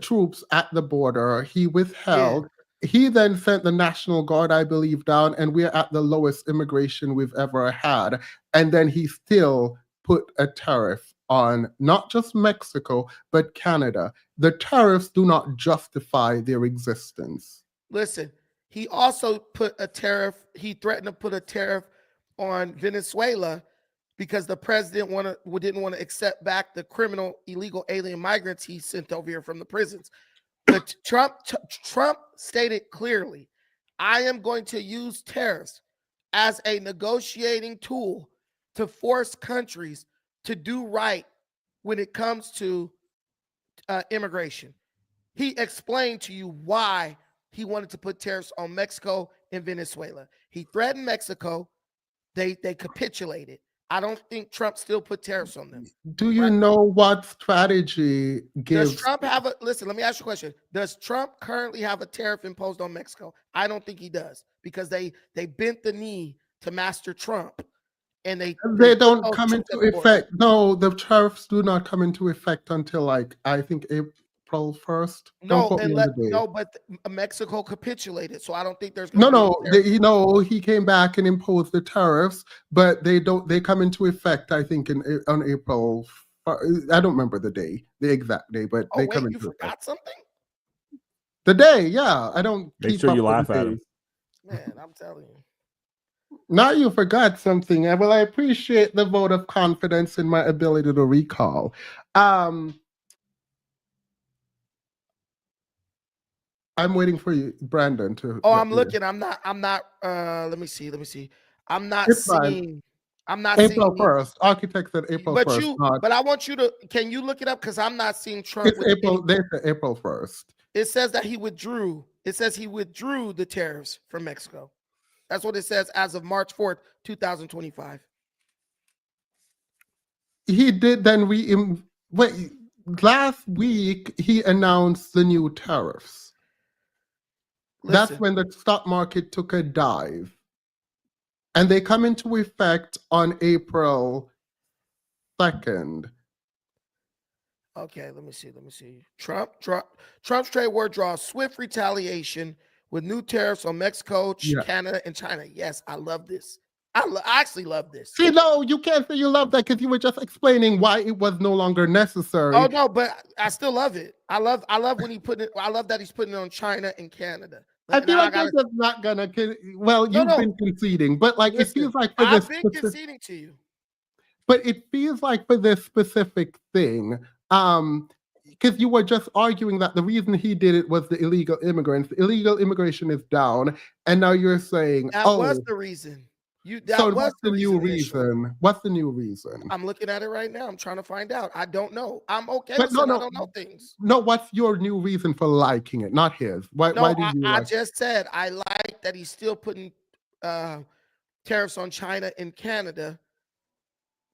troops at the border. He withheld. He then sent the National Guard, I believe, down, and we're at the lowest immigration we've ever had. And then he still put a tariff on not just Mexico, but Canada. The tariffs do not justify their existence. Listen, he also put a tariff. He threatened to put a tariff on Venezuela because the president didn't want to accept back the criminal illegal alien migrants he sent over here from the prisons. But Trump stated clearly, I am going to use tariffs as a negotiating tool to force countries to do right when it comes to immigration. He explained to you why he wanted to put tariffs on Mexico and Venezuela. He threatened Mexico. They capitulated. I don't think Trump still put tariffs on them. Do you know what strategy gives? Does Trump have listen, let me ask you a question. Does Trump currently have a tariff imposed on Mexico? I don't think he does because they bent the knee to Master Trump and they don't come into effect. No, the tariffs do not come into effect until I think April 1st. But Mexico capitulated, so I don't think there's he came back and imposed the tariffs, but they come into effect, I think, on April. I don't remember the exact day, but they come into effect. You forgot something? The day, yeah. I don't make sure you laugh at him. Man, I'm telling you. Now you forgot something. Well, I appreciate the vote of confidence in my ability to recall. I'm waiting for you, Brandon, to. Oh, I'm looking. I'm not. Let me see. I'm not seeing. April 1st. Architect said April 1st. But I want you to. Can you look it up? Because I'm not seeing Trump. It's April. They said April 1st. It says that he withdrew. It says he withdrew the tariffs from Mexico. That's what it says as of March 4th, 2025. He did then last week he announced the new tariffs. That's when the stock market took a dive. And they come into effect on April 2nd. Okay, let me see. Trump's trade war draws swift retaliation with new tariffs on Mexico, Canada, and China. Yes, I love this. I actually love this. See, no, you can't say you love that because you were just explaining why it was no longer necessary. Oh no, but I still love it. I love when he put it. I love that he's putting it on China and Canada. I feel like they're just not gonna. Well, you've been conceding, but listen, it feels like for this. I've been conceding to you. But it feels like for this specific thing, because you were just arguing that the reason he did it was the illegal immigrants. The illegal immigration is down, and now you're saying that was the reason. What's the new reason? What's the new reason? I'm looking at it right now. I'm trying to find out. I don't know. I'm okay with I don't know things. No, what's your new reason for liking it? Not his. Why do you I just said I like that he's still putting tariffs on China and Canada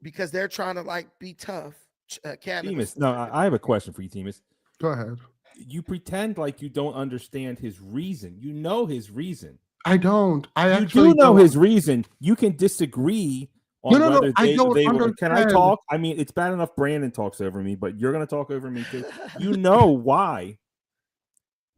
because they're trying to be tough. Canada. Timus, no, I have a question for you, Timus. Go ahead. You pretend like you don't understand his reason. You know his reason. I don't. I You actually do know don't. his reason. You can disagree on No, whether I don't they were. understand. Can I talk? I mean, it's bad enough Brandon talks over me, but you're going to talk over me too. You know why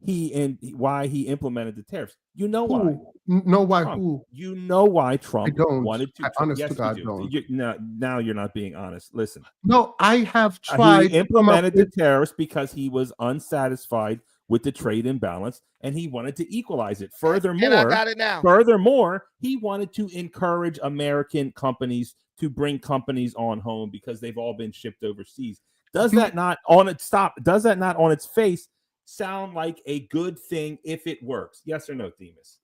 why he implemented the tariffs. You know why. Who? No, why? Trump. Who? You know why Trump I don't. wanted to. I honest yes, to God you do. don't. Now you're not being honest. Listen. No, I have tried. He implemented the tariffs because he was unsatisfied with the trade imbalance and he wanted to equalize it. Furthermore, and I got it now. Furthermore, he wanted to encourage American companies to bring companies on home because they've all been shipped overseas. Does that not on its face sound like a good thing if it works? Yes or no, Themis?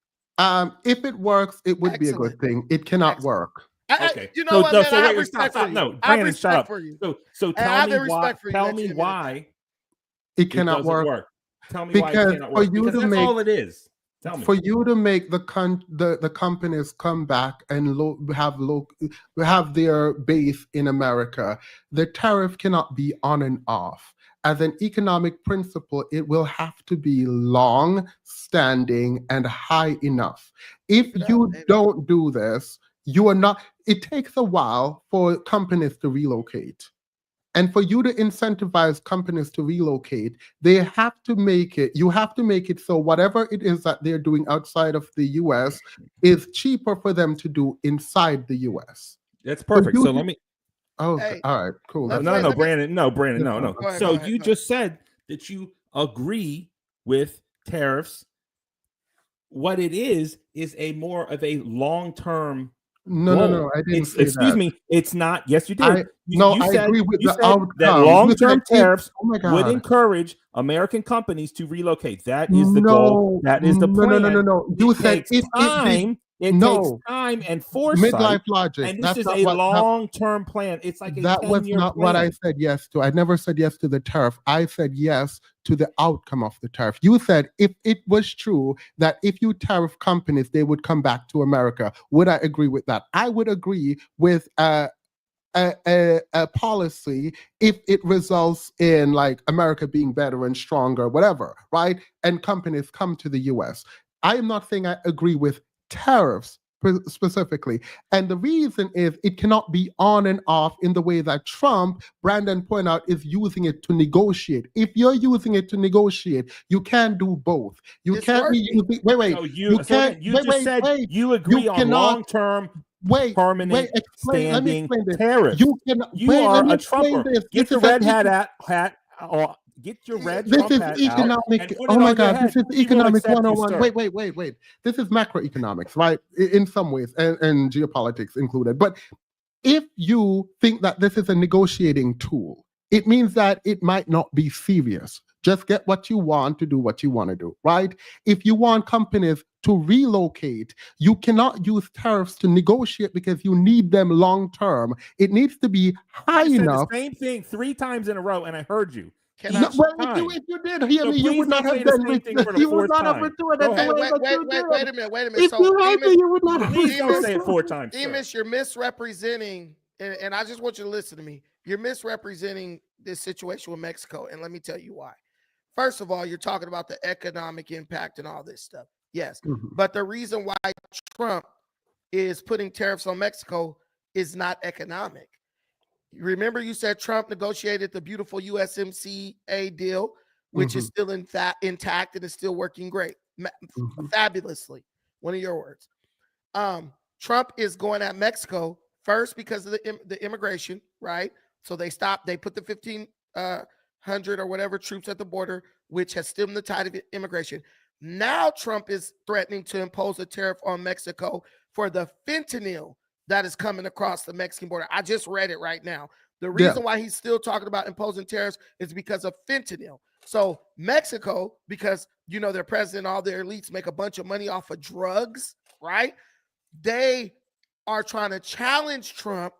If it works, it would be a good thing. It cannot work. Okay. You know what, man? I have respect for you. No, Brandon, shut up. So tell me why. Tell me why it cannot work. Tell me why it cannot work. Because that's all it is. Tell me. For you to make the companies come back and have their base in America, the tariff cannot be on and off. As an economic principle, it will have to be long standing and high enough. If you don't do this, you are not. It takes a while for companies to relocate. And for you to incentivize companies to relocate, they have to make it, you have to make it so whatever it is that they're doing outside of the US is cheaper for them to do inside the US. That's perfect. So let me. Oh, hey, all right, cool. No, Brandon. So you just said that you agree with tariffs. What it is a more of a long-term. No, I didn't say excuse that. me, it's not. Yes, you did. I agree with the outcome. That long-term tariffs would encourage American companies to relocate. That is the goal. That is the plan. No. You said it takes time and foresight. Midlife logic. And this is a long-term plan. It's like that was not what I said yes to. I never said yes to the tariff. I said yes to the outcome of the tariff. You said if it was true that if you tariff companies, they would come back to America. Would I agree with that? I would agree with a policy if it results in like America being better and stronger, whatever, right? And companies come to the US. I am not saying I agree with tariffs specifically. And the reason is it cannot be on and off in the way that Trump, Brandon pointed out, is using it to negotiate. If you're using it to negotiate, you can't do both. You can't be using, you agree on long-term permanent standing tariffs. You are a Trumper. Get your red hat. Get your red Trump hat economic. Oh my God, this is economic 101. Wait. This is macroeconomics, right? In some ways, and geopolitics included. But if you think that this is a negotiating tool, it means that it might not be serious. Just get what you want to do what you want to do, right? If you want companies to relocate, you cannot use tariffs to negotiate because you need them long term. It needs to be high enough. The same thing 3 times in a row, and I heard you. If you did hear me, you would not have done it. You would not have been doing it. Wait a minute. If you had me, you would not have Please don't say it 4 times. Demas, you're misrepresenting, and I just want you to listen to me. You're misrepresenting this situation with Mexico, and let me tell you why. First of all, you're talking about the economic impact and all this stuff. Yes, but the reason why Trump is putting tariffs on Mexico is not economic. Remember, you said Trump negotiated the beautiful USMCA deal, which is still intact and is still working great, fabulously. One of your words. Trump is going at Mexico first because of the immigration, right? So they put the 1,500 or whatever troops at the border, which has stemmed the tide of immigration. Now Trump is threatening to impose a tariff on Mexico for the fentanyl that is coming across the Mexican border. I just read it right now. The reason why he's still talking about imposing tariffs is because of fentanyl. So Mexico, because, you know, their president, all their elites make a bunch of money off of drugs, right? They are trying to challenge Trump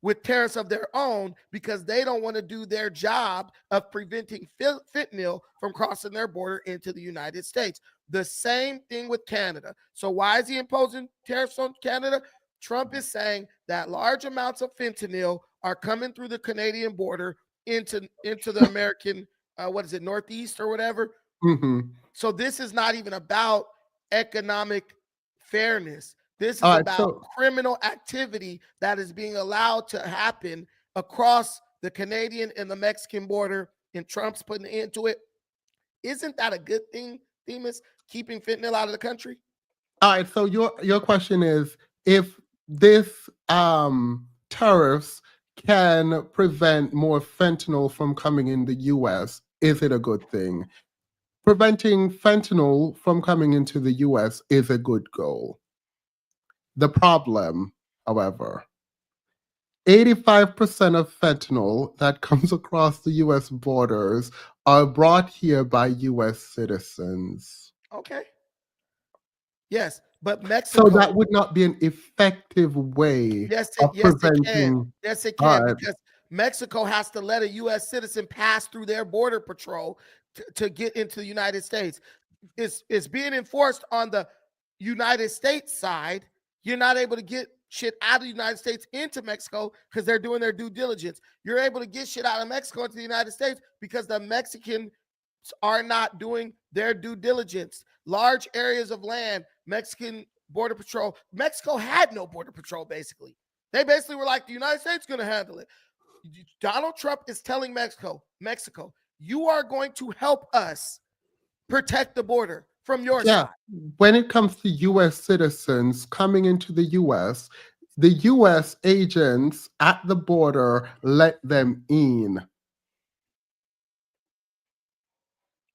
with tariffs of their own because they don't want to do their job of preventing fentanyl from crossing their border into the United States. The same thing with Canada. So why is he imposing tariffs on Canada? Trump is saying that large amounts of fentanyl are coming through the Canadian border into the American, Northeast or whatever. Mhm. So this is not even about economic fairness. This is All right, about so criminal activity that is being allowed to happen across the Canadian and the Mexican border, and Trump's putting an end to it. Isn't that a good thing, Themis, keeping fentanyl out of the country? all right, so your question is if this tariffs can prevent more fentanyl from coming in the US, is it a good thing? Preventing fentanyl from coming into the US is a good goal. The problem, however, 85% of fentanyl that comes across the US borders are brought here by US citizens. Okay. Yes, but So Mexico. that would not be an effective way Yes, of it can. preventing. Yes, it All can, right. because Mexico has to let a U.S. citizen pass through their border patrol to get into the United States. It's being enforced on the United States side. You're not able to get shit out of the United States into Mexico because they're doing their due diligence. You're able to get shit out of Mexico into the United States because the Mexicans are not doing their due diligence. Large areas of land, Mexican border patrol. Mexico had no border patrol, basically. They basically were like, the United States is going to handle it. Donald Trump is telling Mexico, you are going to help us protect the border from your Yeah, side. when it comes to US citizens coming into the US agents at the border let them in.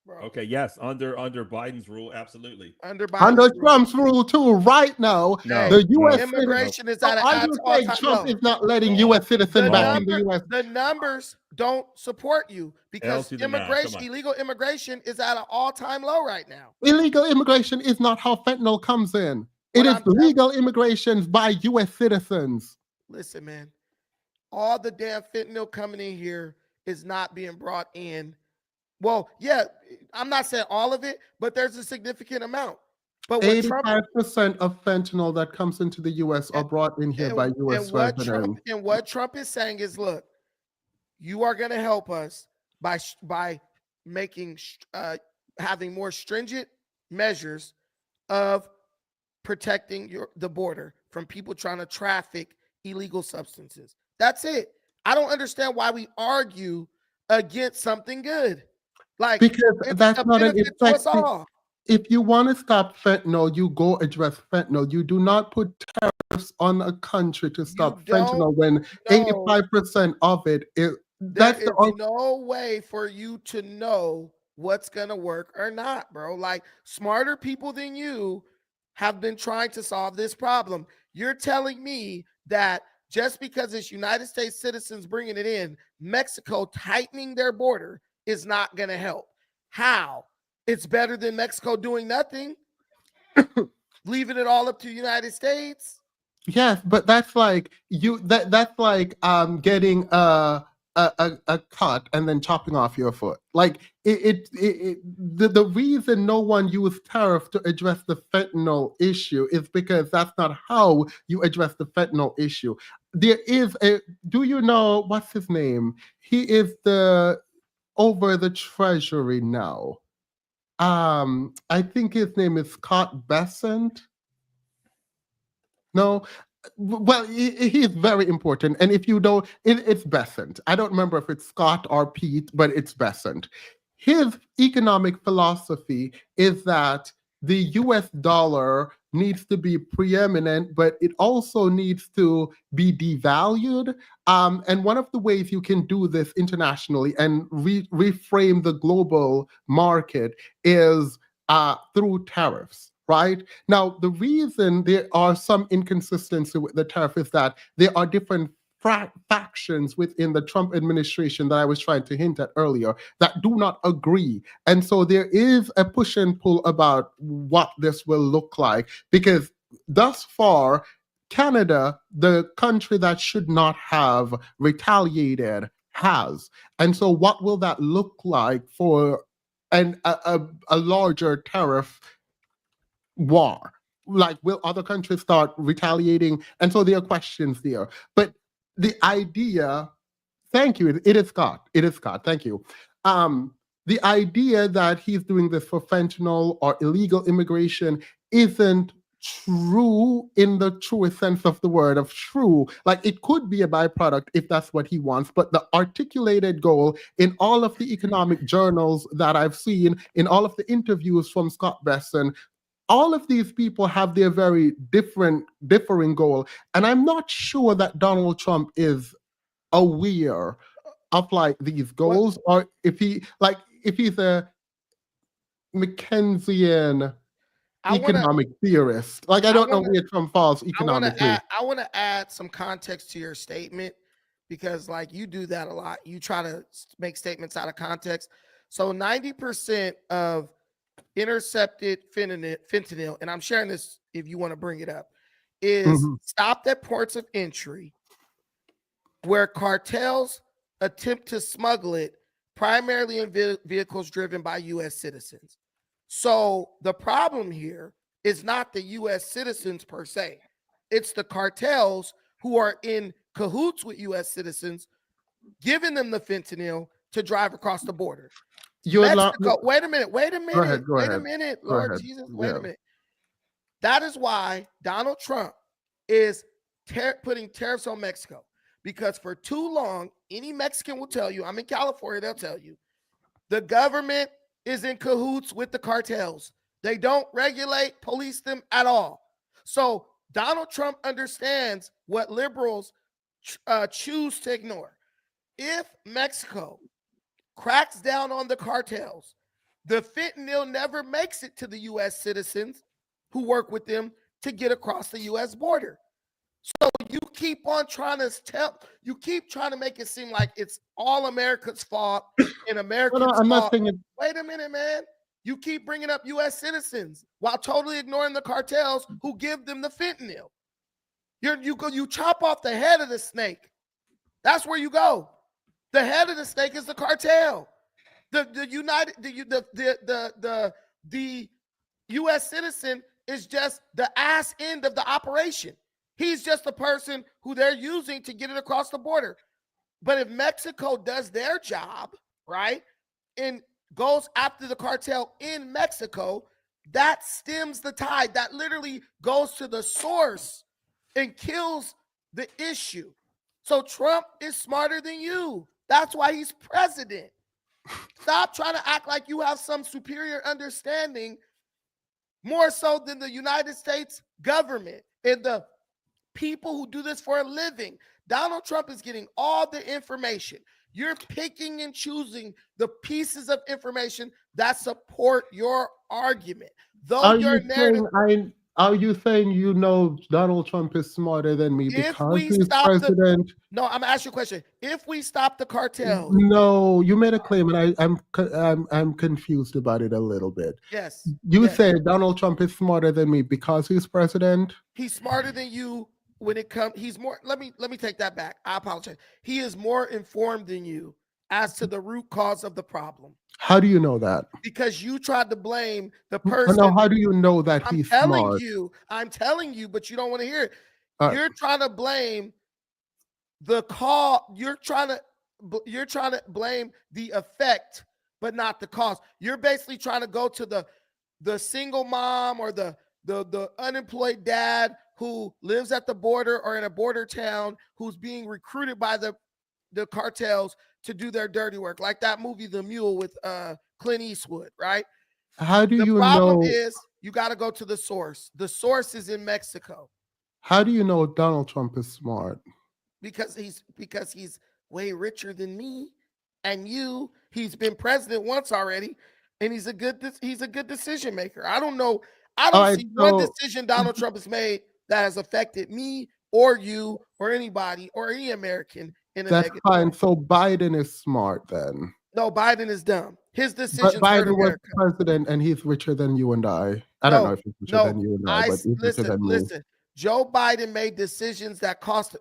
Bro. Okay, yes, under Biden's rule, absolutely. Under Under Biden's rule. Trump's rule too, right now, No, the no, US Immigration is So at are an you saying all-time Trump low. is not letting US citizens back in the US? The numbers don't support you because to the math, come immigration, on. illegal immigration is at an all-time low right now. Illegal immigration is not how fentanyl comes in. What It is I'm telling- legal immigration by US citizens. Listen, man, all the damn fentanyl coming in here is not being brought in. Well, yeah, I'm not saying all of it, but there's a significant amount. But what Trump 85% of fentanyl that comes into the US are brought in here by US residents. what Trump is saying is, look, you are going to help us by making having more stringent measures of protecting the border from people trying to traffic illegal substances. That's it. I don't understand why we argue against something good. Like, Because it's that's a not an benefit to us effective. all. If you want to stop fentanyl, you go address fentanyl. You do not put tariffs on a country to stop fentanyl when 85% of it is. There is no way for you to know what's going to work or not, bro. Like, smarter people than you have been trying to solve this problem. You're telling me that just because it's United States citizens bringing it in, Mexico tightening their border is not going to help. How? It's better than Mexico doing nothing, leaving it all up to the United States. Yes, but that's like that's like getting a cut and then chopping off your foot. Like the reason no one used tariff to address the fentanyl issue is because that's not how you address the fentanyl issue. There is do you know what's his name? He is over the Treasury now. I think his name is Scott Bessent. No, well, he's very important. And if you don't, it's Bessent. I don't remember if it's Scott or Pete, but it's Bessent. His economic philosophy is that the US dollar needs to be preeminent, but it also needs to be devalued. And one of the ways you can do this internationally and reframe the global market is through tariffs. Right? Now, the reason there are some inconsistency with the tariff is that there are different factions within the Trump administration that I was trying to hint at earlier that do not agree. And so there is a push and pull about what this will look like, because thus far, Canada, the country that should not have retaliated, has. And so what will that look like for a larger tariff war? like, will other countries start retaliating? And so there are questions there. But the idea, thank you, it is Scott. It is Scott. Thank you. The idea that he's doing this for fentanyl or illegal immigration isn't true in the truest sense of the word of true. Like, it could be a byproduct if that's what he wants, but the articulated goal in all of the economic journals that I've seen, in all of the interviews from Scott Besson, all of these people have their very differing goal. And I'm not sure that Donald Trump is aware of like these goals, or if he's a Mackenzian economic theorist. Like, I don't know where Trump falls economically. I want to add some context to your statement, because like you do that a lot. You try to make statements out of context. So 90% of intercepted fentanyl, and I'm sharing this if you want to bring it up, is stopped at ports of entry where cartels attempt to smuggle it, primarily in vehicles driven by U.S. citizens. So the problem here is not the U.S. citizens per se. It's the cartels who are in cahoots with U.S. citizens, giving them the fentanyl to drive across the border. Mexico, wait a minute. Go ahead. Lord Jesus, wait a minute. That is why Donald Trump is putting tariffs on Mexico. Because for too long, any Mexican will tell you, I'm in California, they'll tell you, the government is in cahoots with the cartels. They don't regulate, police them at all. So Donald Trump understands what liberals choose to ignore. If Mexico cracks down on the cartels, the fentanyl never makes it to the U.S. citizens who work with them to get across the U.S. border. So you keep on trying to make it seem like it's all America's fault and America's fault. Wait a minute, man. You keep bringing up U.S. citizens while totally ignoring the cartels who give them the fentanyl. You chop off the head of the snake. That's where you go. The head of the snake is the cartel. The U.S. citizen is just the ass end of the operation. He's just the person who they're using to get it across the border. But if Mexico does their job, right, and goes after the cartel in Mexico, that stems the tide. That literally goes to the source and kills the issue. So Trump is smarter than you. That's why he's president. Stop trying to act like you have some superior understanding, more so than the United States government and the people who do this for a living. Donald Trump is getting all the information. You're picking and choosing the pieces of information that support your argument. Though your narrative. Are you saying Donald Trump is smarter than me because he's president? No, I'm asking you a question. If we stop the cartel. No, you made a claim, and I'm confused about it a little bit. Yes. You said Donald Trump is smarter than me because he's president? He's smarter than you when it comes. He's more. Let me take that back. I apologize. He is more informed than you as to the root cause of the problem. How do you know that? Because you tried to blame the person. No, how do you know that he's smart? I'm telling you, but you don't want to hear it. You're trying to blame the cause. You're trying to blame the effect, but not the cause. You're basically trying to go to the single mom or the unemployed dad who lives at the border or in a border town who's being recruited by the cartels to do their dirty work, like that movie The Mule with Clint Eastwood, right? How do you know? The problem is you got to go to the source. The source is in Mexico. How do you know Donald Trump is smart? Because he's way richer than me and you. He's been president once already, and he's a good decision maker. I don't know. I don't see one decision Donald Trump has made that has affected me or you or anybody or any American. That's fine. So Biden is smart then. No, Biden is dumb. His decisions. But Biden was president, and he's richer than you and I. I don't know if he's richer than you and I, but he's richer than me. Listen, Joe Biden made decisions that cost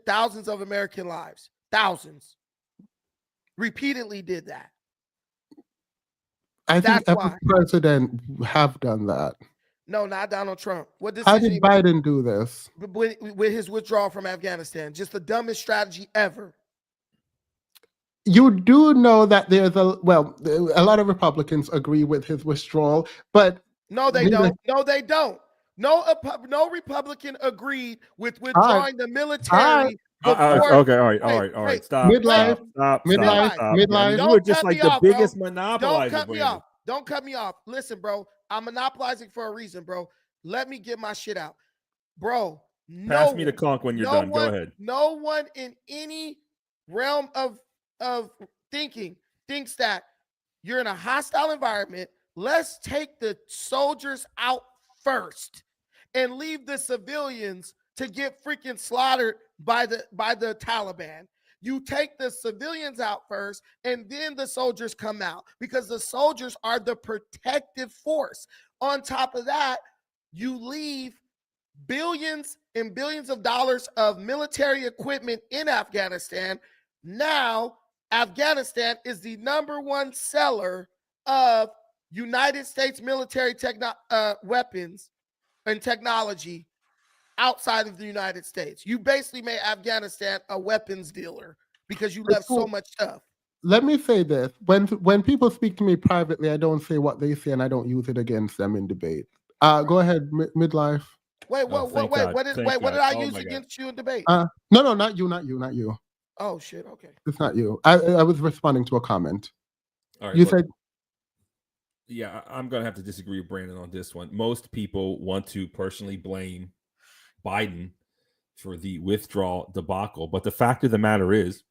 thousands of American lives. Thousands. Repeatedly did that. I think every president have done that. No, not Donald Trump. What How decision? did Biden do this? With his withdrawal from Afghanistan? Just the dumbest strategy ever. You do know that there's a lot of Republicans agree with his withdrawal, but No, they neither- don't. No, they don't. No Republican agreed with withdrawing the military. Before, okay, all right. Stop. Midlife, Stop. midlife. I mean, you Don't were just cut like me the off, bro. biggest Don't monopolizer. cut me Brandon. off. Don't cut me off. Listen, bro. I'm monopolizing for a reason, bro. Let me get my shit out, bro. Pass me the conch when you're done. Go ahead. No one in any realm of thinking thinks that you're in a hostile environment. Let's take the soldiers out first and leave the civilians to get freaking slaughtered by the Taliban. You take the civilians out first, and then the soldiers come out, because the soldiers are the protective force. On top of that, you leave billions and billions of dollars of military equipment in Afghanistan. Now, Afghanistan is the #1 seller of United States military weapons and technology outside of the United States. You basically made Afghanistan a weapons dealer because you left so much stuff. Let me say this. When people speak to me privately, I don't say what they say, and I don't use it against them in debate. Go ahead, midlife. Wait, what did I use against you in debate? No, not you. Oh shit, okay. It's not you. I was responding to a comment. All right, you said, yeah, I'm gonna have to disagree with Brandon on this one. Most people want to personally blame Biden for the withdrawal debacle, but the fact of the matter is,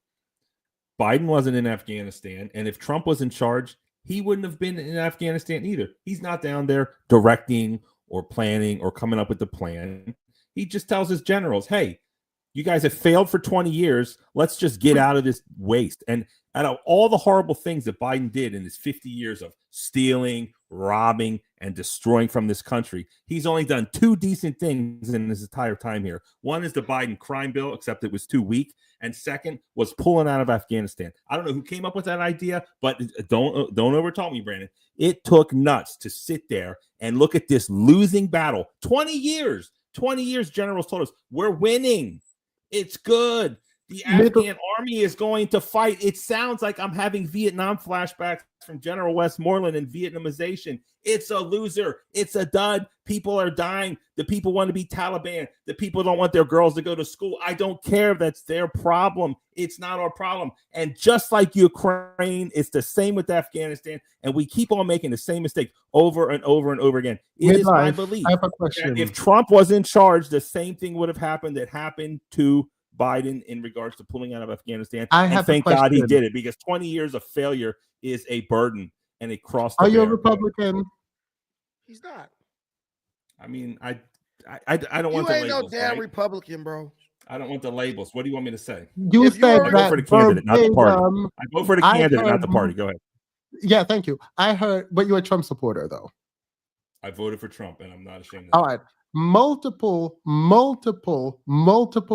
Biden wasn't in Afghanistan, and if Trump was in charge, he wouldn't have been in Afghanistan either. He's not down there directing or planning or coming up with the plan. He just tells his generals, hey, you guys have failed for 20 years. Let's just get out of this waste. And out of all the horrible things that Biden did in his 50 years of stealing, robbing, and destroying from this country, he's only done 2 decent things in his entire time here. One is the Biden crime bill, except it was too weak. And second was pulling out of Afghanistan. I don't know who came up with that idea, but don't overtalk me, Brandon. It took nuts to sit there and look at this losing battle. 20 years, generals told us, we're winning. It's good. The Afghan army is going to fight. It sounds like I'm having Vietnam flashbacks from General Westmoreland and Vietnamization. It's a loser. It's a dud. People are dying. The people want to be Taliban. The people don't want their girls to go to school. I don't care if that's their problem. It's not our problem. And just like Ukraine, it's the same with Afghanistan. And we keep on making the same mistake over and over and over again. It is my belief that if Trump was in charge, the same thing would have happened that happened to Biden in regards to pulling out of Afghanistan. And thank God he did it, because 20 years of failure is a burden and a cross. Are you a Republican? He's not. I mean, I don't want the labels. You ain't no damn Republican, bro. I don't want the labels. What do you want me to say? You said I vote for the candidate, not the party. I vote for the candidate, not the party. Go ahead. Yeah, thank you. I heard, but you're a Trump supporter, though. I voted for Trump, and I'm not ashamed of All right. Multiple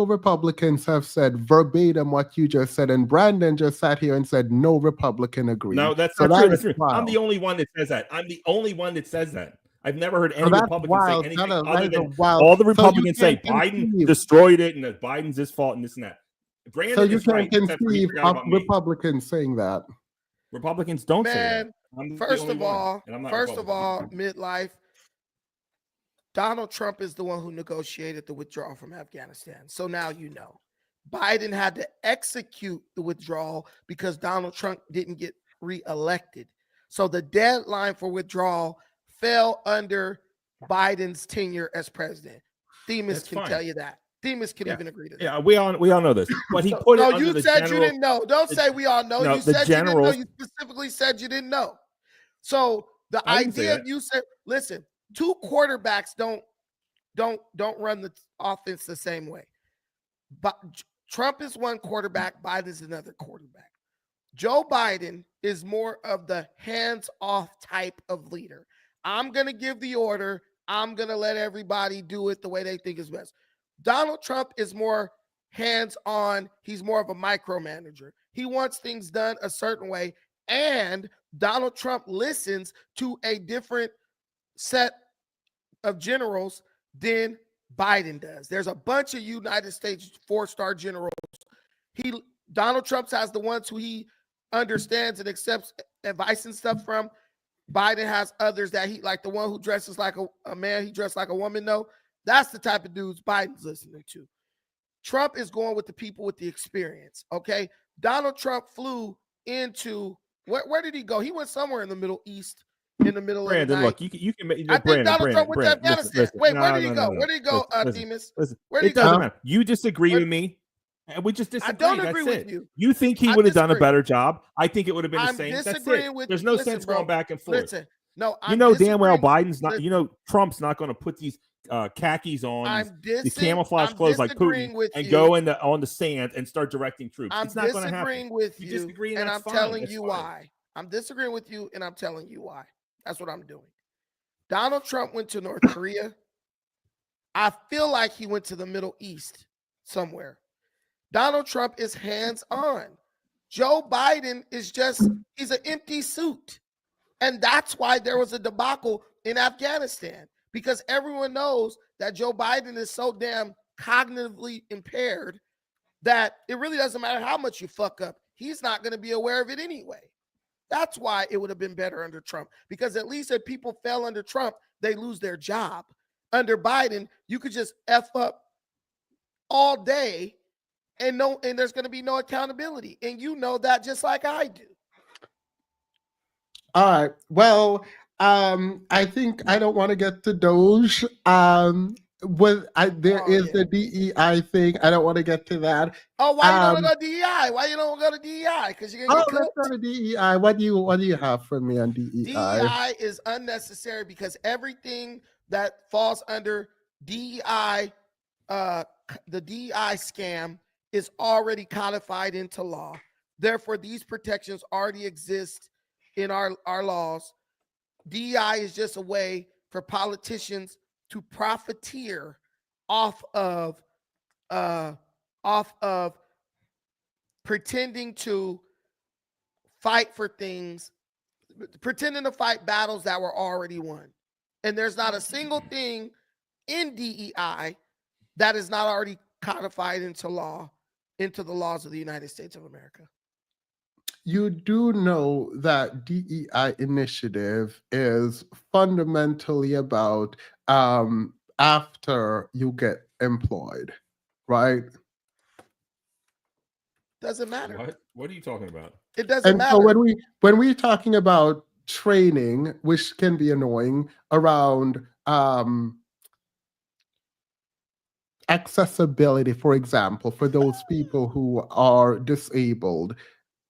Republicans have said verbatim what you just said, and Brandon just sat here and said no Republican agreed. No, that's not true. That's true. I'm the only one that says that. I've never heard any Republican say anything other than all the Republicans say Biden destroyed it and that Biden's his fault and this and that. Brandon, so you can't conceive of Republicans saying that. Republicans don't say that. First of all, midlife, Donald Trump is the one who negotiated the withdrawal from Afghanistan. So now you know. Biden had to execute the withdrawal because Donald Trump didn't get reelected. So the deadline for withdrawal fell under Biden's tenure as president. Themis can tell you that. Themis can even agree to that. Yeah, we all know this. But he put it under you the said general, you didn't know. Don't say we all know. No, you said generals, you didn't know. You specifically said you didn't know. So the idea of you said, listen, 2 quarterbacks don't run the offense the same way. But Trump is one quarterback, Biden's another quarterback. Joe Biden is more of the hands-off type of leader. I'm going to give the order. I'm going to let everybody do it the way they think is best. Donald Trump is more hands-on. He's more of a micromanager. He wants things done a certain way. And Donald Trump listens to a different set of generals than Biden does. There's a bunch of United States 4-star generals. Donald Trump has the ones who he understands and accepts advice and stuff from. Biden has others that he, like the one who dresses like a man, he dressed like a woman. No, that's the type of dudes Biden's listening to. Trump is going with the people with the experience. Okay. Donald Trump flew into where did he go? He went somewhere in the Middle East in the middle Brandon, of the night. look, you can make. I think Donald Trump went to Afghanistan. Wait, where did he go? Where did he go, Demas? Where did he It doesn't go? matter. You disagree with me, and we just disagree. I don't That's agree it. with you. You think he I would have done a disagree. better job? I think it would have been the I'm same. That's disagreeing it. with There's you. no Listen, sense bro. going back and forth. Listen, no, You know damn well disagreeing- Biden's not. listen, You know Trump's not going to put these khakis on, these camouflage clothes like Putin, and go on the sand and start directing troops. I'm It's not going to disagreeing happen. with You you, disagree, and that's I'm fine. telling That's you fine. why. I'm disagreeing with you, and I'm telling you why. That's what I'm doing. Donald Trump went to North Korea. I feel like he went to the Middle East somewhere. Donald Trump is hands-on. Joe Biden is he's an empty suit. And that's why there was a debacle in Afghanistan, because everyone knows that Joe Biden is so damn cognitively impaired that it really doesn't matter how much you fuck up. He's not going to be aware of it anyway. That's why it would have been better under Trump, because at least if people fell under Trump, they lose their job. Under Biden, you could just F up all day and there's going to be no accountability. And you know that just like I do. All right. Well, I think I don't want to get to Doge. There is the DEI thing. I don't want to get to that. Oh, why you don't go to DEI? Why you don't go to DEI? Because you're gonna get let's go to DEI. What do you have for me on DEI? DEI is unnecessary because everything that falls under DEI, the DEI scam, is already codified into law. Therefore, these protections already exist in our laws. DEI is just a way for politicians to profiteer off of pretending to fight for things, pretending to fight battles that were already won. And there's not a single thing in DEI that is not already codified into the laws of the United States of America. You do know that DEI initiative is fundamentally about after you get employed, right? Doesn't matter. What are you talking about? It doesn't matter. So when we're talking about training, which can be annoying, around accessibility, for example, for those people who are disabled.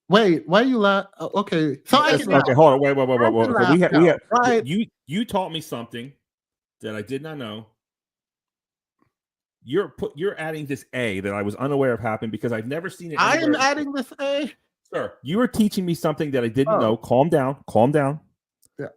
Wait, why are you okay, so okay, hold on, wait. So right. You taught me something that I did not know. You're adding this A that I was unaware of happened because I've never seen it. I am adding this A. Sir, you were teaching me something that I didn't know. Calm down. Yeah.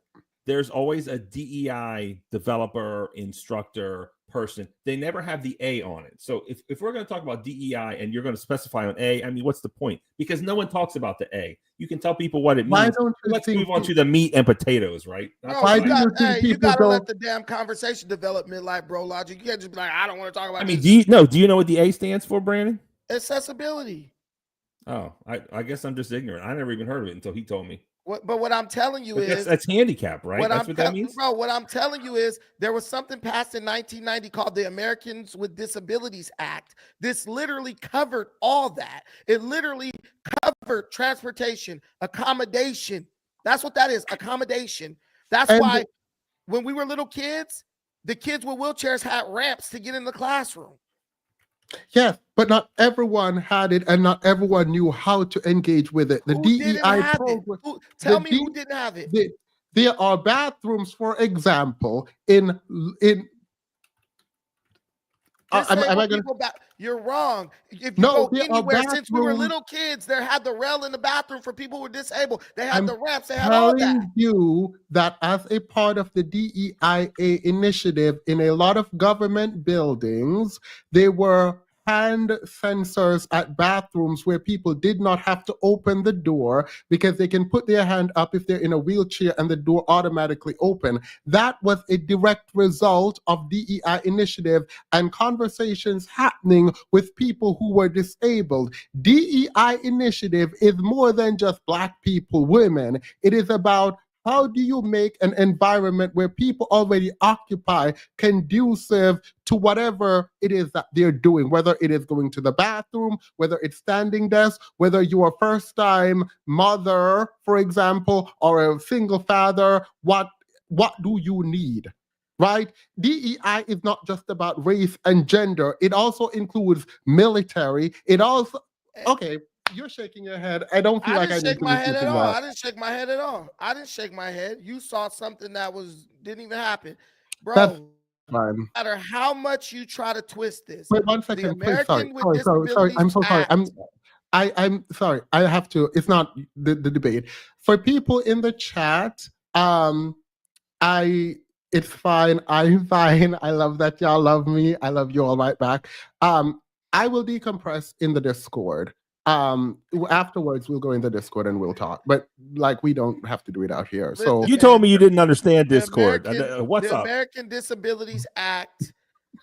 There's always a DEI developer, instructor, person. They never have the A on it. So if we're going to talk about DEI and you're going to specify on A, I mean, what's the point? Because no one talks about the A. You can tell people what it means. Why don't you Let's move on to the meat and potatoes, right? Why do you think you people gotta don't? let the damn conversation develop midlife, bro. Logic. You can't just be like, I don't want to talk about. I mean, this. do you know what the A stands for, Brandon? Accessibility. Oh, I guess I'm just ignorant. I never even heard of it until he told me. But what I'm telling you is that's handicap, right? That's what that means, bro. What I'm telling you is there was something passed in 1990 called the Americans with Disabilities Act. This literally covered all that. It literally covered transportation, accommodation. That's what that is, accommodation. That's why when we were little kids, the kids with wheelchairs had ramps to get in the classroom. Yes, but not everyone had it, and not everyone knew how to engage with it. The DEI program. Tell me who didn't have it. There are bathrooms, for example, in. You're wrong. If you No, go anywhere since we were little kids, there had the rail in the bathroom for people who were disabled. They had the ramps. They had all that. I'm telling you that as a part of the DEIA initiative, in a lot of government buildings, they were hand sensors at bathrooms where people did not have to open the door because they can put their hand up if they're in a wheelchair and the door automatically open. That was a direct result of DEI initiative and conversations happening with people who were disabled. DEI initiative is more than just Black people, women. It is about how do you make an environment where people already occupy conducive to whatever it is that they're doing, whether it is going to the bathroom, whether it's standing desk, whether you're a first-time mother, for example, or a single father, what do you need? Right? DEI is not just about race and gender. It also includes military. It also, okay, you're shaking your head. I don't feel like I didn't need shake to my be head at keeping all. that. I didn't shake my head at all. I didn't shake my head. You saw something that didn't even happen, bro. That's fine. No matter how much you try to twist this, Wait 1 the second, please. Sorry. American with Disabilities I'm so sorry. Act, I'm sorry. I have to. It's not the debate. For people in the chat, it's fine. I'm fine. I love that y'all love me. I love you all right back. I will decompress in the Discord. Afterwards we'll go in the Discord and we'll talk. But like we don't have to do it out here. So Listen, You told me you didn't understand the Discord. What's the up? American Disabilities Act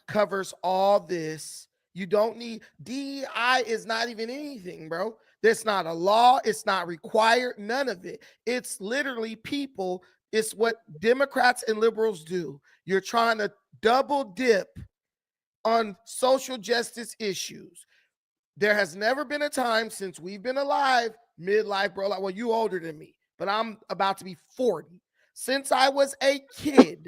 covers all this. You don't need DEI is not even anything, bro. That's not a law. It's not required. None of it. It's literally people. It's what Democrats and liberals do. You're trying to double dip on social justice issues. There has never been a time since we've been alive, midlife, bro. Like, well, you older than me, but I'm about to be 40. Since I was a kid,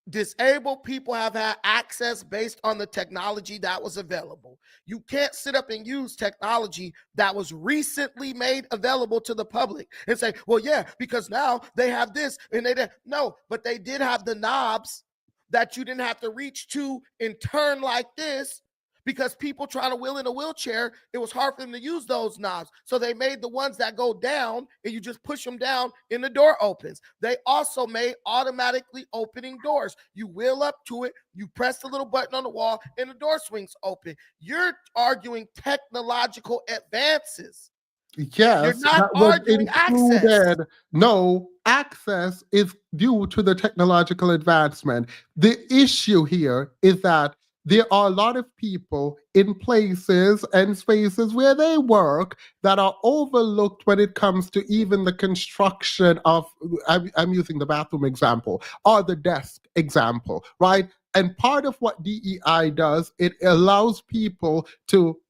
disabled people have had access based on the technology that was available. You can't sit up and use technology that was recently made available to the public and say, well, yeah, because now they have this and they didn't. No, but they did have the knobs that you didn't have to reach to and turn like this. Because people trying to wheel in a wheelchair, it was hard for them to use those knobs. So they made the ones that go down and you just push them down and the door opens. They also made automatically opening doors. You wheel up to it, you press the little button on the wall and the door swings open. You're arguing technological advances. yes, You're not that was arguing included. access. No, access is due to the technological advancement. The issue here is that there are a lot of people in places and spaces where they work that are overlooked when it comes to even the construction of, I'm using the bathroom example, or the desk example, right? And part of what DEI does, it allows people to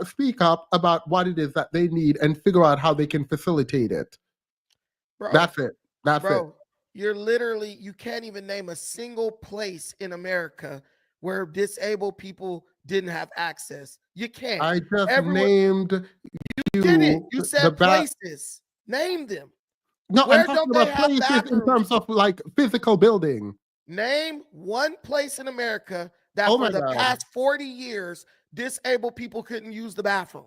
speak up about what it is that they need and figure out how they can facilitate it. Bro, That's it. That's it. You're literally, you can't even name a single place in America where disabled people didn't have access. You can't. I just named you didn't. You said places. Name them. No, Where I'm talking about places in terms of like physical building. Name one place in America that for the past 40 years, disabled people couldn't use the bathroom.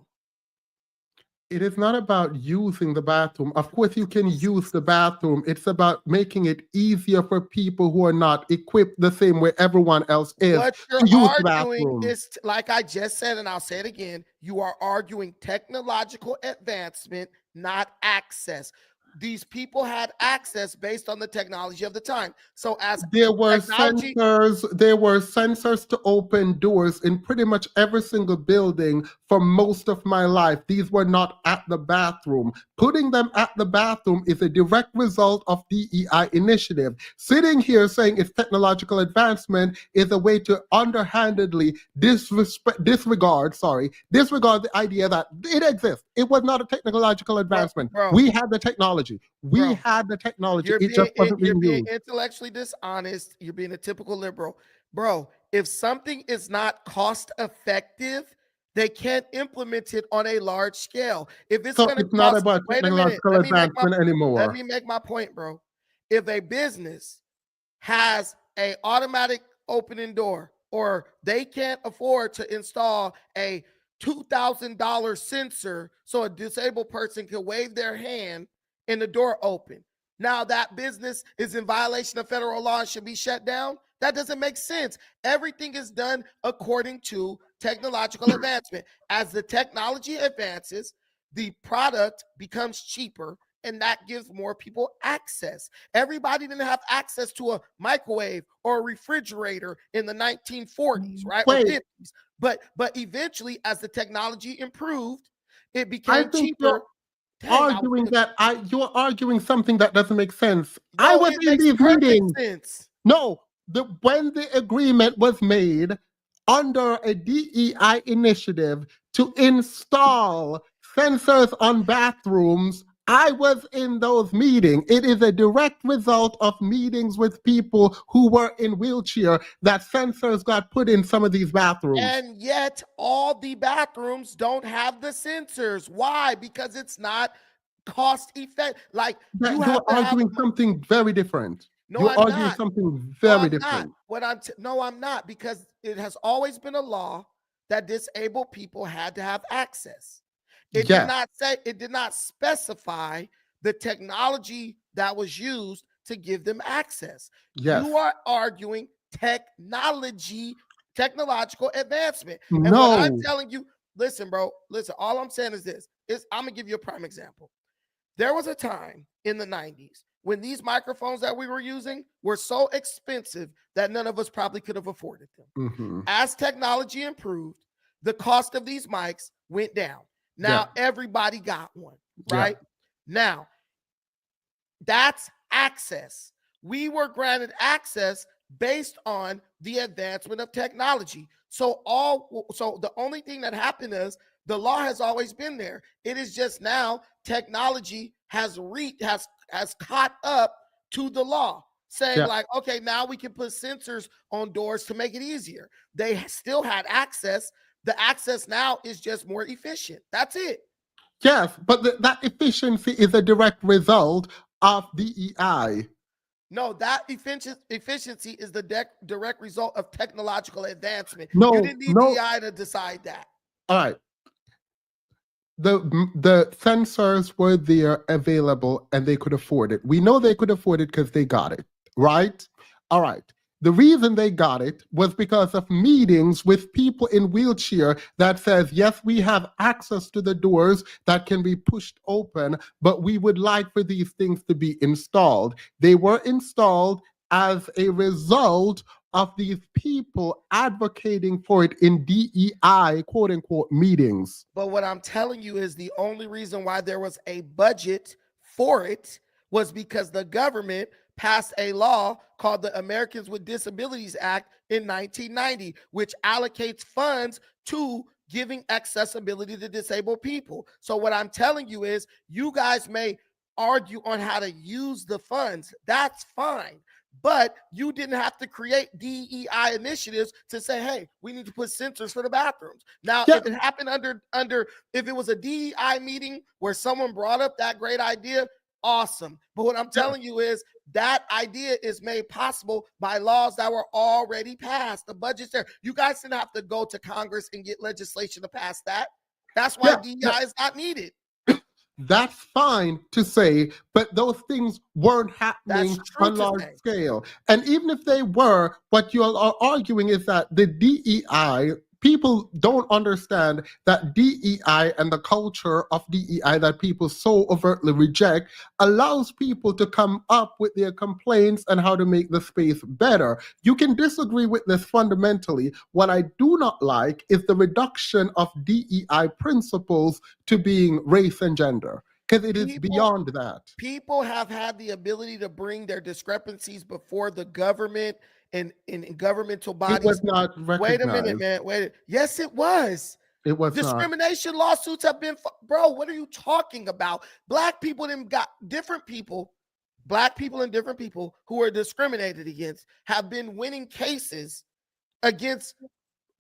It is not about using the bathroom. Of course, you can use the bathroom. It's about making it easier for people who are not equipped the same way everyone else is. What you're arguing is, like I just said, and I'll say it again, you are arguing technological advancement, not access. These people had access based on the technology of the time. So as there were sensors to open doors in pretty much every single building for most of my life. These were not at the bathroom. Putting them at the bathroom is a direct result of DEI initiative. Sitting here saying it's technological advancement is a way to underhandedly disregard the idea that it exists. It was not a technological advancement. We had the technology. We had the technology. It just wasn't being used. You're being intellectually dishonest. You're being a typical liberal. Bro, if something is not cost effective, they can't implement it on a large scale. If it's going to cost, not about technological advancement anymore. Let me make my point, bro. If a business has an automatic opening door, or they can't afford to install a $2,000 sensor so a disabled person can wave their hand and the door open. Now that business is in violation of federal law and should be shut down. That doesn't make sense. Everything is done according to technological advancement. As the technology advances, the product becomes cheaper, and that gives more people access. Everybody didn't have access to a microwave or a refrigerator in the 1940s, right? Or Wait. 50s. But eventually, as the technology improved, it I became think cheaper. you're arguing something that doesn't make sense. I No, was it in makes these perfect meetings. sense. No, when the agreement was made under a DEI initiative to install sensors on bathrooms, I was in those meetings. It is a direct result of meetings with people who were in wheelchair that sensors got put in some of these bathrooms. And yet all the bathrooms don't have the sensors. Why? Because it's not cost effective. Like you You're have to have arguing something very different. No, You're I'm arguing not. something No, very I'm different. not. No, I'm not, because it has always been a law that disabled people had to have access. It Yes. did not say, it did not specify the technology that was used to give them access. Yes. You are arguing technological advancement. And No. what I'm telling you, listen, bro, listen, all I'm saying is this, I'm gonna give you a prime example. There was a time in the 90s when these microphones that we were using were so expensive that none of us probably could have afforded them. Mm-hmm. As technology improved, the cost of these mics went down. Now everybody got one, right? Now, that's access. We were granted access based on the advancement of technology. So the only thing that happened is the law has always been there. It is just now technology has caught up to the law, saying like, okay, now we can put sensors on doors to make it easier. They still had access. The access now is just more efficient. That's it. Yes, but that efficiency is a direct result of DEI. No, that efficiency is the direct result of technological advancement. No, you didn't need DEI to decide that. All right. The sensors were there, available, and they could afford it. We know they could afford it because they got it, right? All right. The reason they got it was because of meetings with people in wheelchair that says, yes, we have access to the doors that can be pushed open, but we would like for these things to be installed. They were installed as a result of these people advocating for it in DEI, quote unquote, meetings. But what I'm telling you is the only reason why there was a budget for it was because the government passed a law called the Americans with Disabilities Act in 1990, which allocates funds to giving accessibility to disabled people. So what I'm telling you is you guys may argue on how to use the funds. That's fine. But you didn't have to create DEI initiatives to say, hey, we need to put sensors for the bathrooms. Now, if it happened if it was a DEI meeting where someone brought up that great idea, awesome. But what I'm telling you is that idea is made possible by laws that were already passed. The budget's there. You guys didn't have to go to Congress and get legislation to pass that. That's why DEI is not needed. That's fine to say, but those things weren't happening on large scale. And even if they were, what you are arguing is that the DEI, people don't understand that DEI and the culture of DEI that people so overtly reject allows people to come up with their complaints and how to make the space better. You can disagree with this fundamentally. What I do not like is the reduction of DEI principles to being race and gender, because it is beyond that. People have had the ability to bring their discrepancies before the government and in governmental bodies. It was not recognized. Wait a minute, man. Yes, it was. It was discrimination lawsuits have been, bro, what are you talking about? Black people and different people who are discriminated against have been winning cases against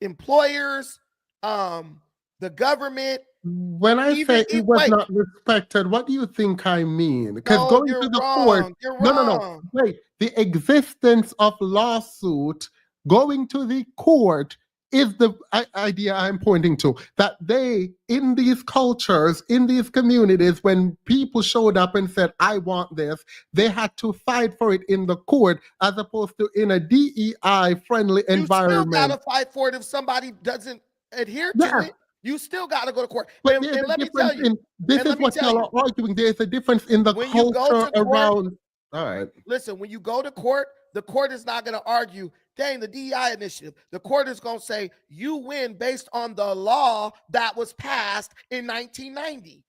employers, the government. When I say it was not respected, what do you think I mean? Because going to the court, no. Wait, the existence of lawsuit going to the court is the idea I'm pointing to, that they, in these cultures, in these communities, when people showed up and said, I want this, they had to fight for it in the court as opposed to in a DEI-friendly You still environment. gotta fight for it if somebody doesn't adhere to Yeah. it. You still gotta go to court. But And there's a let me difference tell you, this and is let me what tell y'all are arguing. There's a difference in the when you go culture to court, around. All right. listen, when you go to court, the court is not going to argue, dang, the DEI initiative. The court is going to say, you win based on the law that was passed in 1990.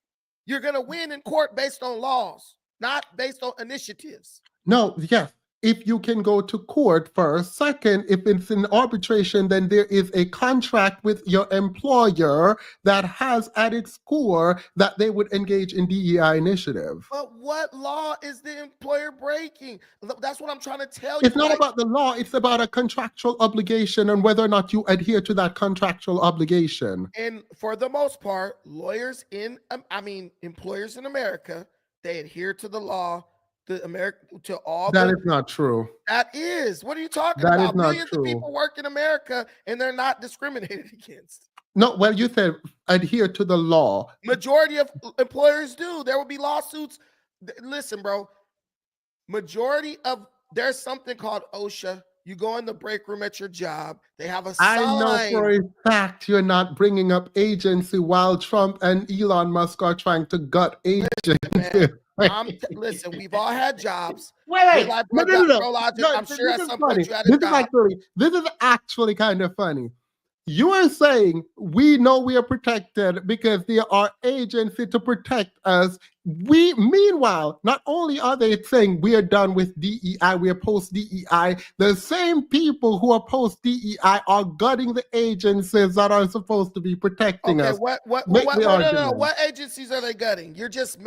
You're going to win in court based on laws, not based on initiatives. No, yes. If you can go to court first. Second, if it's an arbitration, then there is a contract with your employer that has at its core that they would engage in DEI initiative. But what law is the employer breaking? That's what I'm trying to tell you. It's not about the law. It's about a contractual obligation and whether or not you adhere to that contractual obligation. And for the most part, employers in America, they adhere to the law. To all that is not true. That is. What are you talking That about? is not Millions true. of people work in America and they're not discriminated against. No, well, you said adhere to the law. Majority of employers do. There will be lawsuits. Listen, bro. There's something called OSHA. You go in the break room at your job. They have a sign. I know for a fact you're not bringing up agency while Trump and Elon Musk are trying to gut agency. Listen, we've all had jobs. Wait. Like, No. I'm sure at some point you had this a job. This is actually kind of funny. You are saying we know we are protected because there are agencies to protect us. Meanwhile, not only are they saying we are done with DEI, we are post DEI, the same people who are post DEI are gutting the agencies that are supposed to be protecting us. What agencies are they gutting? You're just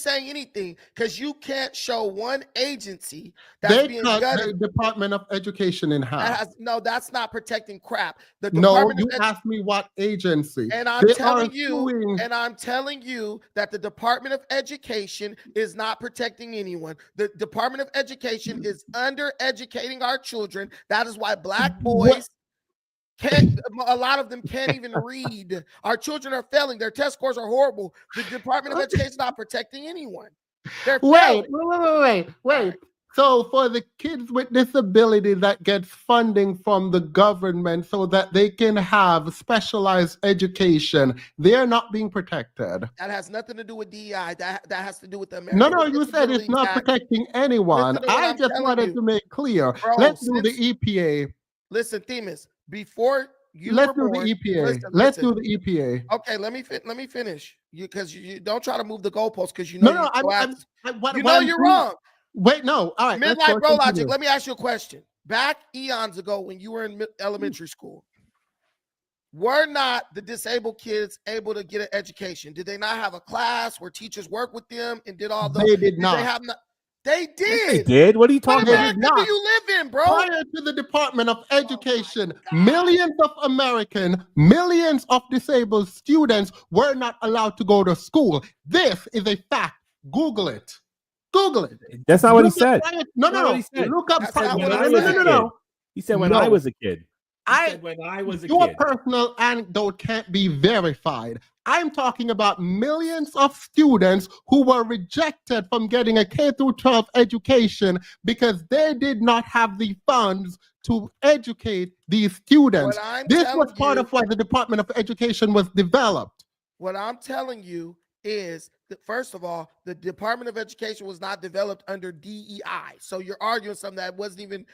saying anything because you can't show one agency that's being gutted. The Department of Education in half. That's not protecting crap. You asked me what agency. And I'm telling you that the Department of Education is not protecting anyone. The Department of Education is under-educating our children. That is why Black boys a lot of them can't even read. Our children are failing. Their test scores are horrible. The Department of Education is not protecting anyone. Wait. So for the kids with disability that gets funding from the government so that they can have specialized education, they're not being protected. That has nothing to do with DEI. That has to do with the American No, you said it's not protecting anyone. I just wanted to make clear. Let's do the EPA. Listen, Themis, before you Let's do the EPA. Let's do the EPA. Okay, let me finish. Because you don't try to move the goalposts because you know you're wrong. Wait, no. All right. Midlife bro logic. Let me ask you a question. Back eons ago when you were in elementary school, were not the disabled kids able to get an education? Did they not have a class where teachers worked with them and did all those? They did not. They did. Yes, they did. What are you talking about? What do you live in, bro? Prior to the Department of Education, millions of disabled students were not allowed to go to school. This is a fact. Google it. That's not what he said. No. Look up. No. He said when I was a kid. Your personal anecdote can't be verified. I'm talking about millions of students who were rejected from getting a K-12 education because they did not have the funds to educate these students. This was part of why the Department of Education was developed. What I'm telling you is that, first of all, the Department of Education was not developed under DEI. So you're arguing something that wasn't even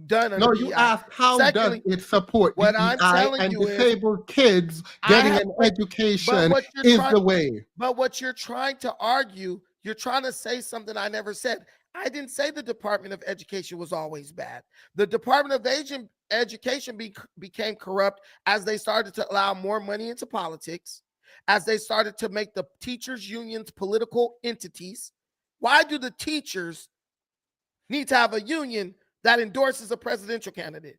done under DEI. You asked how does it support what DEI I'm telling and you disabled kids getting an education is the way. But what you're trying to argue, you're trying to say something I never said. I didn't say the Department of Education was always bad. The Department of Education became corrupt as they started to allow more money into politics, as they started to make the teachers' unions political entities. Why do the teachers need to have a union that endorses a presidential candidate?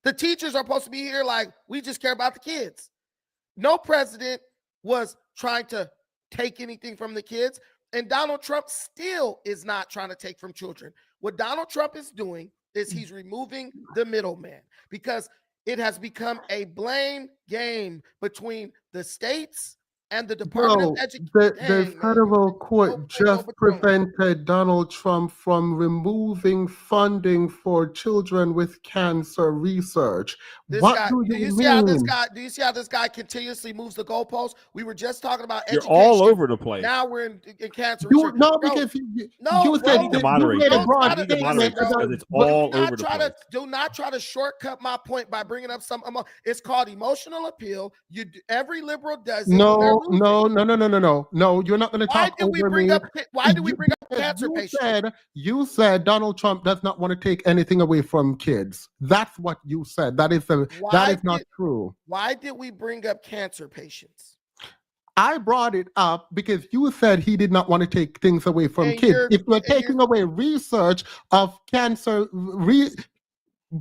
The teachers are supposed to be here like, we just care about the kids. No president was trying to take anything from the kids, and Donald Trump still is not trying to take from children. What Donald Trump is doing is he's removing the middleman, because It has become a blame game between the states and the Department of No, Education. the federal court just prevented Donald Trump from removing funding for children with cancer research. What do you see how this mean? guy? Do you see how this guy continuously moves the goalposts? We were just talking about You're education. all over the place. Now we're in cancer You, research. no, Bro, because no, you bro, said need to you moderate made a this. broad You need to statement moderate this about- because it's but- all over the place. Do not try to shortcut my point by bringing up some. It's called emotional appeal. Every liberal does it. No, you're not going to talk over me. Why did we bring up cancer patients? You said Donald Trump does not want to take anything away from kids. That's what you said. That is not true. Why did we bring up cancer patients? I brought it up because you said he did not want to take things away from kids. If we're taking away research of cancer,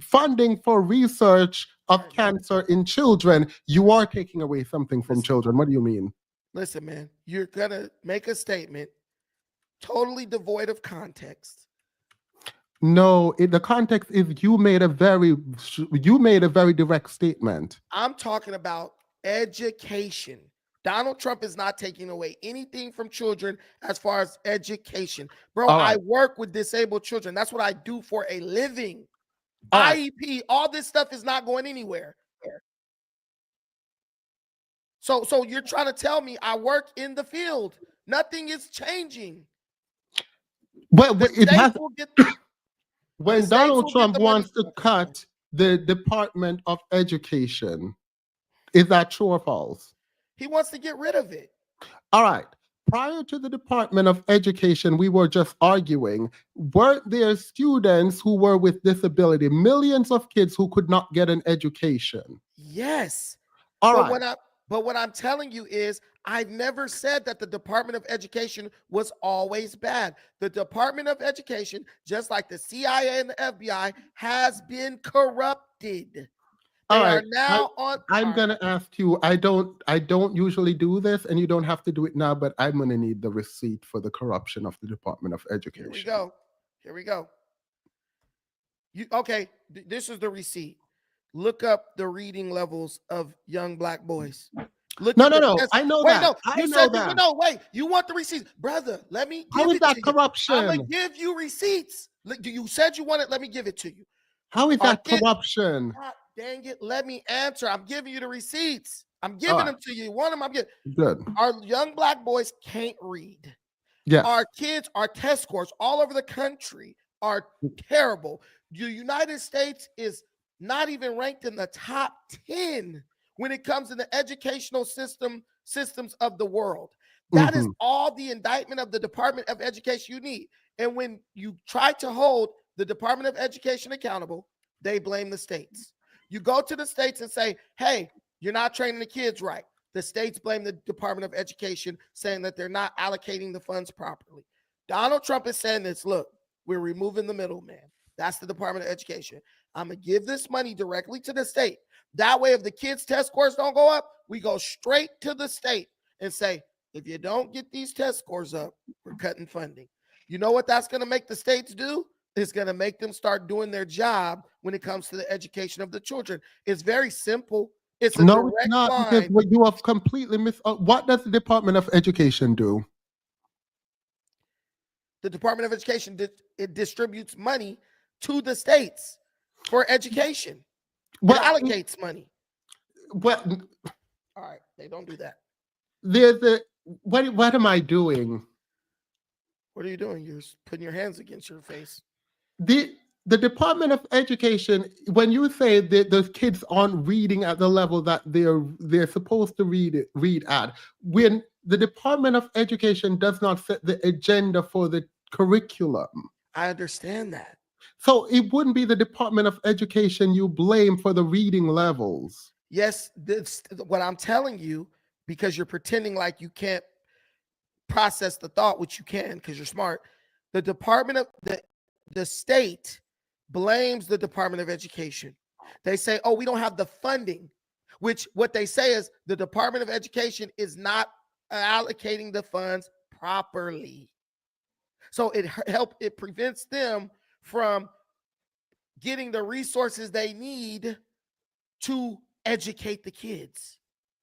funding for research of cancer in children, you are taking away something from children. What do you mean? Listen, man, you're going to make a statement totally devoid of context. No, the context is you made a very direct statement. I'm talking about education. Donald Trump is not taking away anything from children as far as education. Bro, I work with disabled children. That's what I do for a living. IEP, all this stuff is not going anywhere. So you're trying to tell me I work in the field. Nothing is changing. Well, when Donald Trump wants to cut the Department of Education, is that true or false? He wants to get rid of it. All right. Prior to the Department of Education, we were just arguing, weren't there students who were with disability, millions of kids who could not get an education? Yes. But what I'm telling you is I've never said that the Department of Education was always bad. The Department of Education, just like the CIA and the FBI, has been corrupted. I'm going to ask you, I don't usually do this, and you don't have to do it now, but I'm going to need the receipt for the corruption of the Department of Education. Here we go. This is the receipt. Look up the reading levels of young black boys. No. I know that. Wait. You want the receipts, brother? Let me. How is that corruption? I'm gonna give you receipts. You said you want it. Let me give it to you. How is that corruption? God dang it! Let me answer. I'm giving you the receipts. I'm giving them to you. One of them. I'm giving. Good. Our young black boys can't read. Yeah. Our kids, our test scores all over the country are terrible. The United States is not even ranked in the top 10 when it comes to the educational systems of the world. That is all the indictment of the Department of Education you need. And when you try to hold the Department of Education accountable, they blame the states. You go to the states and say, hey, you're not training the kids right. The states blame the Department of Education, saying that they're not allocating the funds properly. Donald Trump is saying this, look, we're removing the middleman. That's the Department of Education. I'm going to give this money directly to the state. That way, if the kids' test scores don't go up, we go straight to the state and say, if you don't get these test scores up, we're cutting funding. You know what that's going to make the states do? It's going to make them start doing their job when it comes to the education of the children. It's very simple. It's a direct it's not, line. because what you have completely missed. What does the Department of Education do? The Department of Education, it distributes money to the states for education. It allocates money. Well, all right, they don't do that. What am I doing? What are you doing? You're putting your hands against your face. The Department of Education, when you say that those kids aren't reading at the level that they're supposed to read at, when the Department of Education does not set the agenda for the curriculum. I understand that. So it wouldn't be the Department of Education you blame for the reading levels. Yes, this what I'm telling you, because you're pretending like you can't process the thought, which you can because you're smart. The Department of the state blames the Department of Education. They say, oh, we don't have the funding, which what they say is the Department of Education is not allocating the funds properly. So it prevents them from getting the resources they need to educate the kids.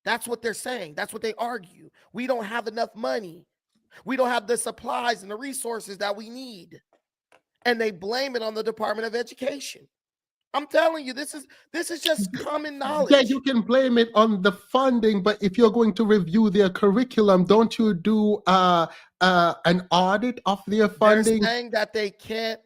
That's what they're saying. That's what they argue. We don't have enough money. We don't have the supplies and the resources that we need. And they blame it on the Department of Education. I'm telling you, this is just common knowledge. Yeah, you can blame it on the funding, but if you're going to review their curriculum, don't you do an audit of their funding? They're saying that they can't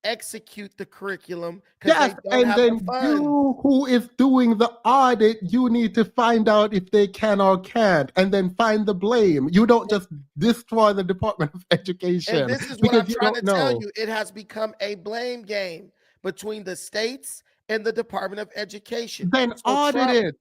execute the curriculum because Yes, they don't and have then the funds. you, who is doing the audit, you need to find out if they can or can't, and then find the blame. You don't just destroy the Department of Education. And this is what I'm because you trying to don't tell know. you. It has become a blame game between the states and the Department of Education. Then So audit Trump- it.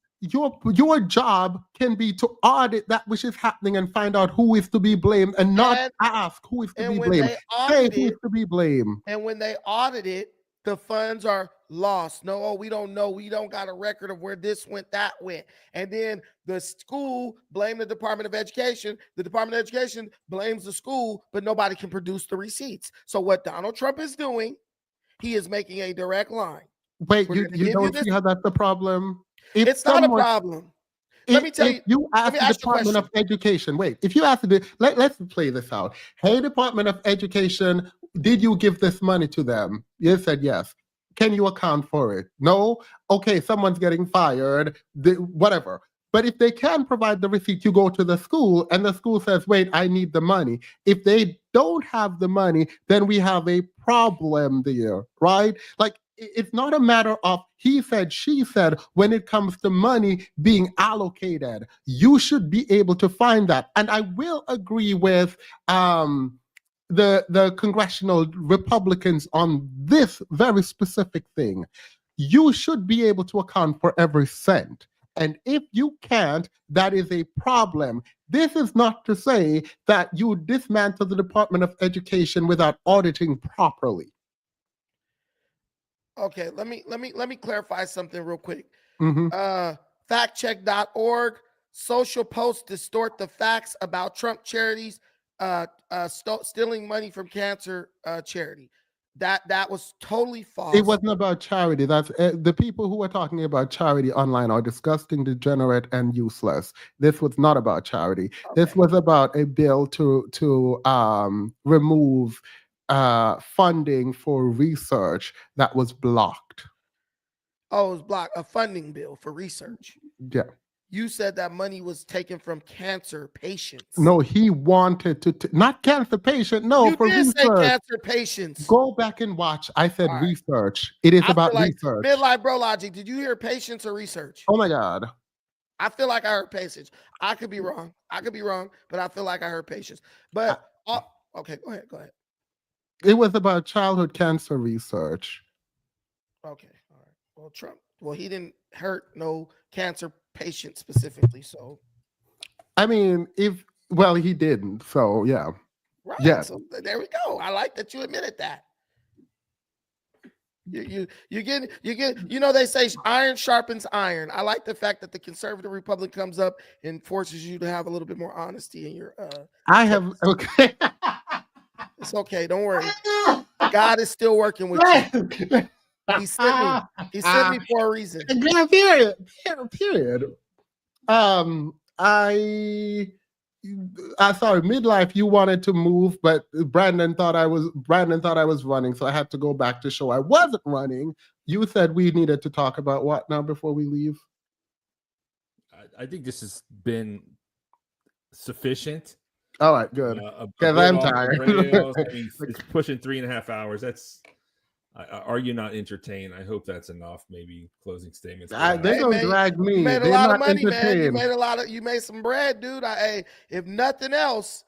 Your job can be to audit that which is happening and find out who is to be blamed, and not ask who is to be when blamed. they Say audit who is it, to be blamed. and when they audit it, the funds are lost. No, oh, we don't know. We don't got a record of where this went, that went. And then the school blamed the Department of Education. The Department of Education blames the school, but nobody can produce the receipts. So what Donald Trump is doing, he is making a direct line. Wait, We're you gonna give you don't this- see how that's the problem? If It's not a someone- problem. Let me tell you. You ask me the ask you a Department of Education. Wait, if you ask let's play this out. Hey, Department of Education, did you give this money to them? You said yes. Can you account for it? No. Okay, someone's getting fired. Whatever. But if they can provide the receipt, you go to the school, and the school says, "Wait, I need the money." If they don't have the money, then we have a problem there, right? Like, it's not a matter of he said, she said. When it comes to money being allocated, you should be able to find that. And I will agree with the congressional Republicans on this very specific thing. You should be able to account for every cent. And if you can't, that is a problem. This is not to say that you dismantle the Department of Education without auditing properly. Okay, let me clarify something real quick. Mhm. Factcheck.org. Social posts distort the facts about Trump charities stealing money from cancer charity. That was totally false. It wasn't about charity. That's the people who are talking about charity online are disgusting, degenerate, and useless. This was not about charity. This Okay. was about a bill to remove funding for research that was blocked. Oh, it was blocked. A funding bill for research. Yeah. You said that money was taken from cancer patients. No, he wanted to not cancer patient. No, you for did say research. cancer patients. Go back and watch. I said All right. research. It is I about feel like research. Midlife Bro Logic. Did you hear patients or research? Oh my God. I feel like I heard patients. I could be wrong. But I feel like I heard patients. But okay, go ahead. It was about childhood cancer research. Okay, all right. Well, Trump. Well, he didn't hurt no cancer patient specifically. So, I mean, he didn't. So yeah. right. Yeah. So there we go. I like that you admitted that. You get. You know, they say iron sharpens iron. I like the fact that the conservative Republic comes up and forces you to have a little bit more honesty in your. I have okay. It's okay. Don't worry. God is still working with you. He sent me. He sent me for a reason. Yeah, period. Sorry, midlife. You wanted to move, but Brandon thought I was running, so I had to go back to show I wasn't running. You said we needed to talk about what now before we leave? I think this has been sufficient. All right, good. Because I'm tired. I mean, it's pushing 3.5 hours. Are you not entertained? I hope that's enough. Maybe closing statements. They don't drag me. You made a They're lot not of money, entertained. man. You made some bread, dude. If nothing else,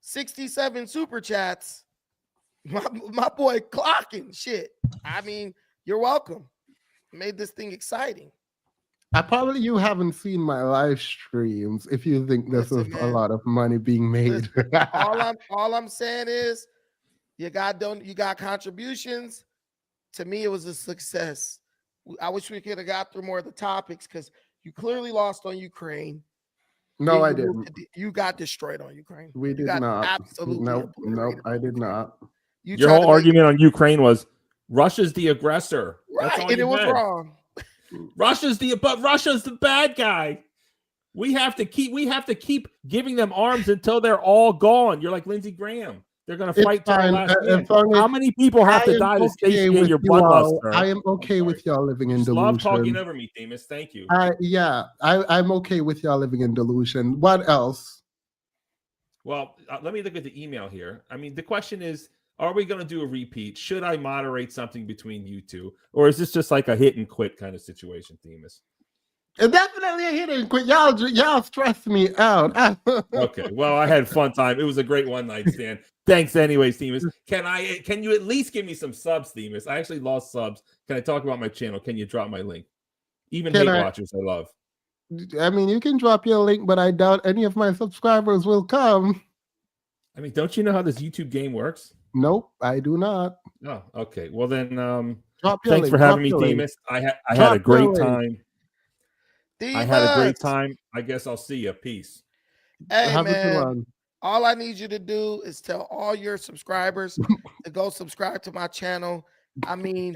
67 super chats. My boy clocking shit. I mean, you're welcome. Made this thing exciting. You haven't seen my live streams if you think this is a lot of money being made. all I'm saying is you got contributions. To me, it was a success. I wish we could have got through more of the topics because you clearly lost on Ukraine. No, I didn't. You got destroyed on Ukraine. We did not. Absolutely. Nope, I did not. Your whole argument on Ukraine was Russia's the aggressor. Right, and it was wrong. Russia's the bad guy. We have to keep giving them arms until they're all gone. You're like Lindsey Graham. They're going to fight till the last man. How many people have to die to satiate your bloodlust, sir? I am okay with y'all living in delusion. Love talking over me, Themis. Thank you. I'm okay with y'all living in delusion. What else? Well, let me look at the email here. I mean, the question is, are we going to do a repeat? Should I moderate something between you two? Or is this just like a hit and quit kind of situation, Themis? Definitely a hit and quit. Y'all stress me out. Okay. Well, I had fun time. It was a great one night stand. Thanks anyways, Themis. Can you at least give me some subs, Themis? I actually lost subs. Can I talk about my channel? Can you drop my link? Even hate watchers I love. I mean, you can drop your link, but I doubt any of my subscribers will come. I mean, don't you know how this YouTube game works? Nope, I do not. Oh, okay. Well then, thanks link. For having me, Themis. I had a great time. I had a great time. I guess I'll see you. Peace. Hey, man. All I need you to do is tell all your subscribers to go subscribe to my channel. I mean,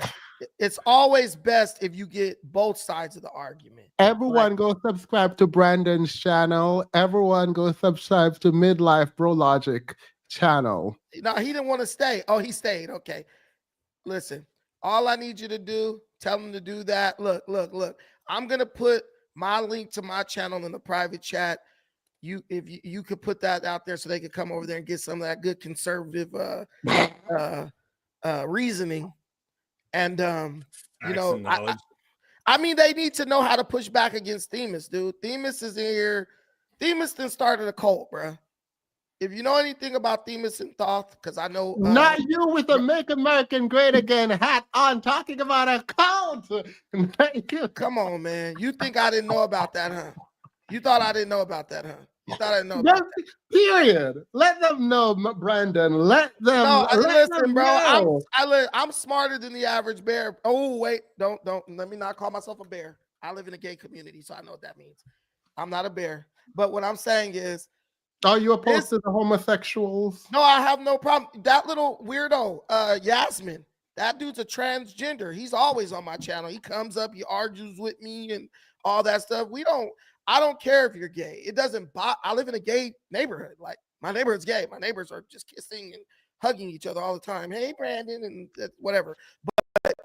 it's always best if you get both sides of the argument. Everyone go subscribe to Brandon's channel. Everyone go subscribe to Midlife Bro Logic channel. No, he didn't want to stay. Oh, he stayed. Okay. Listen, all I need you to do, tell him to do that. Look. I'm going to put my link to my channel in the private chat. If you could put that out there so they could come over there and get some of that good conservative reasoning. And you know, I mean, they need to know how to push back against Themis, dude. Themis is in here. Themis then started a cult, bro. If you know anything about Themis and Thoth, because I know not you with a "Make American Great Again" hat on, talking about a cult. Thank you. Come on, man. You think I didn't know about that, huh? You thought I didn't know about that, huh? You thought I didn't know about that. Period. Let them know, Brandon. Let them. No, listen, bro. I'm smarter than the average bear. Oh, wait. Don't. Let me not call myself a bear. I live in a gay community, so I know what that means. I'm not a bear. But what I'm saying is, are you opposed to the homosexuals? No, I have no problem. That little weirdo, Yasmin, that dude's a transgender. He's always on my channel. He comes up, he argues with me and all that stuff. I don't care if you're gay. It doesn't I live in a gay neighborhood. Like, my neighborhood's gay. My neighbors are just kissing and hugging each other all the time. Hey, Brandon, and whatever. But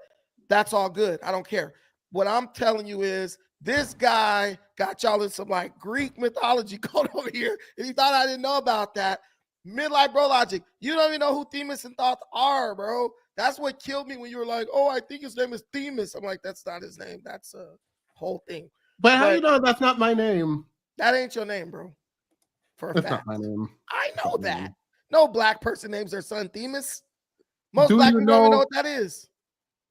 that's all good. I don't care. What I'm telling you is, this guy got y'all in some like Greek mythology code over here, and he thought I didn't know about that. Midlife Bro Logic, you don't even know who Themis and Thoth are, bro. That's what killed me when you were like, "Oh, I think his name is Themis." I'm like, that's not his name. That's a whole thing. But how do you know that's not my name? That ain't your name, bro. For a fact. Not my name. I know that. No black person names their son Themis. Most black people don't even know what that is.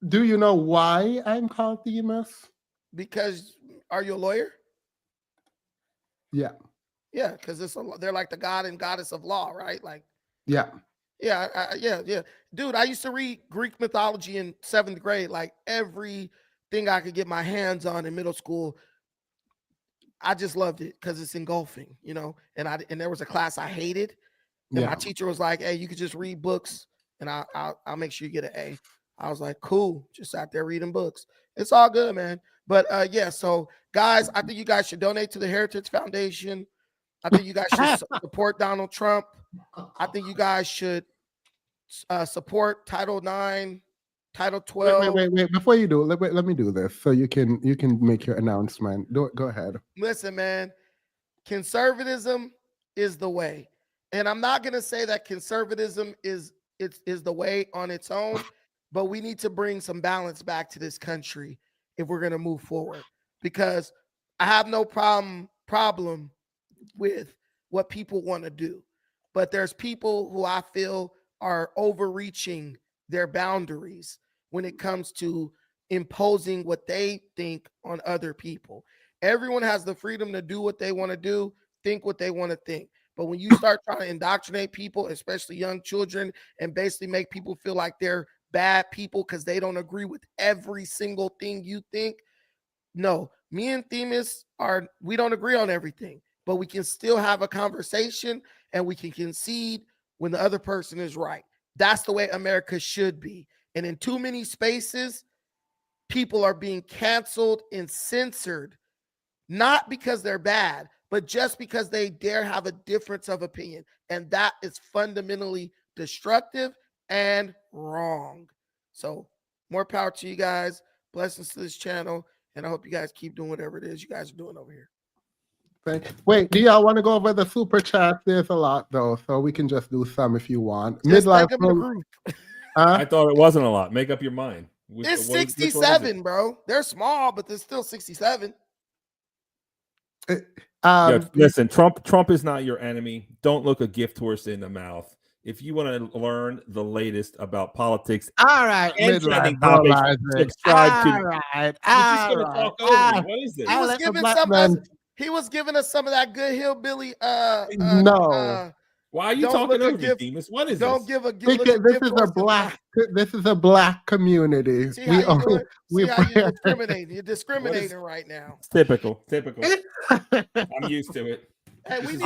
Do you know why I'm called Themis? Because are you a lawyer? Yeah. Yeah, because they're like the god and goddess of law, right? Like, yeah. Yeah. Dude, I used to read Greek mythology in 7th grade. Like, everything I could get my hands on in middle school, I just loved it because it's engulfing, you know. And there was a class I hated, and my teacher was like, "Hey, you could just read books, and I'll make sure you get an A." I was like, "Cool," just sat there reading books. It's all good, man. But yeah, so guys, I think you guys should donate to the Heritage Foundation. I think you guys should support Donald Trump. I think you guys should support Title IX, Title 12. Wait. Before you do, let me do this so you can make your announcement. Go ahead. Listen, man, conservatism is the way. And I'm not going to say that conservatism is the way on its own, but we need to bring some balance back to this country if we're going to move forward. Because I have no problem with what people want to do. But there's people who I feel are overreaching their boundaries when it comes to imposing what they think on other people. Everyone has the freedom to do what they want to do, think what they want to think. But when you start trying to indoctrinate people, especially young children, and basically make people feel like they're bad people because they don't agree with every single thing you think, no, me and Themis we don't agree on everything, but we can still have a conversation and we can concede when the other person is right. That's the way America should be. And in too many spaces, people are being canceled and censored, not because they're bad, but just because they dare have a difference of opinion. And that is fundamentally destructive and wrong. So more power to you guys. Blessings to this channel. And I hope you guys keep doing whatever it is you guys are doing over here. Wait, do y'all want to go over the super chat? There's a lot though, so we can just do some if you want. Just Midlife. make them in a group. I thought it wasn't a lot. Make up your mind. It's 67, bro. They're small, but they're still 67. Listen, Trump is not your enemy. Don't look a gift horse in the mouth. If you want to learn the latest about politics, all right, and trending topics, subscribe to. You're just going to talk over me. What is this? He was giving us some of that good hillbilly. No. Why are you talking over me, Demas? What is don't this? Give a this is a black community. See how you discriminating. You're discriminating right now. It's typical. I'm used to it. Hey, we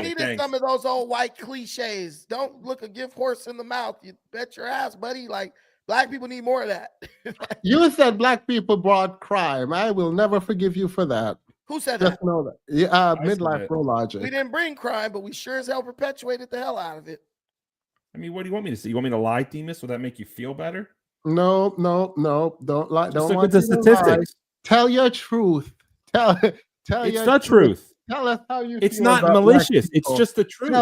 needed some of those old white cliches. Don't look a gift horse in the mouth. You bet your ass, buddy. Like, black people need more of that. You said black people brought crime. I will never forgive you for that. Who said Just that? know that. Midlife bro logic. We didn't bring crime, but we sure as hell perpetuated the hell out of it. I mean, what do you want me to say? You want me to lie, Demas? Will that make you feel better? No. Don't lie. Don't look at the statistics. Tell your truth. Tell it's the truth. Tell us how you it's feel not about malicious. It's just the truth.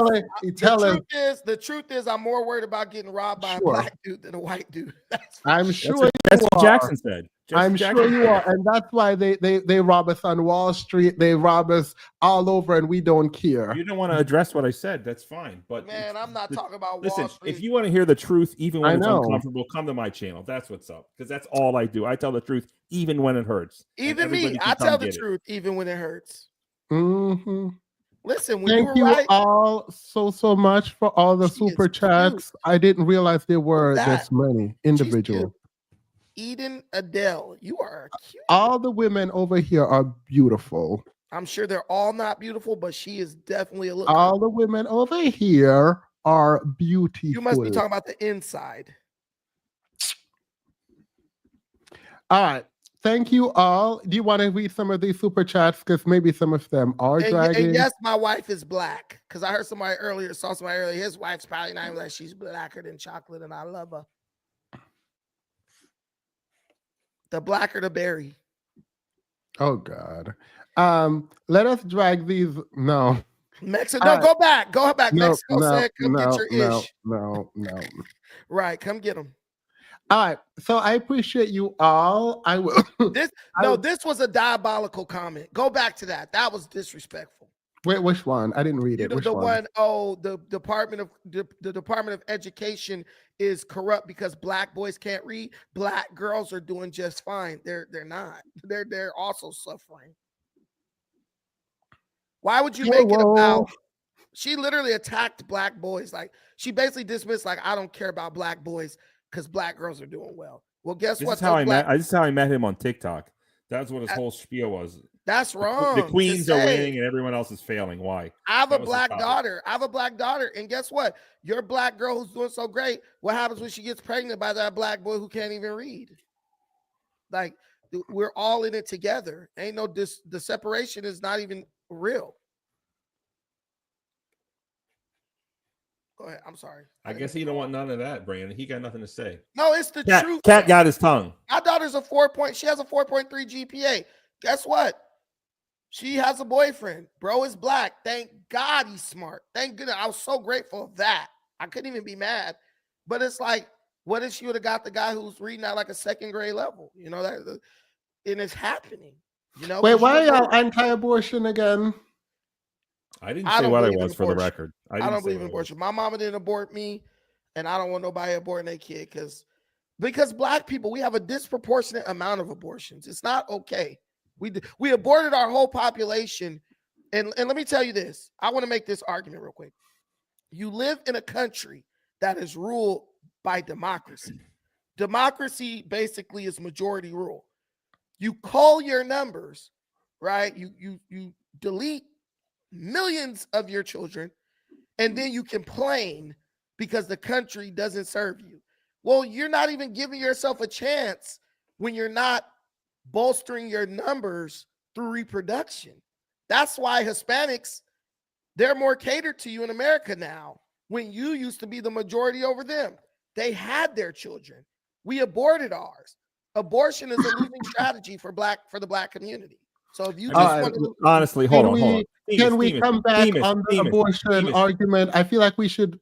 The truth is I'm more worried about getting robbed by a black dude than a white dude. That's what Jackson said. I'm sure you are. And that's why they rob us on Wall Street. They rob us all over and we don't care. You don't want to address what I said. That's fine. But man, I'm not talking about Wall Street. If you want to hear the truth, even when it's uncomfortable, come to my channel. That's what's up. Because that's all I do. I tell the truth even when it hurts. Even me. I tell the truth even when it hurts. Mm-hmm. Listen, thank you all so much for all the super chats. I didn't realize there were this many individuals. Eden Adele, you are cute. All the women over here are beautiful. I'm sure they're all not beautiful, but she is definitely a little. All the women over here are beautiful. You must be talking about the inside. All right. Thank you all. Do you want to read some of these super chats? Because maybe some of them are dragging. And yes, my wife is black. Because I heard saw somebody earlier, his wife's probably not even like she's blacker than chocolate, and I love her. The blacker the berry. Oh God. Let us drag these. No. Mexico. No, go back. Go back. No, Mexico said, come get your ish. No. Right. Come get them. All right. So I appreciate you all. I will. This was a diabolical comment. Go back to that. That was disrespectful. Wait, which one? I didn't read it. Which one? The Department of Education is corrupt because black boys can't read. Black girls are doing just fine. They're not. They're also suffering. Why would you make it about? She literally attacked black boys. Like, she basically dismissed, like, I don't care about black boys because black girls are doing well. Well, guess what? This is how I met him on TikTok. That's what his whole spiel was. That's wrong. The queens are winning and everyone else is failing. Why? I have a black daughter. And guess what? Your black girl who's doing so great, what happens when she gets pregnant by that black boy who can't even read? Like, we're all in it together. Ain't no the separation is not even real. Go ahead. I'm sorry. I guess he don't want none of that, Brandon. He got nothing to say. No, it's the truth. Cat got his tongue. My daughter's she has a 4.3 GPA. Guess what? She has a boyfriend. Bro is black. Thank God he's smart. Thank goodness. I was so grateful of that. I couldn't even be mad. But it's like, what if she would have got the guy who's reading at like a second grade level? You know, and it's happening. You know. Wait, why are y'all anti-abortion again? I didn't say what I was for the record. I don't believe in abortion. My mama didn't abort me, and I don't want nobody aborting their kid because black people, we have a disproportionate amount of abortions. It's not okay. We aborted our whole population. And let me tell you this. I want to make this argument real quick. You live in a country that is ruled by democracy. Democracy basically is majority rule. You call your numbers, right? You delete millions of your children, and then you complain because the country doesn't serve you. Well, you're not even giving yourself a chance when you're not bolstering your numbers through reproduction. That's why Hispanics, they're more catered to you in America now, when you used to be the majority over them. They had their children. We aborted ours. Abortion is a losing strategy for the black community. So if you just want to, honestly, hold on. Can we come back on the abortion argument? I feel like we should.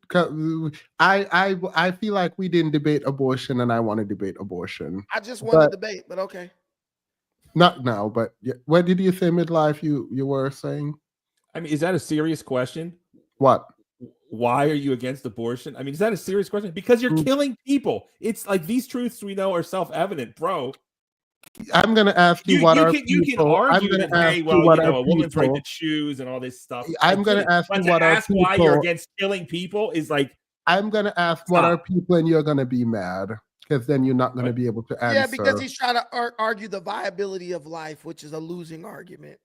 I feel like we didn't debate abortion, and I want to debate abortion. I just want to debate, but okay. Not now, but what did you say midlife? You were saying? I mean, is that a serious question? What? Why are you against abortion? I mean, is that a serious question? Because you're killing people. It's like these truths we know are self-evident, bro. I'm going to ask you what are people. You can argue that, hey, well, you know, a woman's right to choose and all this stuff. I'm going to ask you what are people. Why you're against killing people is like. I'm going to ask what are people, and you're going to be mad because then you're not going to be able to answer. Yeah, because he's trying to argue the viability of life, which is a losing argument.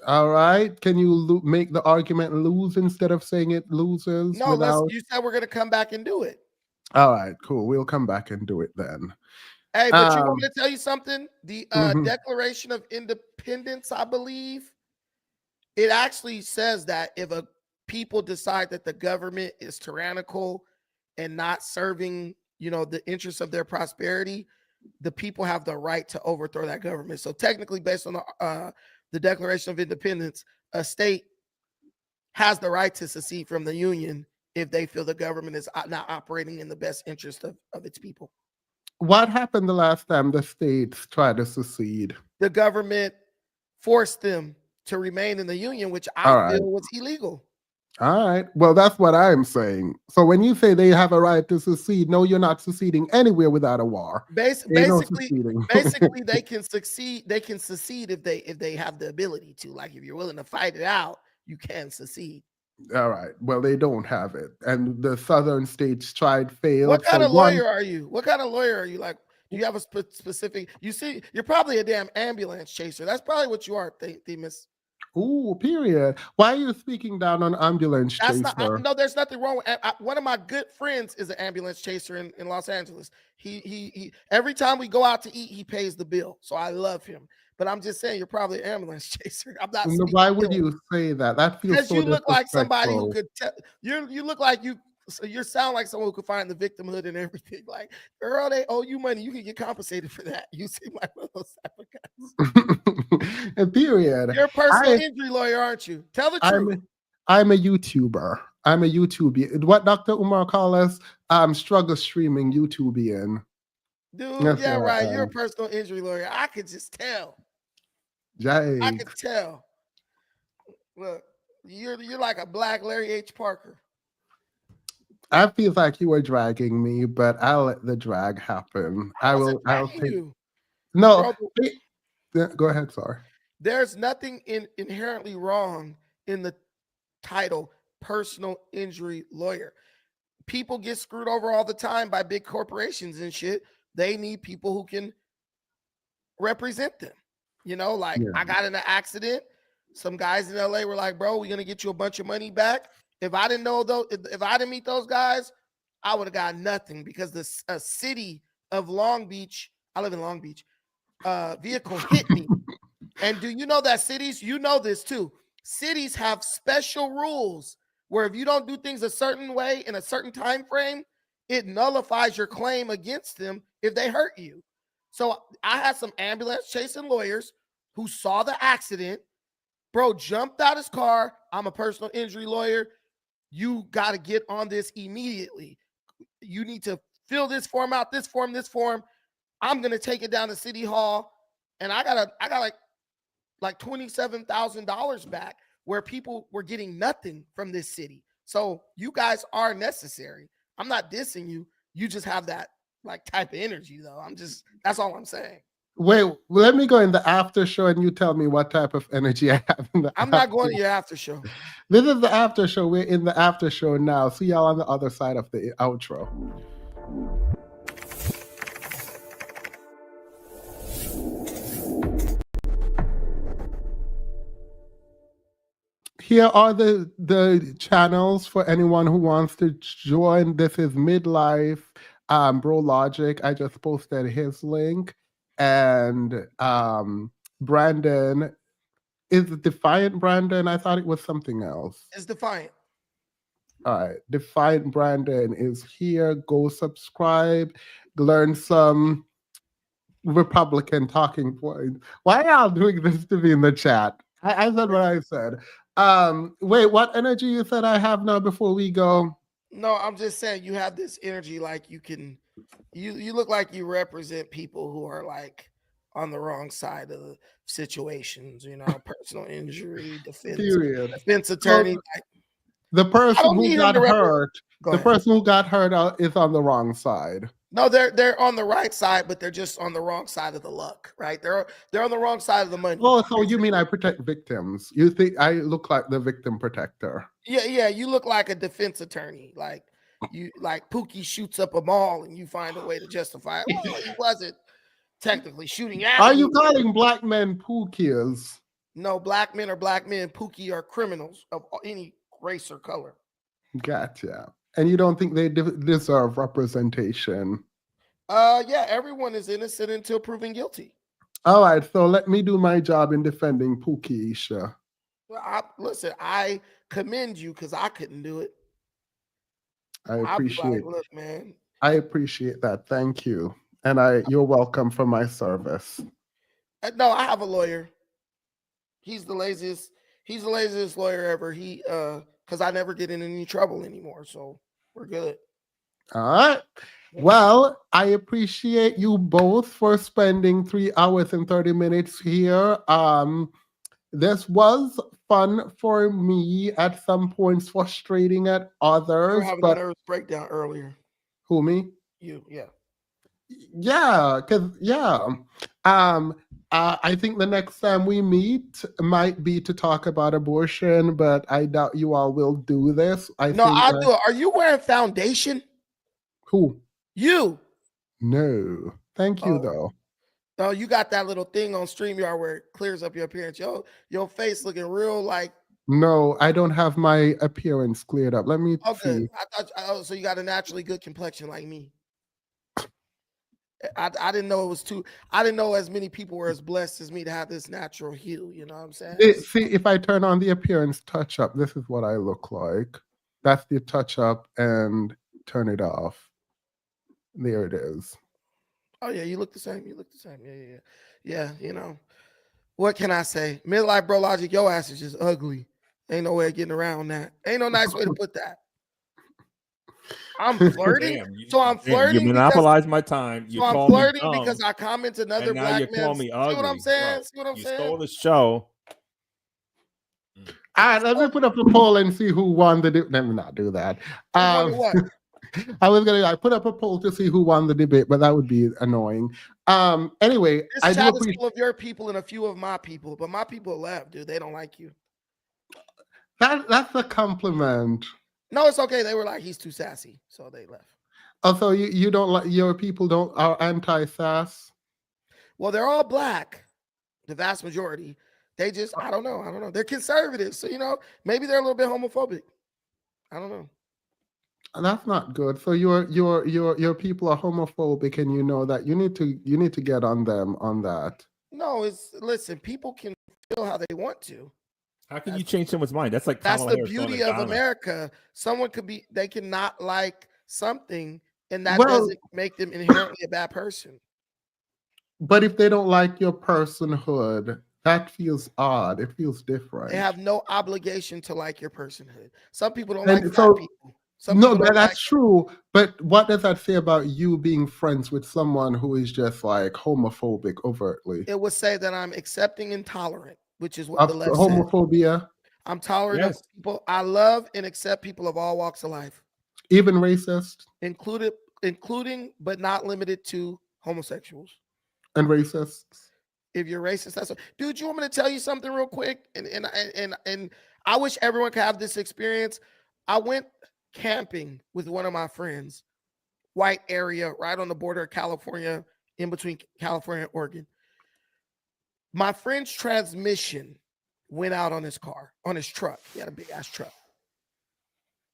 All right. Can you make the argument lose instead of saying it loses? No, you said we're going to come back and do it. All right, cool. We'll come back and do it then. Hey, but you want me to tell you something? The Declaration of Independence, I believe, it actually says that if a people decide that the government is tyrannical and not serving, you know, the interests of their prosperity, the people have the right to overthrow that government. So technically, based on the Declaration of Independence, a state has the right to secede from the Union if they feel the government is not operating in the best interest of its people. What happened the last time the states tried to secede? The government forced them to remain in the Union, which I feel was illegal. All right. Well, that's what I'm saying. So when you say they have a right to secede, no, you're not seceding anywhere without a war. Basically, they can succeed. They can secede if they have the ability to. Like if you're willing to fight it out, you can secede. All right. Well, they don't have it, and the southern states failed. What kind of lawyer are you? What kind of lawyer are you? Like, do you have a specific? You see, you're probably a damn ambulance chaser. That's probably what you are, Themis. Ooh, period. Why are you speaking down on ambulance chaser? No, there's nothing wrong with one of my good friends is an ambulance chaser in Los Angeles. He every time we go out to eat, he pays the bill. So I love him. But I'm just saying, you're probably an ambulance chaser. I'm not. No, why would you say that? That feels so disrespectful. Because you look like somebody who could tell. You look like you. So you sound like someone who could find the victimhood and everything. Like, girl, they owe you money. You can get compensated for that. You seem like one of those type of guys. Period. You're a personal injury lawyer, aren't you? Tell the truth. I'm a YouTuber. I'm a YouTuber. What Dr. Umar calls us struggle streaming YouTubian. Dude, that's right. You're a personal injury lawyer. I could just tell. Jake. I could tell. Look, you're like a black Larry H. Parker. I feel like you were dragging me, but I'll let the drag happen. I'll take you. No, go ahead. Sorry. There's nothing inherently wrong in the title personal injury lawyer. People get screwed over all the time by big corporations and shit. They need people who can represent them. You know, like I got in an accident. Some guys in LA were like, bro, we're going to get you a bunch of money back. If I didn't know those, if I didn't meet those guys, I would have got nothing because the city of Long Beach, I live in Long Beach, vehicle hit me. And do you know that cities, you know this too, cities have special rules where if you don't do things a certain way in a certain time frame, it nullifies your claim against them if they hurt you. So I had some ambulance chasing lawyers who saw the accident. Bro jumped out his car. I'm a personal injury lawyer. You got to get on this immediately. You need to fill this form out, this form. I'm going to take it down to City Hall. And I got like $27,000 back where people were getting nothing from this city. So you guys are necessary. I'm not dissing you. You just have that like type of energy though. That's all I'm saying. Wait, let me go in the after show and you tell me what type of energy I have in the I'm not going to your after show. This is the after show. We're in the after show now. See y'all on the other side of the outro. Here are the channels for anyone who wants to join. This is Midlife. Bro Logic, I just posted his link, and Brandon, is it Defiant Brandon? I thought it was something else. It's Defiant. All right, Defiant Brandon is here. Go subscribe, learn some Republican talking points. Why are y'all doing this to me in the chat? I said what I said. Wait, what energy you said I have now before we go? No, I'm just saying you have this energy like you look like you represent people who are like on the wrong side of the situations, personal injury, Period. defense attorney. Like, the person don't who need him got to hurt, Go the ahead. person who got hurt is on the wrong side. No, they're on the right side, but they're just on the wrong side of the luck, right? They're on the wrong side of the money. Oh, so you mean I protect victims? You think I look like the victim protector? Yeah, you look like a defense attorney. Like Pookie shoots up a mall and you find a way to justify it. Well, he wasn't technically shooting at Are me. you calling black men pookies? No, black men are black men. Pookie are criminals of any race or color. Gotcha. And you don't think they deserve representation? Yeah, everyone is innocent until proven guilty. All right, so let me do my job in defending Pookie, Isha. Well, listen, I commend you because I couldn't do it. I appreciate. Look, man. I appreciate that. Thank you, and you're welcome for my service. No, I have a lawyer. He's the laziest. He's the laziest lawyer ever. Because I never get in any trouble anymore, so we're good. All right. Well, I appreciate you both for spending 3 hours and 30 minutes here. This was fun for me, at some points frustrating at others. You were having a nervous breakdown earlier. Who, me? You, yeah. Yeah, because I think the next time we meet might be to talk about abortion, but I doubt you all will do this. I'll do it. Are you wearing foundation? Who? You. No. Thank you, though. No, you got that little thing on StreamYard where it clears up your appearance. Your face looking real like. No, I don't have my appearance cleared up. Let me see. I thought so. You got a naturally good complexion like me. I didn't know it was too. I didn't know as many people were as blessed as me to have this natural hue. You know what I'm saying? See, if I turn on the appearance touch up, this is what I look like. That's the touch up, and turn it off. There it is. Oh yeah, you look the same. Yeah. What can I say? Midlife bro logic, your ass is just ugly. Ain't no way of getting around that. Ain't no nice way to put that. I'm flirting. I'm flirting. You monopolize my time. I'm flirting because I comment another black man. See what I'm saying? See what I'm saying? Stole the show. All right, let me put up a poll and see who won the debate. Let me not do that. What? I put up a poll to see who won the debate, but that would be annoying. Anyway, this chat is full of your people and a few of my people, but my people left, dude. They don't like you. That's a compliment. No, it's okay. They were like, he's too sassy, so they left. Oh, so you don't like, your people are anti-sass? Well, they're all black, the vast majority. They just, I don't know. They're conservative, so maybe they're a little bit homophobic. I don't know. That's not good. So your people are homophobic, and you know that you need to get on them on that. No, listen. People can feel how they want to. How can you change someone's mind? That's the beauty of America. Someone they cannot like something, and that doesn't make them inherently a bad person. But if they don't like your personhood, that feels odd. It feels different. They have no obligation to like your personhood. Some people don't like fat people. That's true. But what does that say about you being friends with someone who is just like homophobic overtly? It would say that I'm accepting and tolerant, which is what the left homophobia. Said. I'm tolerant of people. I love and accept people of all walks of life. Even racist? Including but not limited to homosexuals. And racists? If you're racist, that's dude. You want me to tell you something real quick? And I wish everyone could have this experience. I went camping with one of my friends, white area, right on the border of California, in between California and Oregon. My friend's transmission went out on his truck. He had a big ass truck.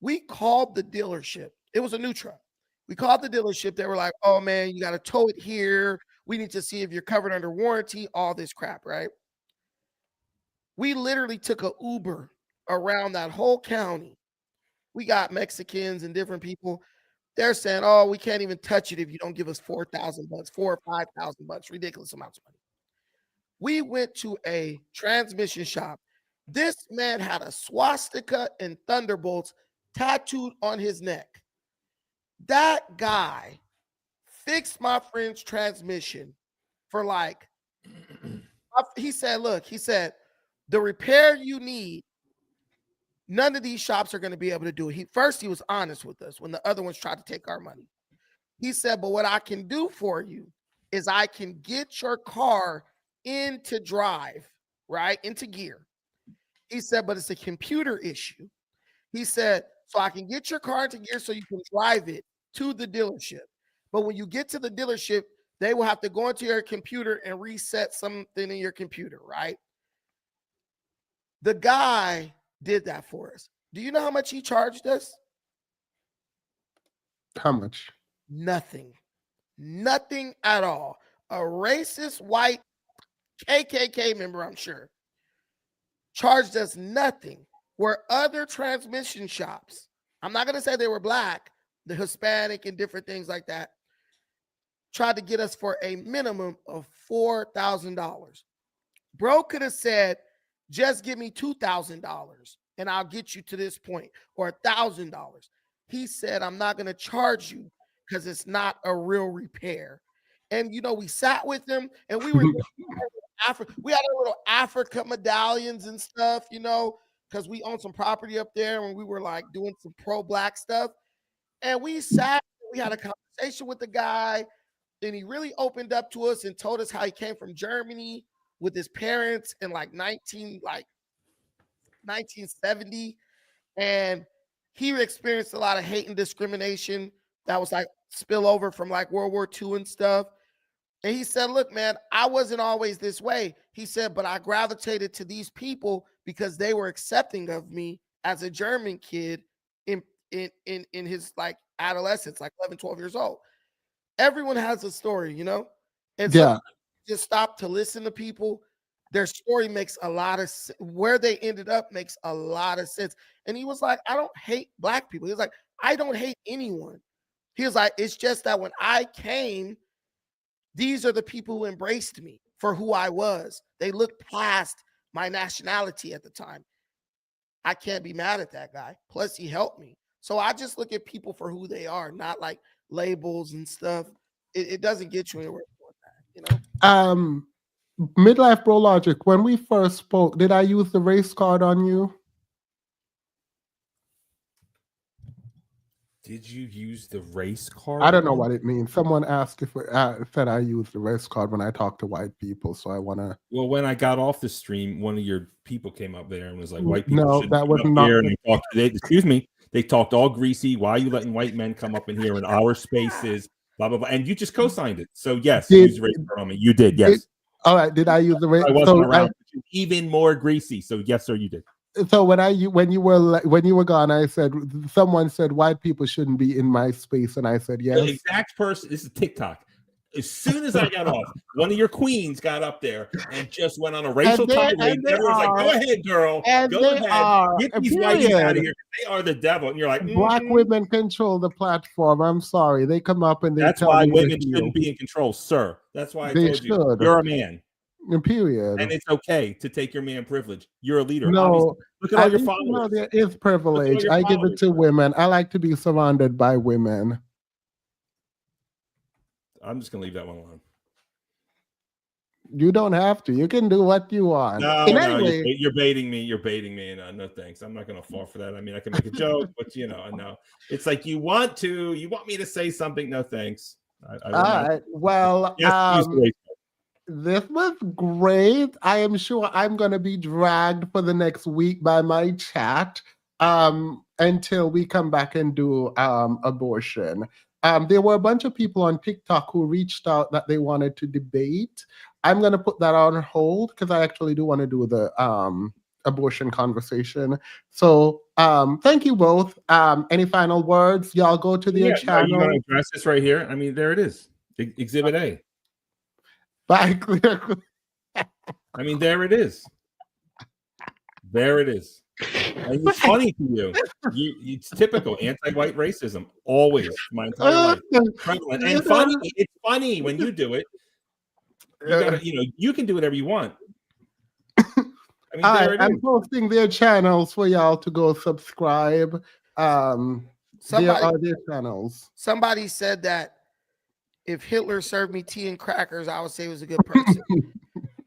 We called the dealership. It was a new truck. We called the dealership. They were like, oh man, you got to tow it here. We need to see if you're covered under warranty, all this crap, right? We literally took an Uber around that whole county. We got Mexicans and different people. They're saying, oh, we can't even touch it if you don't give us $4,000, $4,000 or $5,000, ridiculous amounts of money. We went to a transmission shop. This man had a swastika and thunderbolts tattooed on his neck. That guy fixed my friend's transmission for like, he said, look, he said, the repair you need, none of these shops are going to be able to do it. He was honest with us when the other ones tried to take our money. He said, but what I can do for you is I can get your car into drive, right? Into gear. He said, but it's a computer issue. He said, so I can get your car into gear so you can drive it to the dealership. But when you get to the dealership, they will have to go into your computer and reset something in your computer, right? The guy did that for us. Do you know how much he charged us? How much? Nothing. Nothing at all. A racist white KKK member, I'm sure, charged us nothing. Where other transmission shops, I'm not going to say they were black, the Hispanic and different things like that, tried to get us for a minimum of $4,000. Bro could have said, just give me $2,000 and I'll get you to this point, or $1,000. He said, I'm not going to charge you because it's not a real repair. And, you know, we sat with him and we had our little Africa medallions and stuff, you know, because we own some property up there when we were like doing some pro-black stuff. And we sat, we had a conversation with the guy, and he really opened up to us and told us how he came from Germany with his parents in like 1970. And he experienced a lot of hate and discrimination that was like spill over from like World War II and stuff. And he said, look, man, I wasn't always this way. He said, but I gravitated to these people because they were accepting of me as a German kid in his like adolescence, like 11, 12 years old. Everyone has a story, you know? And so just stop to listen to people. Their story makes a lot of sense. Where they ended up makes a lot of sense. And he was like, I don't hate black people. He was like, I don't hate anyone. He was like, it's just that when I came, these are the people who embraced me for who I was. They looked past my nationality at the time. I can't be mad at that guy. Plus, he helped me. So I just look at people for who they are, not like labels and stuff. It doesn't get you anywhere with that, you know? Midlife Bro Logic, when we first spoke, did I use the race card on you? Did you use the race card? I don't know what it means. Someone asked if said I used the race card when I talk to white people, so I want to. Well, when I got off the stream, one of your people came up there and was like, "White people No, that was not. Here. And excuse me, they talked all greasy. Why are you letting white men come up in here in our spaces? Blah blah blah." And you just co-signed it. So yes, you used the race card on me. You did. Yes. All right. Did I use the race? I wasn't around. Even more greasy. So yes, sir, you did. So when you were gone, I said someone said white people shouldn't be in my space, and I said yes. The exact person. This is TikTok. As soon as I got off, one of your queens got up there and just went on a racial tirade. Everyone's like, "Go ahead, girl. Go ahead. Get these whiteys out of here. They are the devil." And you're like, "Black women control the platform." I'm sorry, they come up and they. That's why women shouldn't be in control, sir. That's why I told you you're a man. Period. And it's okay to take your man privilege. You're a leader. No, obviously. Look at all your followers. No, there is privilege. I give it to women. I like to be surrounded by women. I'm just gonna leave that one alone. You don't have to. You can do what you want. No, you're baiting me. You're baiting me. No thanks. I'm not gonna fall for that. I mean, I can make a joke, but no. It's like you want me to say something. No thanks. All right. Well, this was great. I am sure I'm going to be dragged for the next week by my chat until we come back and do abortion. There were a bunch of people on TikTok who reached out that they wanted to debate. I'm going to put that on hold because I actually do want to do the abortion conversation. So thank you both. Any final words? Y'all go to their Are you going channel. to address this right here? I mean, there it is. Exhibit A. Bye, Clear. I mean, there it is. There it is. And it's funny to you. It's typical anti-white racism. Always, my entire life. Prevalent. And funny. It's funny when you do it. You gotta, you can do whatever you want. I mean, I'm posting their channels for y'all to go subscribe. There are their channels. Somebody said that if Hitler served me tea and crackers, I would say he was a good person.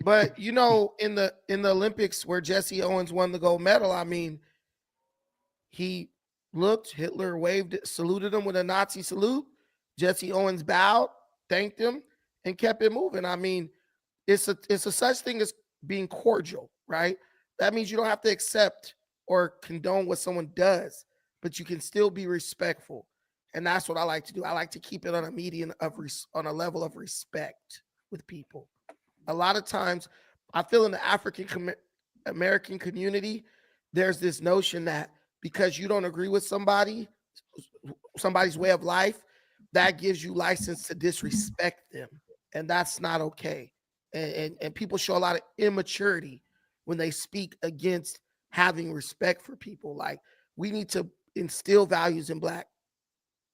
But in the Olympics where Jesse Owens won the gold medal, I mean, he looked, Hitler waved, saluted him with a Nazi salute. Jesse Owens bowed, thanked him, and kept it moving. I mean, it's a such thing as being cordial, right? That means you don't have to accept or condone what someone does, but you can still be respectful. And that's what I like to do. I like to keep it on a median on a level of respect with people. A lot of times I feel in the African American community, there's this notion that because you don't agree with somebody's way of life, that gives you license to disrespect them. And that's not okay. And people show a lot of immaturity when they speak against having respect for people. Like, we need to instill values in Black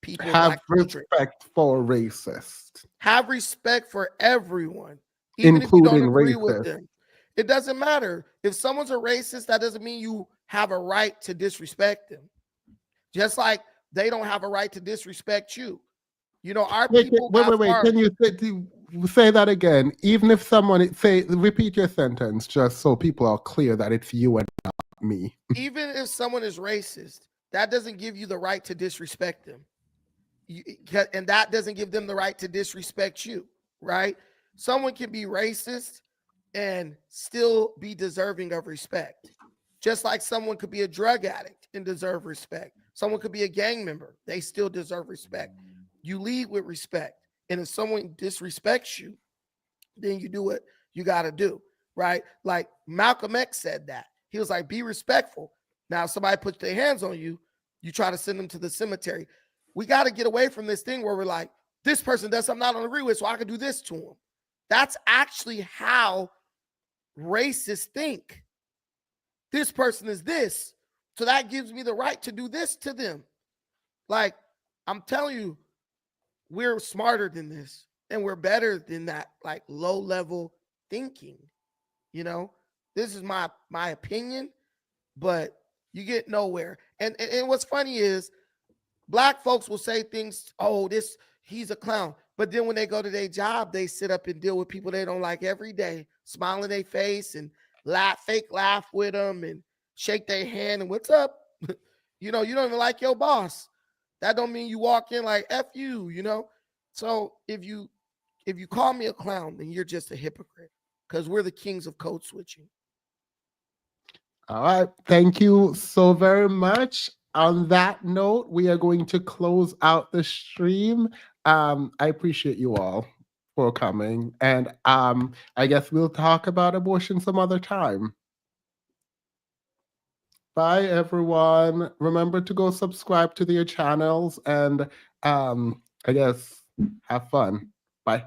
people. Have respect for racists. Have respect for everyone. Even if you don't agree with them. It doesn't matter. If someone's a racist, that doesn't mean you have a right to disrespect them. Just like they don't have a right to disrespect you. Our people. Wait. Can you say that again? Even if someone repeat your sentence, just so people are clear that it's you and not me. Even if someone is racist, that doesn't give you the right to disrespect them. And that doesn't give them the right to disrespect you, right? Someone can be racist and still be deserving of respect. Just like someone could be a drug addict and deserve respect. Someone could be a gang member. They still deserve respect. You lead with respect. And if someone disrespects you, then you do what you got to do, right? Like Malcolm X said that. He was like, be respectful. Now, if somebody puts their hands on you, you try to send them to the cemetery. We got to get away from this thing where we're like, this person does something I don't agree with, so I can do this to him. That's actually how racists think. This person is this, so that gives me the right to do this to them. Like, I'm telling you, we're smarter than this, and we're better than that, like, low-level thinking. This is my opinion, but you get nowhere. And what's funny is Black folks will say things, he's a clown. But then when they go to their job, they sit up and deal with people they don't like every day, smile in their face and fake laugh with them and shake their hand and what's up? You don't even like your boss. That don't mean you walk in like F you, So if you call me a clown, then you're just a hypocrite, because we're the kings of code switching. All right. Thank you so very much. On that note, we are going to close out the stream. I appreciate you all for coming. And I guess we'll talk about abortion some other time. Bye, everyone. Remember to go subscribe to their channels and I guess have fun. Bye.